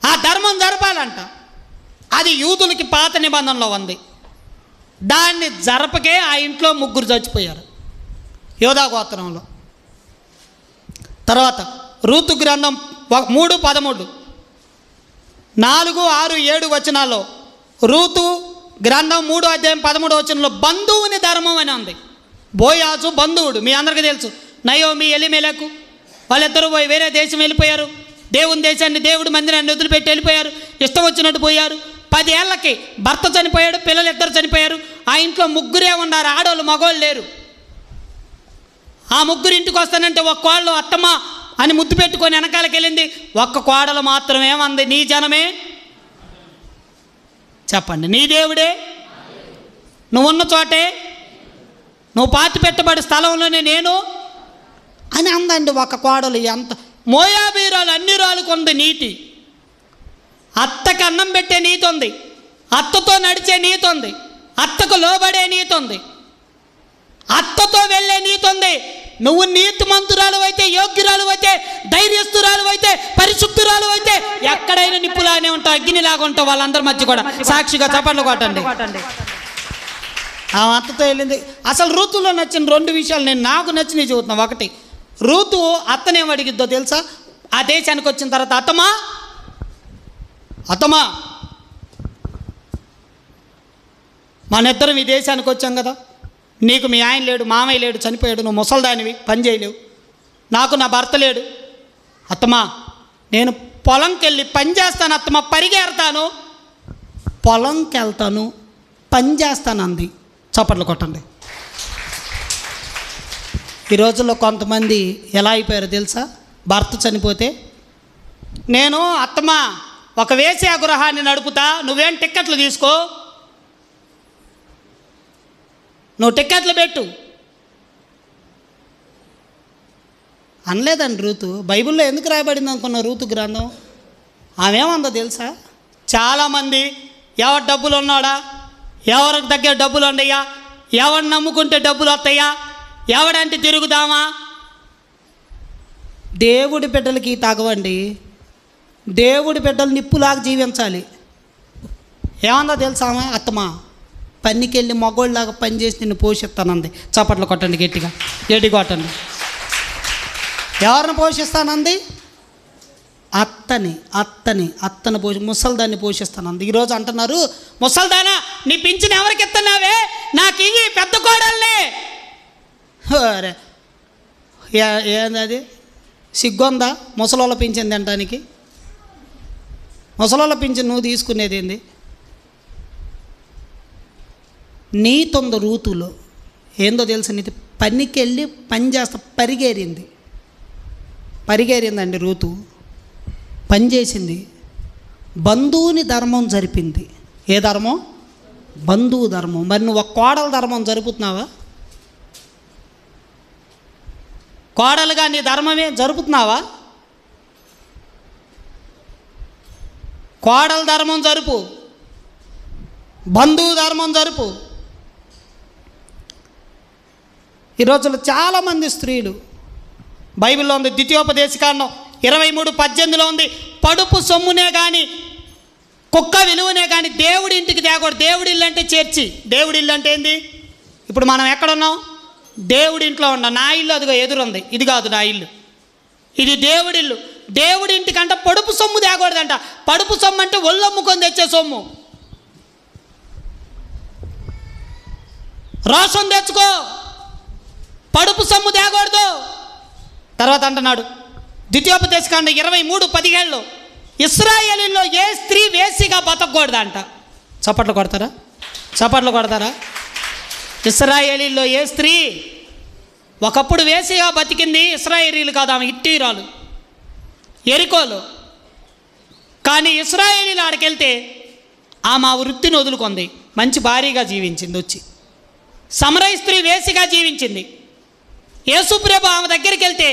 ఆ ధర్మం జరపాలంట. అది యూదులకి పాత నిబంధనలో ఉంది. దాన్ని జరపకే ఆ ఇంట్లో 3 చచ్చిపోయారు యోధా గోత్రంలో. తర్వాత రూతు గ్రంథం 3:13 4, 6, 7 వచనాల్లో రూతు గ్రంథం 3:13 బంధువుని ధర్మం అని ఉంది. బోయాజు బంధువుడు, మీ అందరికీ తెలుసు. నయోమి, ఎలిమెలకు వాళ్ళిద్దరూ పోయి వేరే దేశం వెళ్ళిపోయారు. దేవుని దేశాన్ని, దేవుడి మందిరాన్ని వదిలిపెట్టి వెళ్ళిపోయారు. ఇష్టం వచ్చినట్టు పోయారు. 10 ఏళ్ళకి భర్త చనిపోయాడు, పిల్లలు 2 చనిపోయారు. ఆ ఇంట్లో 3 ఉన్నారు, ఆడవాళ్ళు మగవాళ్ళు లేరు. ఆ 3 ఇంటికి వస్తానంటే ఒక కోడలు అత్తమ్మ అని ముద్దు పెట్టుకొని వెనకాలకి వెళ్ళింది. ఒక్క కోడలు మాత్రమే అంది, నీ జనమే చెప్పండి, నీ దేవుడే, నువ్వున్న చోటే, నువ్వు పాతి పెట్టబడి స్థలంలోనే నేను అని అందండి ఒక కోడలు. ఎంత మోయాబీరాలు అన్ని రాళ్ళకు ఉంది నీతి. అత్తకు అన్నం పెట్టే నీతి ఉంది, అత్తతో నడిచే నీతి ఉంది, అత్తకు లోబడే నీతి ఉంది, అత్తతో వెళ్ళే నీతి ఉంది. నువ్వు నీతిమంతురాలు అయితే, యోగ్యురాలు అయితే, ధైర్యస్తురాలు అయితే, పరిశుద్ధురాలు అయితే ఎక్కడైనా నిప్పులానే ఉంటావు, అగ్నిలాగా ఉంటావు. వాళ్ళందరి మధ్య కూడా సాక్షిగా చప్పట్లు కొట్టండి. ఆ అత్తతో వెళ్ళింది. అసలు రూతులో నచ్చిన 2 విషయాలు నాకు నచ్చినవి చెబుతున్నాను. ఒకటి, రూతు అత్తనేం అడిగిద్దో తెలుసా? ఆ దేశానికి వచ్చిన తర్వాత, అత్తమా మనిద్దరం ఈ దేశానికి వచ్చాం కదా, నీకు మీ ఆయన లేడు, మామయ్య లేడు, చనిపోయాడు, నువ్వు ముసల్దానివి, పని చేయలేవు, నాకు నా భర్త లేడు. అత్తమా నేను పొలంకి వెళ్ళి పని చేస్తాను అత్తమా, పరిగెడతాను, పొలంకి వెళ్తాను, పని చేస్తాను అంది. చప్పట్లు కొట్టండి. ఈ రోజుల్లో కొంతమంది ఎలా అయిపోయారో తెలుసా? భర్త చనిపోతే, నేను అత్తమా ఒక వేశ్యా గృహాన్ని నడుపుతా, నువ్వేం టిక్కెట్లు తీసుకో, నువ్వు టిక్కెట్లు పెట్టు అనలేదండి రూతు. బైబిల్లో ఎందుకు రాయబడింది అనుకున్న రూతు గ్రంథం? ఆమెమందో తెలుసా? చాలామంది ఎవరు డబ్బులు ఉన్నాడా, ఎవరికి దగ్గర డబ్బులు ఉండయ్యా, ఎవరిని నమ్ముకుంటే డబ్బులు వస్తాయా, ఎవడంటే తిరుగుదామా. దేవుడి బిడ్డలకి తగవండి. దేవుడి బిడ్డలు నిప్పులాగా జీవించాలి. ఏమందో తెలుసా? అత్తమా పన్నికెళ్ళి మగోళ్ళలాగా పనిచేసి నిన్ను పోషిస్తానంది. చప్పట్లు కొట్టండి గట్టిగా, కొట్టండి. ఎవరిని పోషిస్తానంది? అత్తని ముసల్దాన్ని పోషిస్తాను అంది. ఈరోజు అంటున్నారు, ముసల్దానా నీ పింఛను ఎవరికి ఇస్తున్నావే, నాకు ఇవి పెద్ద కోడల్ని. అరే ఏంది సిగ్గుందా ముసలోళ్ళ పింఛను తినడానికి? ముసలోళ్ళ పింఛను నువ్వు తీసుకునేది ఏంది? నీతొంద రూతులో ఏందో తెలుసు నీతి, పనికి వెళ్ళి పని చేస్తా పరిగేరిందండి రూతు. పని చేసింది, బంధువుని ధర్మం జరిపింది. ఏ ధర్మం? బంధువు ధర్మం. మరి నువ్వు ఒక కోడల ధర్మం జరుపుతున్నావా? కోడలుగా నీ ధర్మమే జరుపుతున్నావా? కోడల ధర్మం జరుపు, బంధువు ధర్మం జరుపు. ఈ రోజుల్లో చాలామంది స్త్రీలు, బైబిల్లో ఉంది ద్వితీయోపదేశకాండం 23:18 ఉంది, పడుపు సొమ్మునే కానీ కుక్క విలువనే కానీ దేవుడి ఇంటికి తేకూడదు. దేవుడి ఇల్లు అంటే చర్చి. దేవుడి ఇల్లు అంటే ఏంది? ఇప్పుడు మనం ఎక్కడున్నాం? దేవుడి ఇంట్లో ఉన్నాం. నా ఇల్లు అదిగో ఎదురుంది, ఇది కాదు నా ఇల్లు, ఇది దేవుడి ఇల్లు. దేవుడి ఇంటికంట పడుపు సొమ్ము తేకూడదంట. పడుపు సొమ్ము అంటే ఒళ్ళమ్ముకొని తెచ్చే సొమ్ము. రోషం తెచ్చుకో, పడుపు సొమ్ము తేకూడదు. తర్వాత అంటున్నాడు ద్వితీయోపదేశకాండం 23:17 ఇశ్రాయేలీల్లో ఏ స్త్రీ వేసిగా బతకూడదంట. చప్పట్లు కొడతారా? ఇశ్రాయేలీల్లో ఏ స్త్రీ ఒకప్పుడు వేసిగా బతికింది? ఇశ్రాయేలీలు కాదు, ఆమె ఇట్టీరాలు, ఎరికోలు. కానీ ఇశ్రాయేలీలు ఆడికెళ్తే ఆమె ఆ వృత్తిని వదులుకుంది, మంచి భారీగా జీవించింది. వచ్చి సమరయ స్త్రీ వేసిగా జీవించింది. యేసుప్రభు ఆమె దగ్గరికి వెళ్తే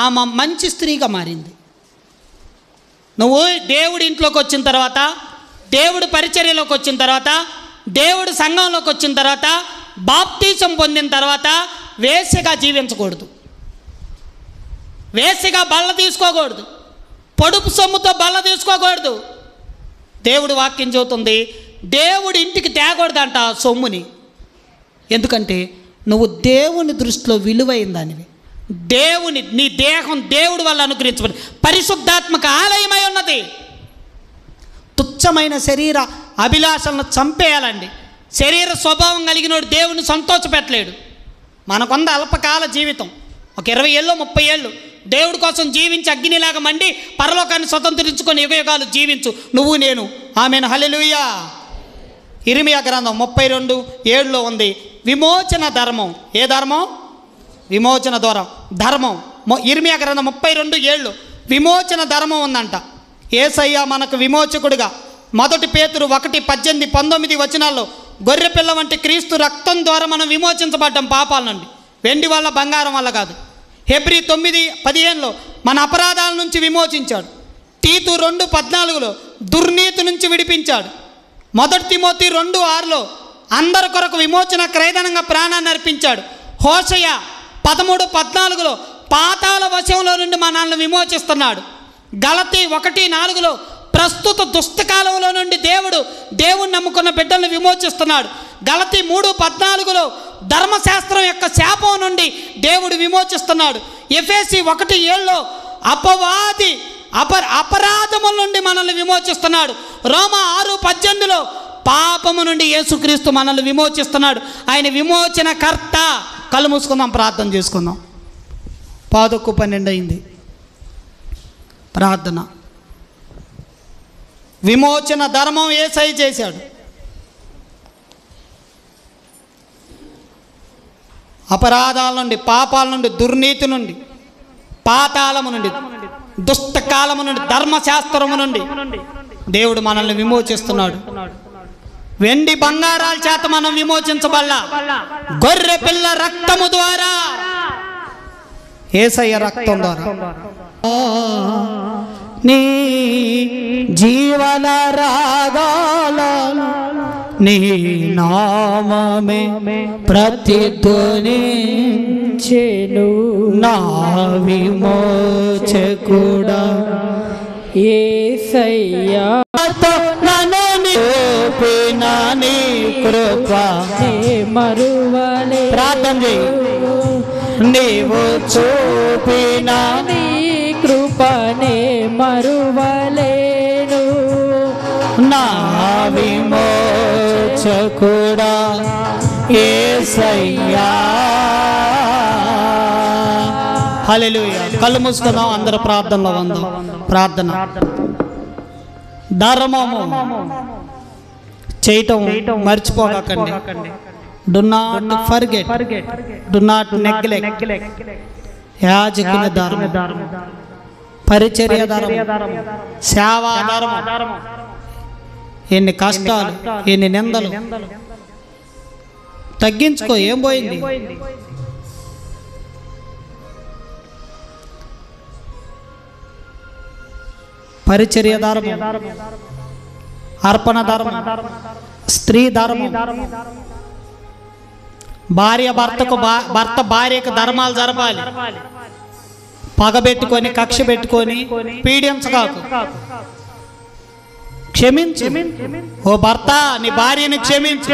ఆమె మంచి స్త్రీగా మారింది. నువ్వు దేవుడి ఇంట్లోకి వచ్చిన తర్వాత, దేవుడి పరిచర్యలోకి వచ్చిన తర్వాత, దేవుడి సంఘంలోకి వచ్చిన తర్వాత, బాప్తీసం పొందిన తర్వాత వేసిగా జీవించకూడదు, వేసిగా బల్ల తీసుకోకూడదు, పొడుపు సొమ్ముతో బల్ల తీసుకోకూడదు. దేవుడి వాక్యం చెబుతుంది దేవుడి ఇంటికి తేకూడదంట సొమ్ముని. ఎందుకంటే నువ్వు దేవుని దృష్టిలో విలువైన దానివి. నీ దేహం దేవుడి వల్ల అనుగ్రహించబడి పరిశుద్ధాత్మక ఆలయమై ఉన్నది. తుచ్చమైన శరీర అభిలాషలను చంపేయాలండి. శరీర స్వభావం కలిగినోడు దేవుని సంతోషపెట్టలేడు. మనకొంద అల్పకాల జీవితం, ఒక 20 ఏళ్ళు 30 ఏళ్ళు దేవుడి కోసం జీవించి అగ్నిలాగా మండి పరలోకాన్ని స్వతంత్రించుకొని యుగయుగాలు జీవించు నువ్వు నేను. ఆమెను హల్లెలూయా. ఇర్మియా గ్రంథం 32:7 ఉంది విమోచన ధర్మం. ఏ ధర్మం? విమోచన ధర్మం. ఇర్మియా గ్రంథం 32:7 విమోచన ధర్మం ఉందంట. యేసయ్య మనకు విమోచకుడుగా 1 పేతురు 1:18-19 వచనాల్లో గొర్రెపిల్ల వంటి క్రీస్తు రక్తం ద్వారా మనం విమోచించబడ్డాం పాపాల నుండి, వెండి వల్ల బంగారం వల్ల కాదు. హెబ్రీ 9:15 మన అపరాధాల నుంచి విమోచించాడు. తీతు 2:14 దుర్నీతి నుంచి విడిపించాడు. 1 తిమోతి 2:6 అందరి కొరకు విమోచన క్రయధనంగా ప్రాణాన్ని అర్పించాడు. హోషయ 13:14 పాతాళ వశంలో నుండి మనల్ని విమోచిస్తున్నాడు. గలతీ 1:4 ప్రస్తుత దుష్టకాలంలో నుండి దేవుని నమ్ముకున్న బిడ్డలను విమోచిస్తున్నాడు. గలతీ 3:14 ధర్మశాస్త్రం యొక్క శాపం నుండి దేవుడు విమోచిస్తున్నాడు. ఎఫెసీ 1:7 అపవాది అపరాధముల నుండి మనల్ని విమోచిస్తున్నాడు. రోమా 6:18 పాపము నుండి యేసుక్రీస్తు మనల్ని విమోచిస్తున్నాడు. ఆయన విమోచన కర్త. కళ్ళు మూసుకుందాం, ప్రార్థన చేసుకుందాం. 11:12 అయింది. ప్రార్థన. విమోచన ధర్మం యేసయ్య చేశాడు. అపరాధాల నుండి, పాపాల నుండి, దుర్నీతి నుండి, పాతాళము నుండి, దుష్టకాలము నుండి, ధర్మశాస్త్రము నుండి దేవుడు మనల్ని విమోచిస్తున్నాడు. వెండి బంగారాల చేత మనం విమోచించబల్ల గొర్రె పిల్ల రక్తము ద్వారా, యేసయ్య రక్తం ద్వారా. నీ జీవన రాగాల నీ నామమే ప్రతిధ్వనించెను. నా విమోచకుడా యేసయ్యా నన్ను చూపిన నీ కృప మరువలే. ప్రార్థన చేయి. నీవు చూపిన నీ కృప కృపనే మరువలేను. నా విమోచకుడా యేసయ్యా. హల్లెలూయా. కళ్ళు మూసుకుందాం, అందరూ ప్రార్థనలో ఉందాం. ప్రార్థన. ధర్మము చేయటం మర్చిపోకండి. Do not forget, do not neglect. యాజకుని ధర్మం, పరిచర్య ధర్మం, సేవా ధర్మం. ఎన్ని కష్టాలు, ఎన్ని నిందలు, తగ్గించుకో. ఏం పోయింది? పరిచర్య ధర్మం, అర్పణ ధర్మం, స్త్రీ ధర్మం, భార్య భర్తకు, భర్త భార్యకు ధర్మాలు జరపాలి. పగబెట్టుకొని, కక్ష పెట్టుకొని పీడించకాకు. క్షమించు. ఓ భర్త, నీ భార్యని క్షమించు.